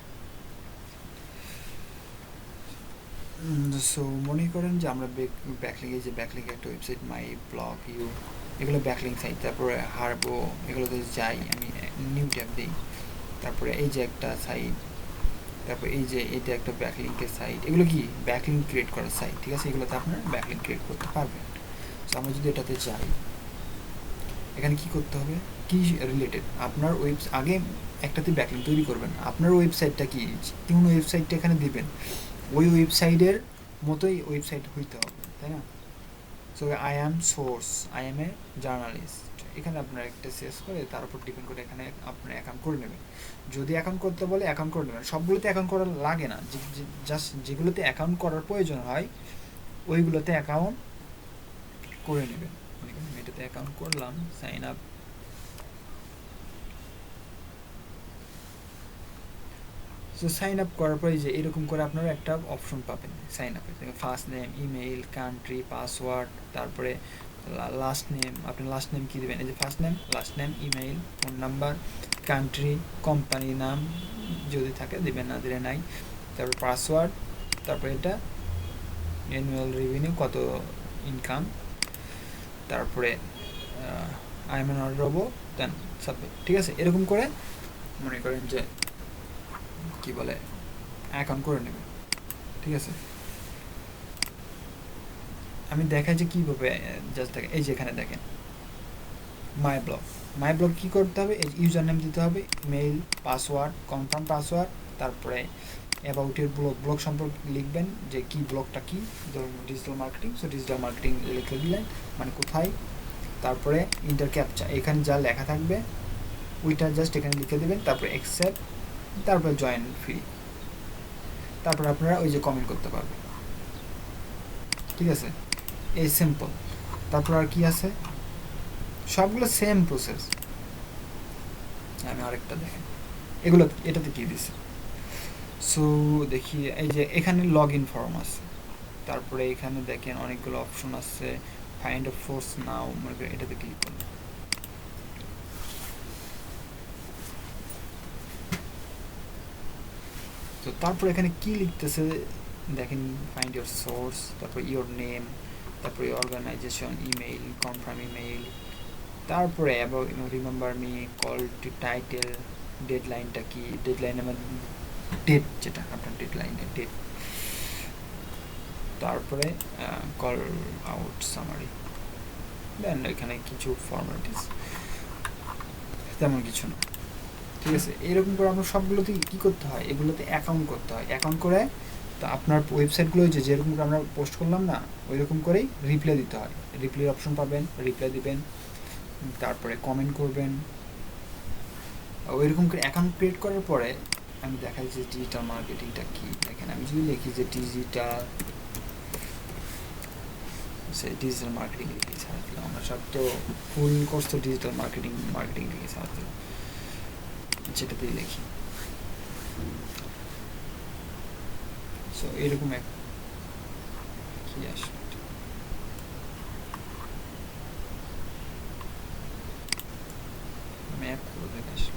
সো মনে করেন যে আমরা ব্যাকলিং, এই যে ব্যাকলিং একটা ওয়েবসাইট, মাই ব্লগ ইউ, এগুলো ব্যাকলিং সাইট। তারপরে হারবো, এগুলোতে যাই, আমি নিউ ট্যাব দিই, তারপরে এই যে একটা সাইট, তারপর এই যে এটা একটা ব্যাকলিংকের সাইট, এগুলো কি ব্যাকলিং ক্রিয়েট করার সাইট। ঠিক আছে, এগুলোতে আপনারা ব্যাকলিং ক্রিয়েট করতে পারবেন। সো আমরা যদি এটাতে যাই, এখানে কি করতে হবে, কি রিলেটেড আপনার আগে একটাতে ব্যাকলিং তৈরি করবেন, আপনার ওয়েবসাইটটা কি, কোন ওয়েবসাইটটা এখানে দিবেন, ওই ওয়েবসাইটের মতোই ওয়েবসাইট হইতে হবে, তাই না? So I am source, I am A journalist, এখানে আপনার একটা শেষ করে তার উপর ডিপেন্ড করে এখানে আপনার অ্যাকাউন্ট করে নেবেন। যদি অ্যাকাউন্ট করতে বলে অ্যাকাউন্ট করে নেবেন, সবগুলোতে অ্যাকাউন্ট করা লাগে না, জাস্ট যেগুলোতে অ্যাকাউন্ট করার প্রয়োজন হয় ওইগুলোতে অ্যাকাউন্ট করে নেবেন। আমি এটাতে অ্যাকাউন্ট করলাম, sign up. So sign up করার পরে যে এরকম করে আপনারা একটা অপশন পাবেন সাইন আপে, first name, email, country, password, তারপরে লাস্ট নেম। আপনি লাস্ট নেম কী দেবেন, এই যে first name, last name, email, phone number, country, company নাম যদি থাকে দেবেন, না দিলে নাই। তারপর পাসওয়ার্ড, তারপরে এটা অ্যানুয়াল রেভিনিউ, কত ইনকাম, তারপরে আই এম অর্ডার হবো, দেন সাবমিট। ঠিক আছে, এরকম করে মনে করেন যে কি বলে অ্যাকাউন্ট করে নেবে। ঠিক আছে, আমি দেখাই যে কীভাবে, জাস্ট দেখেন এই যে এখানে দেখেন মাই ব্লগ কী করতে হবে, এই ইউজার নেম দিতে হবে, মেইল, পাসওয়ার্ড, কনফার্ম পাসওয়ার্ড, তারপরে অ্যাবাউটের ব্লগ সম্পর্কে লিখবেন যে কি ব্লগটা কী, ধরুন digital marketing, so digital marketing লিখে দিলেন, মানে কোথায়, তারপরে ইন্টার ক্যাপচা, এখানে যা লেখা থাকবে ওইটা জাস্ট এখানে লিখে দেবেন, তারপরে অ্যাকসেপ্ট, তারপরে জয়েন ফ্রি, তারপর আপনারা ওই যে কমেন্ট করতে পারবেন। ঠিক আছে, এই সিম্পল। তারপর আর কি আছে, সবগুলো সেম প্রসেস। আমি আরেকটা দেখেন, এগুলো এটাতে কি দিছে, সো দেখি এই যে এখানে লগ ইন ফর্ম আছে, তারপরে এখানে দেখেন অনেকগুলো অপশন আছে, ফাইন্ড আ ফোর্স নাও, মনে করেন এটাতে ক্লিক করুন। তো তারপর এখানে কি লিখতেছে দেখেন, ফাইন্ড ইউর সোর্স, তারপর ইউর নেম, তারপরে অর্গানাইজেশন, ইমেইল, কনফার্ম ইমেইল, তারপরে about remember me, call to title, ডেডলাইনটা কি, ডেডলাইন আমার ডেট, যেটা আপনার ডেডলাইনের ডেট, তারপরে কল আউট সামারি, দেন এখানে কিছু ফর্মালিটিস, তেমন কিছু না। ঠিক আছে, এরকম করে আমরা সবগুলোতে কী করতে হয়, এগুলোতে অ্যাকাউন্ট করতে হয়, অ্যাকাউন্ট করে তো আপনার ওয়েবসাইটগুলো যেরকম করে আমরা পোস্ট করলাম না, ওই রকম করেই রিপ্লাই দিতে হয়, রিপ্লাই অপশন পাবেন, রিপ্লাই দিবেন, তারপরে কমেন্ট করবেন, ওইরকম করে অ্যাকাউন্ট ক্রিয়েট করার পরে আমি দেখাই যে ডিজিটাল মার্কেটিংটা কী। দেখেন আমি যদি লিখি যে ডিজিটাল, সে ডিজিটাল মার্কেটিং লিখে সার্চ দিলাম, আমরা সব তো ফুল কোর্স তো ডিজিটাল মার্কেটিং লিখে সার্চ দিলাম, যেটাতেই লিখি। সো এরকম এক কি আসবে, ম্যাপ করে দেখে আসবে।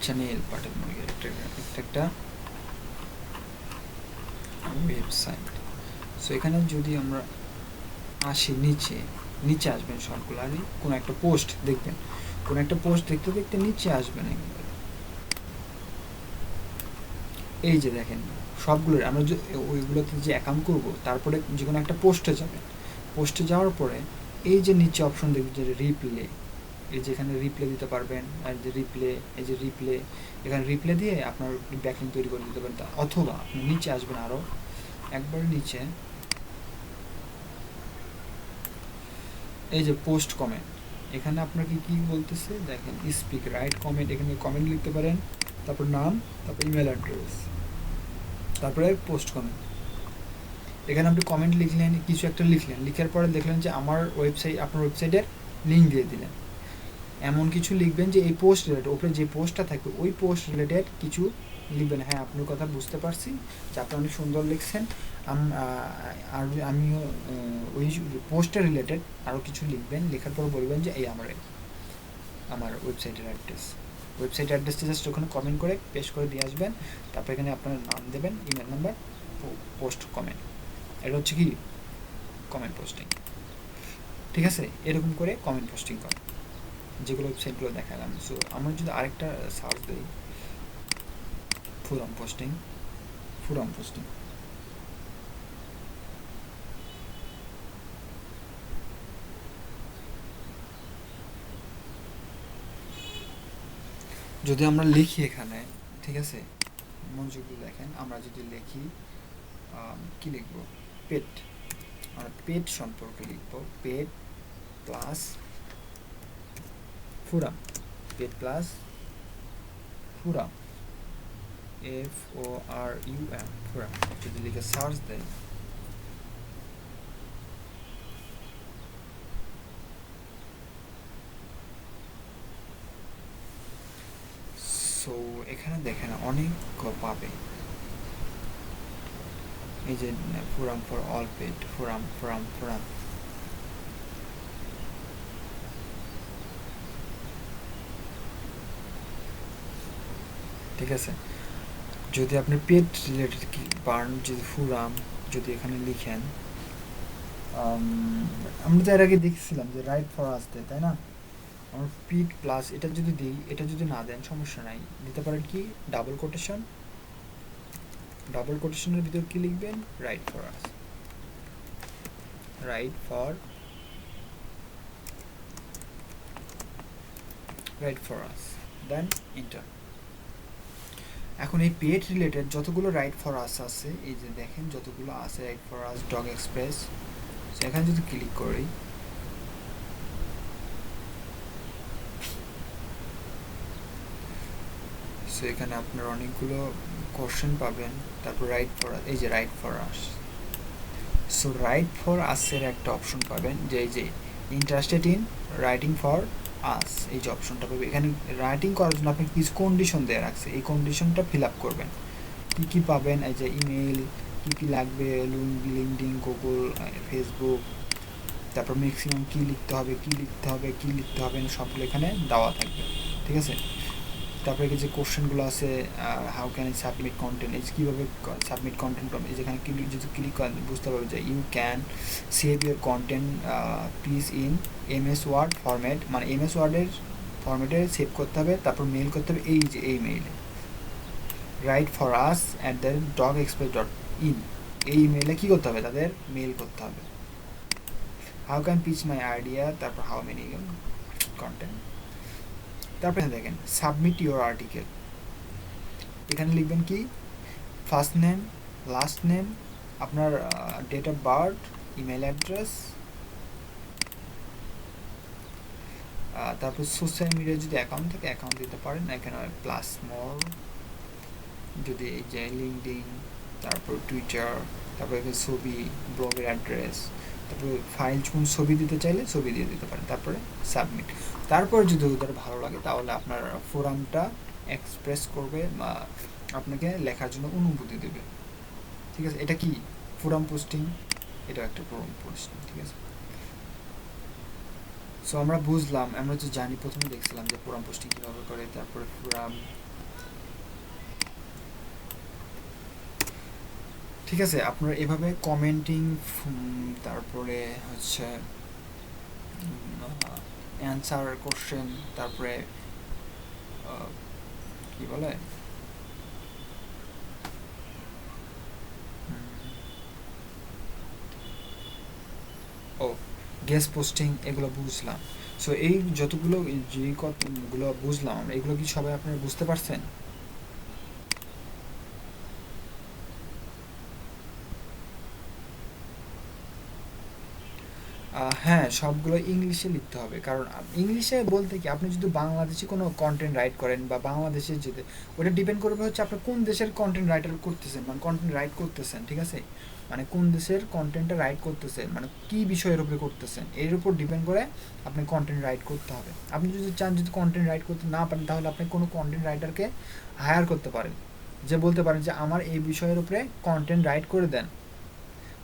চ্যানেল পাঠান একটা ওয়েবসাইট। সো এখানে যদি আমরা আসি নিচে আসবেন সবগুলারই কোনো একটা পোস্ট দেখবেন, কোনো একটা পোস্ট দেখতে দেখতে নিচে আসবেন একবার, এই যে দেখেন সবগুলোর আমরা যে ওইগুলোতে যে অ্যাকাউন্ট করবো তারপরে যে কোনো একটা পোস্টে যাবেন, পোস্টে যাওয়ার পরে এই যে নিচে অপশন দেখবেন যে রিপ্লে, এই যেখানে রিপ্লে দিতে পারবেন, আর যে রিপ্লে, এই যে রিপ্লে, এখানে রিপ্লে দিয়ে আপনার ব্যাকলিঙ্ক তৈরি করে দিতে পারেন। অথবা আপনি নিচে আসবেন আরও একবার নিচে, এই যে পোস্ট কমেন্ট, এখানে আপনাকে কি বলতেছে দেখেন, স্পিক, রাইট কমেন্ট, এখানে কমেন্ট লিখতে পারেন, তারপর নাম, তারপর ইমেল অ্যাড্রেস, তারপরে পোস্ট কমেন্ট। এখানে আপনি কমেন্ট লিখলেন, কিছু একটা লিখলেন, লিখার পরে দেখলেন যে আমার ওয়েবসাইট, আপনার ওয়েবসাইটের লিঙ্ক দিয়ে দিলেন। এমন কিছু লিখবেন যে এই পোস্ট রিলেটেড, ওপরে যে পোস্টটা থাকবে ওই পোস্ট রিলেটেড কিছু লিখবেন। হ্যাঁ, আপনার কথা বুঝতে পারছি যে আপনি অনেক সুন্দর লিখছেন, আর আমিও ওই পোস্টের রিলেটেড আরও কিছু লিখবেন। লেখার পর বলবেন যে এই আমার ওয়েবসাইটের অ্যাড্রেসটা জাস্ট ওখানে কমেন্ট করে পেস্ট করে দিয়ে আসবেন। তারপর এখানে আপনার নাম দেবেন, ইমেল নাম্বার, পোস্ট কমেন্ট। এটা হচ্ছে কি কমেন্ট পোস্টিং, ঠিক আছে? এরকম করে কমেন্ট পোস্টিং করা, যেগুলো ওয়েবসাইটগুলো দেখালাম। সো আমরা যদি আরেকটা সার্চ দিই, ফোরাম পোস্টিং, যদি আমরা লিখি এখানে, ঠিক আছে, মনোযোগ দিয়ে দেখেন, আমরা যদি লিখি কি লিখবো, পেট, আমরা পেট সম্পর্কে লিখবো, পেট প্লাস ফোরাম, পেট প্লাস ফোরাম, FORUM, ফোরাম। যদি লিখে সার্চ দেয়, সো এখানে দেখেন অনেক পাবে, এই যে forum for all pet, forum, ঠিক আছে? যদি আপনি পেট রিলেটেড কি পান, যদি ফোরাম যদি এখানে লিখেন, আমরা তো এর আগে দেখছিলাম যে রাইট ফর আস দেয়, তাই না? আমার পিট প্লাস এটা যদি দিই, এটা যদি না দেন সমস্যা নাই, দিতে পারেন কি ডাবল কোটেশনের ভিতর কি লিখবেন, write for us, then enter. এখন এই পেট রিলেটেড যতগুলো রাইট ফর আস আছে, এই যে দেখেন যতগুলো আছে, write for us, dog express, সেখানে যদি ক্লিক করি, সো এখানে আপনার অনেকগুলো কোশ্চেন পাবেন। তারপর রাইট ফর আস, এই যে write for us, so write for আসের একটা অপশন পাবেন, যে এই যে interested in writing for us, এই যে অপশনটা পাবেন। এখানে রাইটিং করার জন্য আপনি কিছু কন্ডিশন দেওয়া রাখছে, এই কন্ডিশনটা ফিল আপ করবেন। কী পাবেন, এই যে ইমেল, কী লাগবে, লিঙ্কডিন, গুগল, ফেসবুক, তারপর ম্যাক্সিমাম কী লিখতে হবে না, সবগুলো এখানে দেওয়া থাকবে, ঠিক আছে? তারপরে যে কোশ্চেনগুলো আছে, how can I submit content, এই কীভাবে সাবমিট কন্টেন্ট করবে, এই যেখানে যদি ক্লিক করেন বুঝতে পারবে যে you can save your content piece in MS word format, মানে MS ওয়ার্ডের ফরম্যাটে সেভ করতে হবে, তারপর মেল করতে হবে, এই যে এই মেইলে রাইট ফর আস @dogexpress.in, এই ইমেইলে কী করতে হবে, তাদের মেল করতে হবে। How can pitch my idea, তারপর হাউ মেনি কন্টেন্ট। তারপরে দেখেন সাবমিট ইউর আর্টিকেল, এখানে লিখবেন কি ফার্স্ট নেম, লাস্ট নেম, আপনার date of birth, email address, তারপর সোশ্যাল মিডিয়া যদি অ্যাকাউন্ট থাকে অ্যাকাউন্ট দিতে পারেন, এখানে প্লাস মোর, যদি এই যে লিঙ্কডিন, তারপর টুইটার, তারপর ছবি, ব্লগের অ্যাড্রেস, তারপরে ফাইল কোন ছবি দিতে চাইলে ছবি দিয়ে দিতে পারেন, তারপরে সাবমিট। তারপর যদি ওদের ভালো লাগে তাহলে আপনার ফোরামটা এক্সপ্রেস করবে বা আপনাকে লেখার জন্য অনুমতি দেবে, ঠিক আছে। এটা কি ফোরাম পোস্টিং, এটা একটা ফোরাম পোস্টিং, ঠিক আছে। সো আমরা বুঝলাম, আমরা তো জানি, প্রথমে দেখছিলাম যে ফোরাম পোস্টিং কীভাবে করে, তারপরে ফোরাম, ঠিক আছে। আপনারা এভাবে কমেন্টিং, তারপরে হচ্ছে অ্যান্সার কোশ্চেন, তারপরে কি বলে ও গেস্ট পোস্টিং, এগুলো বুঝলাম। সো এই যতগুলো যে কথাগুলো বুঝলাম আমরা, এগুলো কি সবাই আপনারা বুঝতে পারছেন? হ্যাঁ, সবগুলো ইংলিশে লিখতে হবে, কারণ ইংলিশে বলতে কি, আপনি যদি বাংলাদেশি কোনো কন্টেন্ট রাইট করেন বা বাংলাদেশে যেতে, ওটা ডিপেন্ড করবে হচ্ছে আপনি কোন দেশের কন্টেন্ট রাইটার করতেছেন, মানে কন্টেন্ট রাইট করতেছেন, ঠিক আছে। মানে কোন দেশের কন্টেন্টটা রাইট করতেছেন, মানে কী বিষয়ের উপরে করতেছেন, এর উপর ডিপেন্ড করে আপনি কন্টেন্ট রাইট করতে হবে। আপনি যদি চান, যদি কন্টেন্ট রাইট করতে না পারেন, তাহলে আপনি কোনো কন্টেন্ট রাইটারকে হায়ার করতে পারেন, যে বলতে পারেন যে আমার এই বিষয়ের উপরে কন্টেন্ট রাইট করে দেন,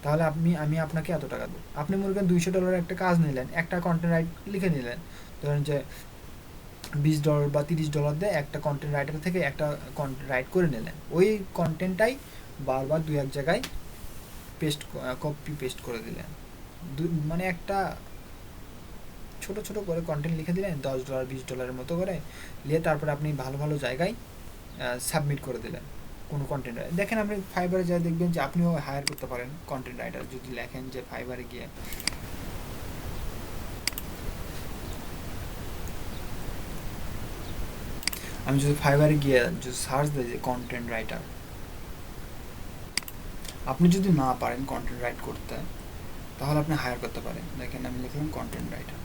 তাহলে আমি আপনাকে এত টাকা দেবো। আপনি মনে করেন $200 একটা কাজ নিলেন, একটা কন্টেন্ট রাইট লিখে নিলেন, ধরেন যে $20 বা $30 দিয়ে একটা কন্টেন্ট রাইটার থেকে একটা কন্টেন্ট রাইট করে নিলেন, ওই কন্টেন্টটাই বারবার দুই এক জায়গায় কপি পেস্ট করে দিলেন, মানে একটা ছোট ছোট করে কন্টেন্ট লিখে দিলেন $10 $20 মতো করে নিয়ে, তারপরে আপনি ভালো ভালো জায়গায় সাবমিট করে দিলেন কোনো কন্টেন্ট রাইটার। দেখেন, আপনি ফাইবারে যা দেখবেন যে আপনিও হায়ার করতে পারেন কন্টেন্ট রাইটার, যদি লেখেন যে ফাইবারে গিয়ে, আমি যদি ফাইবারে গিয়ে যদি সার্চ দিই যে কন্টেন্ট রাইটার, আপনি যদি না পারেন কন্টেন্ট রাইট করতে, তাহলে আপনি হায়ার করতে পারেন। দেখেন আমি লিখলাম কন্টেন্ট রাইটার,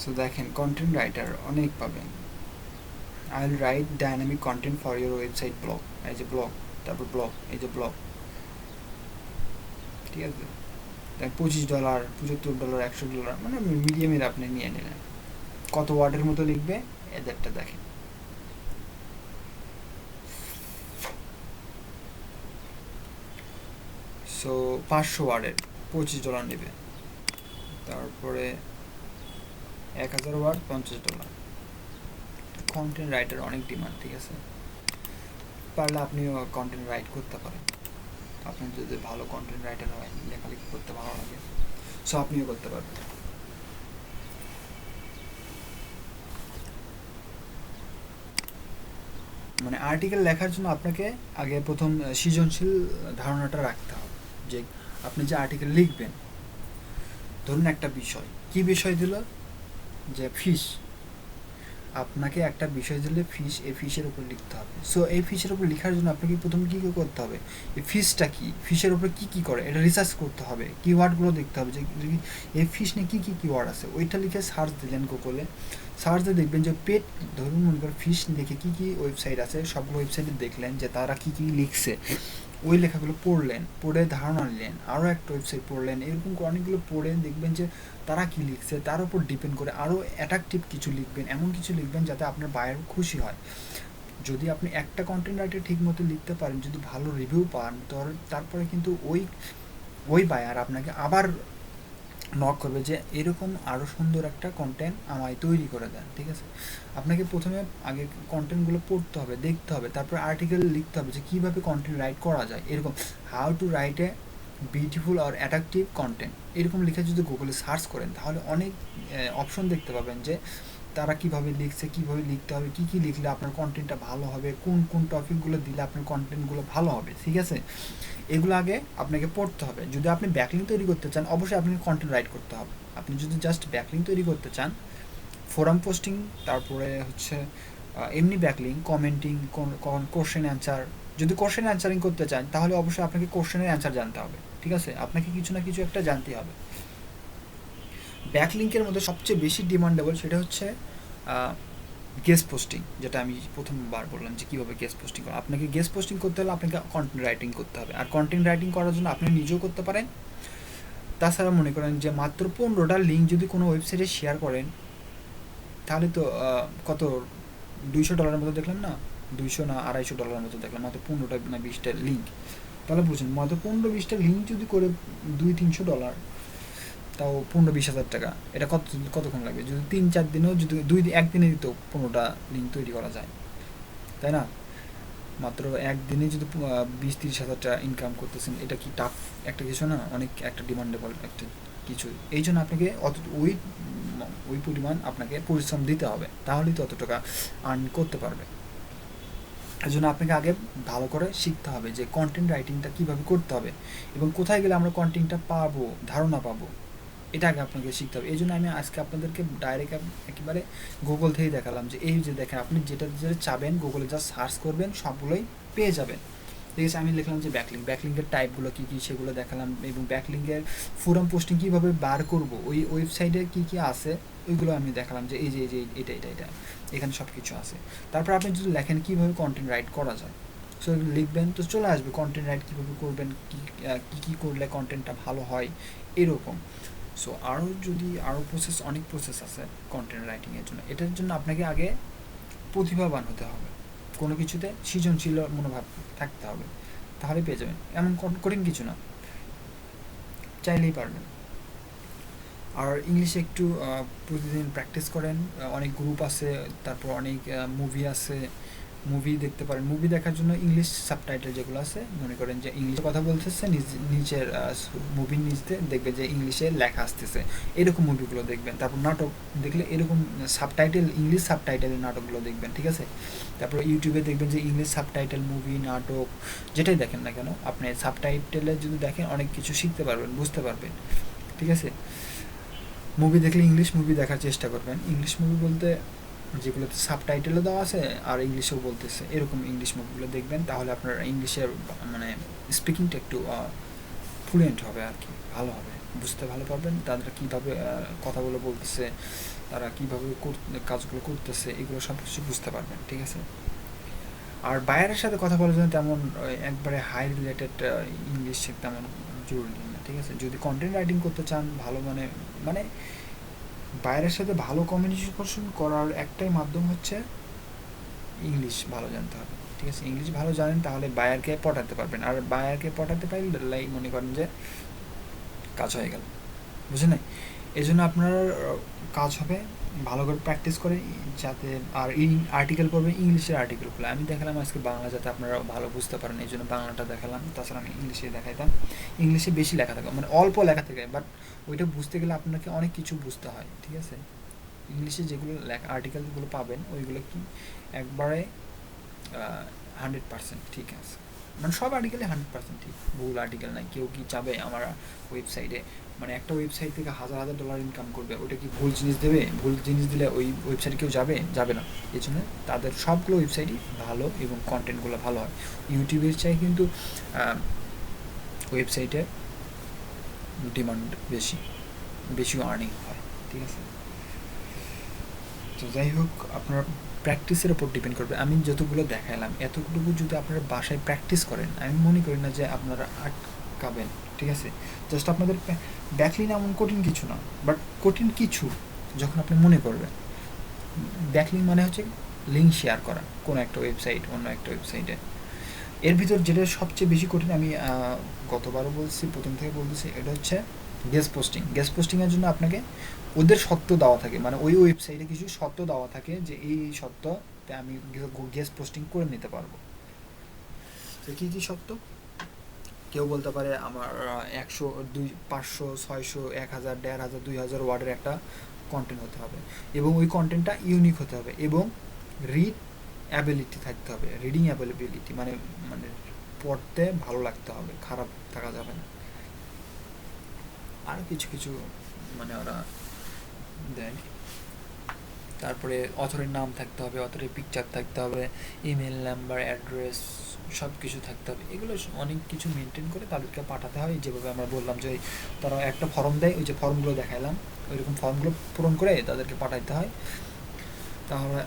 সো দেখেন কন্টেন্ট রাইটার অনেক পাবেন। I will write dynamic content for your website blog, এই যে ব্লগ, তারপর ব্লগ, এই যে ব্লগ, ঠিক আছে। $25 $75 $100, মানে মিডিয়ামের আপনি নিয়ে নিলেন, কত ওয়ার্ডের মতো লিখবে এদেরটা দেখেন। সো 500 ওয়ার্ডের $25 নেবে, তারপরে 1000 ওয়ার্ড $50। কন্টেন্ট রাইটার অনেক ডিমান্ড, ঠিক আছে। পারলে আপনিও কন্টেন্ট রাইট করতে পারেন, আপনি যদি ভালো কন্টেন্ট রাইটার হয়, লেখালেখি করতে ভালো লাগে, সো আপনিও করতে পারবেন। মানে আর্টিকেল লেখার জন্য আপনাকে আগে প্রথম সৃজনশীল ধারণাটা রাখতে হবে, যে আপনি যে আর্টিকেল লিখবেন, ধরুন একটা বিষয়, কি বিষয় দিল, যে ফিশ, আপনাকে একটা বিষয় দিলে ফিশ, এই ফিশের উপর লিখতে হবে। সো এই ফিশের উপর লেখার জন্য আপনাকে প্রথমে কী কী করতে হবে, এই ফিশটা কী, ফিশের উপরে কী কী করে এটা রিসার্চ করতে হবে, কিওয়ার্ডগুলো দেখতে হবে, যে এই ফিশ নিয়ে কী কী কিওয়ার্ড আছে, ওইটা লিখে সার্চ দিলেন গুগলে, সার্চ দিয়ে দেখবেন যে পেট, ধরুন মনে করেন ফিশ দেখে কী কী ওয়েবসাইট আছে, সবগুলো ওয়েবসাইটে দেখলেন যে তারা কী কী লিখছে, ওই লেখাগুলো পড়লেন, পড়ে ধারণা নিলেন, আরও একটা ওয়েবসাইট পড়লেন, এরকম অনেকগুলো পড়ে দেখবেন যে তারা কী লিখছে, তার উপর ডিপেন্ড করে আরও অ্যাট্রাকটিভ কিছু লিখবেন, এমন কিছু লিখবেন যাতে আপনার বায়ার খুশি হয়। যদি আপনি একটা কন্টেন্ট রাইটার ঠিক মতো লিখতে পারেন, যদি ভালো রিভিউ পান, তারপরে কিন্তু ওই বায়ার আপনাকে আবার নক করবে যে এরকম আরও সুন্দর একটা কন্টেন্ট আমায় তৈরি করে দেন, ঠিক আছে। আপনাকে প্রথমে আগে কন্টেন্টগুলো পড়তে হবে, দেখতে হবে, তারপর আর্টিকেল লিখতে হবে যে কীভাবে কন্টেন্ট রাইট করা যায়, এরকম how to write a beautiful আর অ্যাট্রাকটিভ কন্টেন্ট, এরকম লিখে যদি গুগলে সার্চ করেন, তাহলে অনেক অপশন দেখতে পাবেন যে তারা কীভাবে লিখছে, কীভাবে লিখতে হবে, কী কী লিখলে আপনার কন্টেন্টটা ভালো হবে, কোন কোন টপিকগুলো দিলে আপনার কন্টেন্টগুলো ভালো হবে, ঠিক আছে। এগুলো আগে আপনাকে পড়তে হবে। যদি আপনি ব্যাকলিঙ্ক তৈরি করতে চান, অবশ্যই আপনাকে কন্টেন্ট রাইট করতে হবে। আপনি যদি জাস্ট ব্যাকলিঙ্ক তৈরি করতে চান, ফোরাম পোস্টিং, তারপরে হচ্ছে এমনি ব্যাকলিঙ্ক, কমেন্টিং, কোশ্চেন অ্যান্সার, যদি কোশ্চেন অ্যান্সারিং করতে চান, তাহলে অবশ্যই আপনাকে কোশ্চেনের অ্যান্সার জানতে হবে, ঠিক আছে। আপনাকে কিছু না কিছু একটা জানতে হবে। ব্যাকলিঙ্কের মধ্যে সবচেয়ে বেশি ডিমান্ডেবল সেটা হচ্ছে গেস্ট পোস্টিং, যেটা আমি প্রথমবার বললাম যে কীভাবে গেস্ট পোস্টিং করা। আপনাকে গেস্ট পোস্টিং করতে হলে আপনাকে কন্টেন্ট রাইটিং করতে হবে, আর কন্টেন্ট রাইটিং করার জন্য আপনি নিজেও করতে পারেন। তাছাড়া মনে করেন যে মাত্র 15টা লিঙ্ক যদি কোনো ওয়েবসাইটে শেয়ার করেন, তাহলে তো কত $200 মতো দেখলাম না, 200 না $250 মতো দেখলাম, মাত্র 15টা না 20টা লিঙ্ক। তাহলে বুঝুন, মাত্র 15-20টা লিঙ্ক যদি করে $200-300, তাও 15-20 হাজার টাকা, এটা কতক্ষণ লাগবে? যদি 3-4 দিনেও, যদি একদিনে তো 15টা লিঙ্ক তৈরি করা যায়, তাই না? মাত্র একদিনে যদি 20-30 হাজার টাকা ইনকাম করতেছেন, এটা কি টাফ একটা কিছু না? অনেক একটা ডিমান্ডেবল একটা কিছু। এই জন্য আপনাকে ওই পরিমাণ আপনাকে পরিশ্রম দিতে হবে, তাহলেই তো অত টাকা আর্ন করতে পারবে। এই জন্য আপনাকে আগে ভালো করে শিখতে হবে যে কন্টেন্ট রাইটিংটা কীভাবে করতে হবে এবং কোথায় গেলে আমরা কন্টেন্টটা পাবো, ধারণা পাবো, এটা আগে আপনাকে শিখতে হবে। এই জন্য আমি আজকে আপনাদেরকে ডাইরেক্ট একেবারে গুগল থেকেই দেখালাম যে এই যে দেখেন, আপনি যেটা চাবেন গুগলে যা সার্চ করবেন সবগুলোই পেয়ে যাবেন। ঠিক আছে, আমি লিখলাম যে ব্যাকলিঙ্কের টাইপগুলো কী কী সেগুলো দেখালাম, এবং ব্যাকলিঙ্কের ফোরাম পোস্টিং কীভাবে বার করব, ওই ওয়েবসাইটে কী কী আছে ওইগুলো আমি দেখালাম যে এই যে এটা এখানে সব কিছু আছে। তারপর আপনি যদি লেখেন কীভাবে কন্টেন্ট রাইট করা যায়, সো লিখবেন তো চলে আসবে কন্টেন্ট রাইট কীভাবে করবেন, কী করলে কন্টেন্টটা ভালো হয় এরকম। সো আরও অনেক প্রসেস আছে কন্টেন্ট রাইটিংয়ের জন্য। এটার জন্য আপনাকে আগে প্রতিভাবান হতে হবে, কোনো কিছুতে সৃজনশীল মনোভাব থাকতে হবে, তাহলে পেয়ে যাবেন। এমন কঠিন কিছু না, চাইলেই পারবেন। আর ইংলিশে একটু প্রতিদিন প্র্যাকটিস করেন, অনেক গ্রুপ আছে, তারপর অনেক মুভি আছে, মুভি দেখতে পারেন। মুভি দেখার জন্য ইংলিশ সাবটাইটেল যেগুলো আছে, মনে করেন যে ইংলিশে কথা বলতেছে, নিচের মুভির নিচে দেখবে যে ইংলিশে লেখা আসতেছে, এরকম মুভিগুলো দেখবেন। তারপর নাটক দেখলে এরকম সাবটাইটেল, ইংলিশ সাবটাইটেলের নাটকগুলো দেখবেন, ঠিক আছে? তারপর ইউটিউবে দেখবেন যে ইংলিশ সাবটাইটেল মুভি, নাটক, যেটাই দেখেন না কেন আপনি সাবটাইটেলে যদি দেখেন অনেক কিছু শিখতে পারবেন, বুঝতে পারবেন, ঠিক আছে? মুভি দেখলে ইংলিশ মুভি দেখার চেষ্টা করবেন। ইংলিশ মুভি বলতে যেগুলোতে সাবটাইটেলও দেওয়া আছে আর ইংলিশেও বলতেছে, এরকম ইংলিশ মুভিগুলো দেখবেন, তাহলে আপনার ইংলিশের মানে স্পিকিংটা একটু ফ্লুয়েন্ট হবে আর কি, ভালো হবে, বুঝতে ভালো পারবেন তারা কীভাবে কথাগুলো বলতেছে, তারা কীভাবে কাজগুলো করতেছে, এগুলো সব কিছু বুঝতে পারবেন, ঠিক আছে? আর বায়ারের সাথে কথা বলার জন্য তেমন একবারে হাই রিলেটেড ইংলিশ তেমন জরুরি না, ঠিক আছে? যদি কন্টেন্ট রাইটিং করতে চান ভালো, মানে বায়ারের সাথে ভালো কমিউনিকেশন করার একটাই মাধ্যম হচ্ছে ইংলিশ ভালো জানতে হবে, ঠিক আছে? ইংলিশ ভালো জানেন তাহলে বায়ারকে পটাতে পারবেন, আর বায়ারকে পটাতে পারলে মনে করেন যে কাজ হয়ে গেল, বুঝলেন না? এই জন্য আপনার কাজ হবে ভালো করে প্র্যাকটিস করে, যাতে আর আর্টিকেল পড়বেন, ইংলিশের আর্টিকেলগুলো আমি দেখালাম আজকে বাংলা, যাতে আপনারা ভালো বুঝতে পারেন, এই জন্য বাংলাটা দেখালাম। তাছাড়া আমি ইংলিশে দেখাইতাম, ইংলিশে বেশি লেখা থাকে, মানে অল্প লেখা থাকে, বাট ওইটা বুঝতে গেলে আপনাকে অনেক কিছু বুঝতে হয়, ঠিক আছে? ইংলিশে যেগুলো লেখা আর্টিকেলগুলো পাবেন ওইগুলো কি একবারে 100% ঠিক আছে, মানে সব আর্টিকেলে 100% ঠিক, ভুল আর্টিকেল নাই। কেউ কি চাবে আমার ওয়েবসাইটে, মানে একটা ওয়েবসাইট থেকে $1000 ইনকাম করবে, ওটা কি ভুল জিনিস দেবে? ভুল জিনিস দিলে ওই ওয়েবসাইটে কেউ যাবে না। এই জন্য তাদের সবগুলো ওয়েবসাইটই ভালো এবং কন্টেন্টগুলো ভালো হয়। ইউটিউবের চাই কিন্তু ওয়েবসাইটে ডিমান্ড বেশি আর্নিং হয়, ঠিক আছে? তো যাই হোক, আপনার প্র্যাকটিসের ওপর ডিপেন্ড করবে। আমি যতগুলো দেখালাম এতটুকু যদি আপনারা বাসায় প্র্যাকটিস করেন, আমি মনে করি না যে আপনারা আটকাবেন, ঠিক আছে? জাস্ট আপনাদের ব্যাকলিন এমন কঠিন কিছু না, বাট কঠিন কিছু যখন আপনি মনে করবেন। ব্যাকলিন মানে হচ্ছে লিঙ্ক শেয়ার করা কোনো একটা ওয়েবসাইট অন্য একটা ওয়েবসাইটে। এর ভিতর যেটা সবচেয়ে বেশি কঠিন, আমি গতবারও বলছি, প্রথম থেকে বলতেছি, এটা হচ্ছে গেস্ট পোস্টিংয়ের জন্য আপনাকে ওদের সত্য দেওয়া থাকে, মানে ওই ওয়েবসাইটে কিছু সত্য দেওয়া থাকে যে এই সত্যতে আমি গেস্ট পোস্টিং করে নিতে পারবো। তো কী কী সত্য? কেউ বলতে পারে আমার 100, 500, 600, 1000, 1500, 2000 ওয়ার্ডের একটা কন্টেন্ট হতে হবে, এবং ওই কন্টেন্টটা ইউনিক হতে হবে, এবং রিড অ্যাবিলিটি থাকতে হবে, রিডিং অ্যাবিলিটি মানে পড়তে ভালো লাগতে হবে, খারাপ থাকা যাবে না। আরও কিছু মানে ওরা দেয়। তারপরে অথরের নাম থাকতে হবে, অথরের পিকচার থাকতে হবে, ইমেল নাম্বার, অ্যাড্রেস, সব কিছু থাকতে হবে। এগুলো অনেক কিছু মেনটেন করে তাদেরকে পাঠাতে হয়। যেভাবে আমরা বললাম যে তারা একটা ফর্ম দেয়, ওই যে ফর্মগুলো দেখালাম, ওইরকম ফর্মগুলো পূরণ করে তাদেরকে পাঠাইতে হয়, তাহলে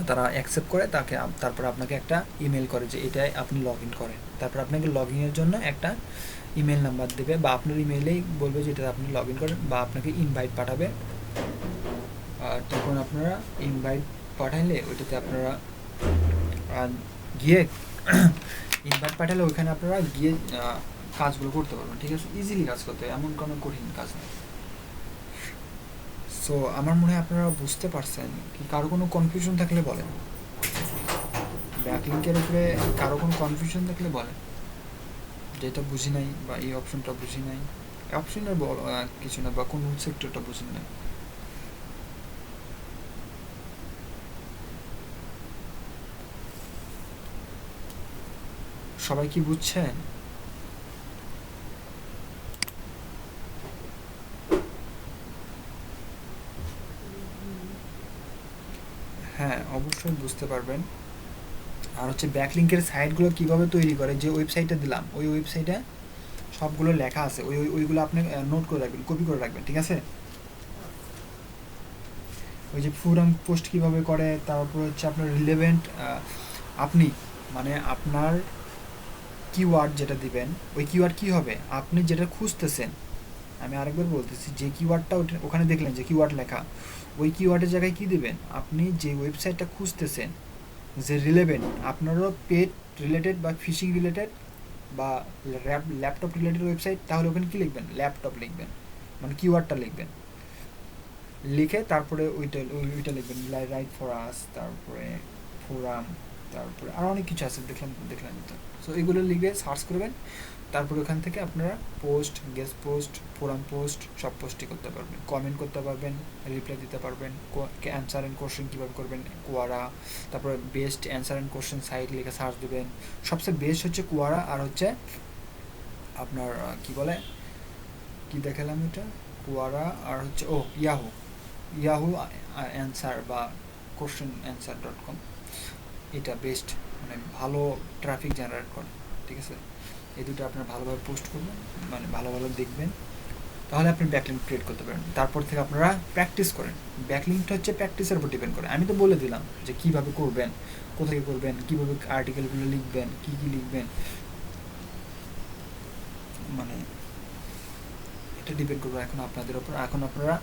তারা অ্যাকসেপ্ট করে, তারপরে আপনাকে একটা ইমেল করে যে এটাই আপনি লগ ইন করেন, তারপর আপনাকে লগ ইনের জন্য একটা ইমেল নাম্বার দেবে বা আপনার ইমেইলেই বলবে যে এটা আপনি লগ ইন করেন, বা আপনাকে ইনভাইট পাঠাবে। আর তখন আপনারা ইনভাইট পাঠাইলে ওইটাতে আপনারা গিয়ে ইনভাইট পাঠালে ওইখানে আপনারা গিয়ে কাজগুলো করতে পারবেন, ঠিক আছে? ইজিলি কাজ করতে হয়, এমন কোনো কঠিন কাজ নেই। সো আমার মনে হয় আপনারা বুঝতে পারছেন। কি কারো কোনো কনফিউশন থাকলে বলেন, ব্যাকলিঙ্কের উপরে কারো কোনো কনফিউশন থাকলে বলেন, যেটা বুঝি নাই বা এই অপশনটা বুঝি নাই, অপশনের কিছু না, বা কোন সেক্টরটা বুঝি নাই। সবাই কি বুঝছেন? হ্যাঁ, অবশ্যই বুঝতে পারবেন। আর হচ্ছে ব্যাকলিঙ্কের সাইটগুলো কিভাবে তৈরি করে, যে ওয়েবসাইটটা দিলাম ওই ওয়েবসাইটে সবগুলো লেখা আছে, ওইগুলো আপনি নোট করে রাখবেন, কপি করে রাখবেন, ঠিক আছে? ওই যে ফোরাম পোস্ট কিভাবে করে, তারপর হচ্ছে আপনার রিলেভেন্ট, আপনি মানে আপনার কিওয়ার্ড যেটা দিবেন, ওই কিওয়ার্ড কী হবে, আপনি যেটা খুঁজতেছেন, আমি আরেকবার বলতেছি, যে কিওয়ার্ডটা ওখানে দেখলেন যে কিওয়ার্ড লেখা, ওই কিওয়ার্ডের জায়গায় কী দিবেন, আপনি যে ওয়েবসাইটটা খুঁজতেছেন যে রিলেভেন্ট, আপনারও পেট রিলেটেড বা ফিশিং রিলেটেড বা ল্যাপটপ রিলেটেড ওয়েবসাইট, তাহলে ওখানে কী লিখবেন, ল্যাপটপ লিখবেন, মানে কিওয়ার্ডটা লিখবেন, লিখে তারপরে ওইটা লিখবেন, রাইট ফর আস, তারপরে ফোরাম, তারপরে আরও অনেক কিছু আছে, দেখলাম তো। সো এগুলো লিখে সার্চ করবেন, তারপরে ওখান থেকে আপনারা post, guest post, forum post সব পোস্টই করতে পারবেন, কমেন্ট করতে পারবেন, রিপ্লাই দিতে পারবেন, অ্যান্সার অ্যান্ড কোশ্চেন কীভাবে করবেন, কোয়ারা, তারপরে best answer and question site লিখে সার্চ দেবেন। সবচেয়ে বেস্ট হচ্ছে কোয়ারা, আর হচ্ছে আপনার কি বলে, কি দেখালাম এটা, কোয়ারা, আর হচ্ছে ইয়াহু অ্যান্সার বা questionanswer.com, এটা বেস্ট, মানে ভালো ট্রাফিক জেনারেট করে, ঠিক আছে? এই দুটো আপনার ভালোভাবে পোস্ট করবেন, মানে ভালো দেখবেন, তাহলে আপনি ব্যাকলিঙ্ক ক্রিয়েট করতে পারেন। তারপর থেকে আপনারা প্র্যাকটিস করেন, ব্যাকলিঙ্কটা হচ্ছে প্র্যাকটিসের উপর ডিপেন্ড করে। আমি তো বলে দিলাম যে কীভাবে করবেন, কোথায় করবেন, কীভাবে আর্টিকেলগুলো লিখবেন, কী লিখবেন, মানে এটা ডিপেন্ড করবে এখন আপনাদের ওপর। এখন আপনারা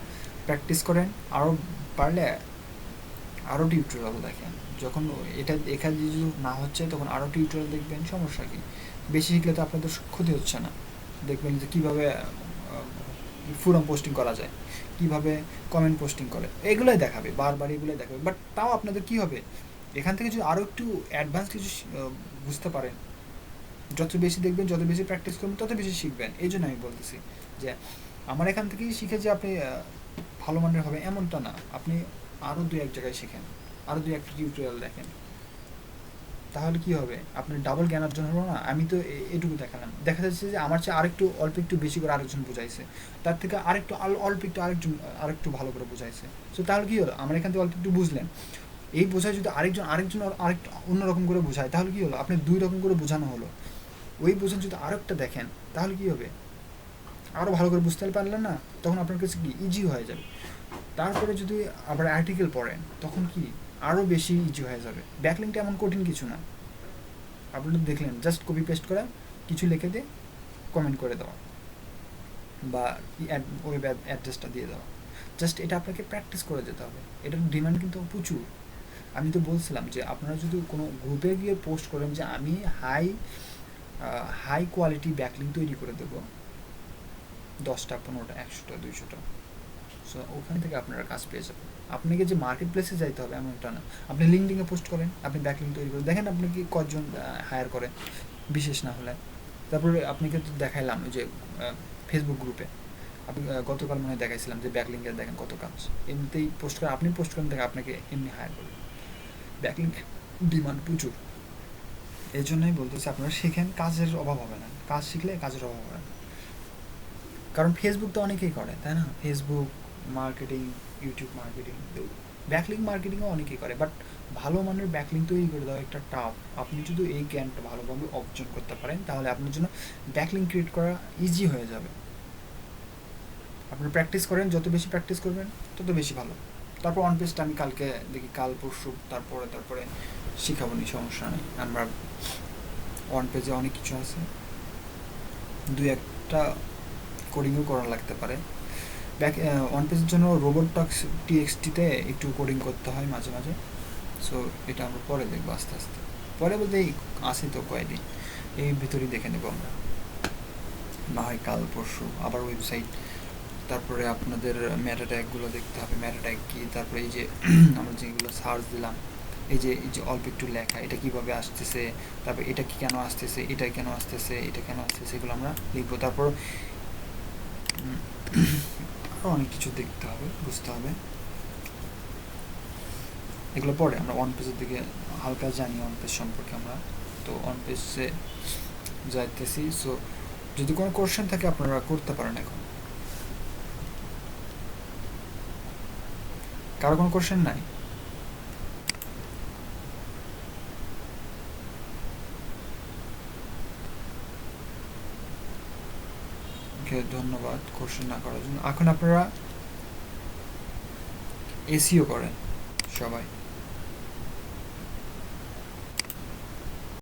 প্র্যাকটিস করেন, আরও পারলে আরও টিউটোরিয়াল দেখেন, যখন এটা এখানে যদি না হচ্ছে তখন আরও টিউটোরিয়াল দেখবেন, সমস্যা কি, বেশি শিখলে তো আপনাদের ক্ষতি হচ্ছে না। দেখবেন যে কীভাবে ফোরাম পোস্টিং করা যায়, কীভাবে কমেন্ট পোস্টিং করে, এগুলোই দেখাবে, বারবার এগুলোই দেখাবে। বাট তাও আপনাদের কী হবে, এখান থেকে যদি আরও একটু অ্যাডভান্স কিছু বুঝতে পারেন, যত বেশি দেখবেন, যত বেশি প্র্যাকটিস করবেন, তত বেশি শিখবেন। এই জন্য আমি বলতেছি যে আমার এখান থেকেই শিখে যে আপনি ভালো মানের হবে এমনটা না, আপনি আরও দু এক জায়গায় শেখেন, আরও দু একটা টিউটোরিয়াল দেখেন, তাহলে কি হবে, আপনার ডাবল জ্ঞান অর্জন হলো না। আমি তো এটুকু দেখালাম, দেখা যাচ্ছে যে আমার চেয়ে আরেকটু অল্প একটু বেশি করে আরেকজন বুঝাইছে, তার থেকে আরেকটু অল্প একটু আরেকটু ভালো করে বুঝাইছে। সো তাহলে কী হলো, আমার এখান থেকে অল্প একটু বুঝলেন, এই বোঝায় যদি আরেকজন আরেকটু অন্যরকম করে বোঝায়, তাহলে কী হলো, আপনি দুই রকম করে বোঝানো হলো। ওই বোঝান যদি আরেকটা দেখেন, তাহলে কী হবে, আরও ভালো করে বুঝতে পারলেন না, তখন আপনার কাছে কি ইজি হয়ে যাবে। তারপরে যদি আবার আর্টিকেল পড়েন, তখন কি আরও বেশি ইজি হয়ে যাবে। ব্যাকলিংটা এমন কঠিন কিছু না, আপনি দেখলেন জাস্ট কপি পেস্ট করা, কিছু লিখে দিয়ে কমেন্ট করে দেওয়া বা ওয়েব অ্যাড্রেসটা দিয়ে দেওয়া, জাস্ট এটা আপনাকে প্র্যাকটিস করে যেতে হবে। এটার ডিমান্ড কিন্তু প্রচুর। আমি তো বলছিলাম যে আপনারা যদি কোনো গ্রুপে গিয়ে পোস্ট করেন যে আমি হাই কোয়ালিটি ব্যাকলিং তৈরি করে দেবো 10টা 15টা 100টা 200টা, সো ওখান থেকে আপনারা কাজ পেয়ে যাবেন। আপনাকে যে মার্কেট প্লেসে যাইতে হবে এমনটা না। আপনি লিঙ্কডিনে পোস্ট করেন, আপনি ব্যাকলিং তৈরি করেন, দেখেন আপনি কি কজন হায়ার করে, বিশেষ না হলে। তারপরে আপনাকে তো দেখাইলাম ওই যে ফেসবুক গ্রুপে আপনি গতকাল মনে হয় দেখাইছিলাম যে ব্যাকলিংকের দেখেন কত কাজ, এমনিতেই পোস্ট করেন, আপনি পোস্ট করেন দেখে আপনাকে এমনি হায়ার করবে। ব্যাকলিংক ডিমান্ড প্রচুর, এই জন্যই বলতেছি আপনারা শেখেন, কাজের অভাব হবে না, কাজ শিখলে কাজের অভাব হবে না। কারণ ফেসবুক তো অনেকেই করে, তাই না, Facebook marketing, YouTube marketing, backlink মার্কেটিংও অনেকেই করে, বাট ভালো মানের ব্যাকলিং তৈরি করে দেওয়া একটা টাফ। আপনি যদি এই জ্ঞানটা ভালোভাবে অর্জন করতে পারেন, তাহলে আপনার জন্য ব্যাকলিং ক্রিয়েট করা ইজি হয়ে যাবে। আপনারা প্র্যাকটিস করেন, যত বেশি প্র্যাকটিস করবেন তত বেশি ভালো। তারপর অন পেজটা আমি কালকে দেখি, কাল পরশু তারপরে শিখাবো নি, সমস্যা নেই। আমরা অন পেজে অনেক কিছু আছে, দুই একটা কোডিংও করা লাগতে পারে। ব্যাক অন পেজের জন্য রোবট টক্স টিএক্সটিতে একটু কোডিং করতে হয় মাঝে মাঝে। সো এটা আমরা পরে দেখবো আস্তে আস্তে, পরে বলতে এই আসি তো কয়েকদিন, এই ভিতরেই দেখে নেবো আমরা, না হয় কাল পরশু। আবার ওয়েবসাইট, তারপরে আপনাদের ম্যাটা ট্যাগগুলো দেখতে হবে, ম্যাটা ট্যাগ কী, তারপরে এই যে আমরা যেগুলো সার্চ দিলাম, এই যে অল্প একটু লেখা, এটা কীভাবে আসতেছে, তারপর এটা কি কেন আসতেছে, এটা কেন আসতেছে, এটা কেন আসতেছে, এগুলো আমরা লিখবো। তারপর আরও অনেক কিছু দেখতে হবে, বুঝতে হবে। এগুলো পরে আমরা অন পেজের দিকে হালকা জানি, অন পেজ সম্পর্কে আমরা, তো অন পেজে যাইতেছি। সো যদি কোনো কোশ্চেন থাকে আপনারা করতে পারেন এখন। কারো কোনো কোশ্চেন নাই? ওকে, ধন্যবাদ কোশ্চেন না করার জন্য। এখন আপনারা এসিও করেন সবাই।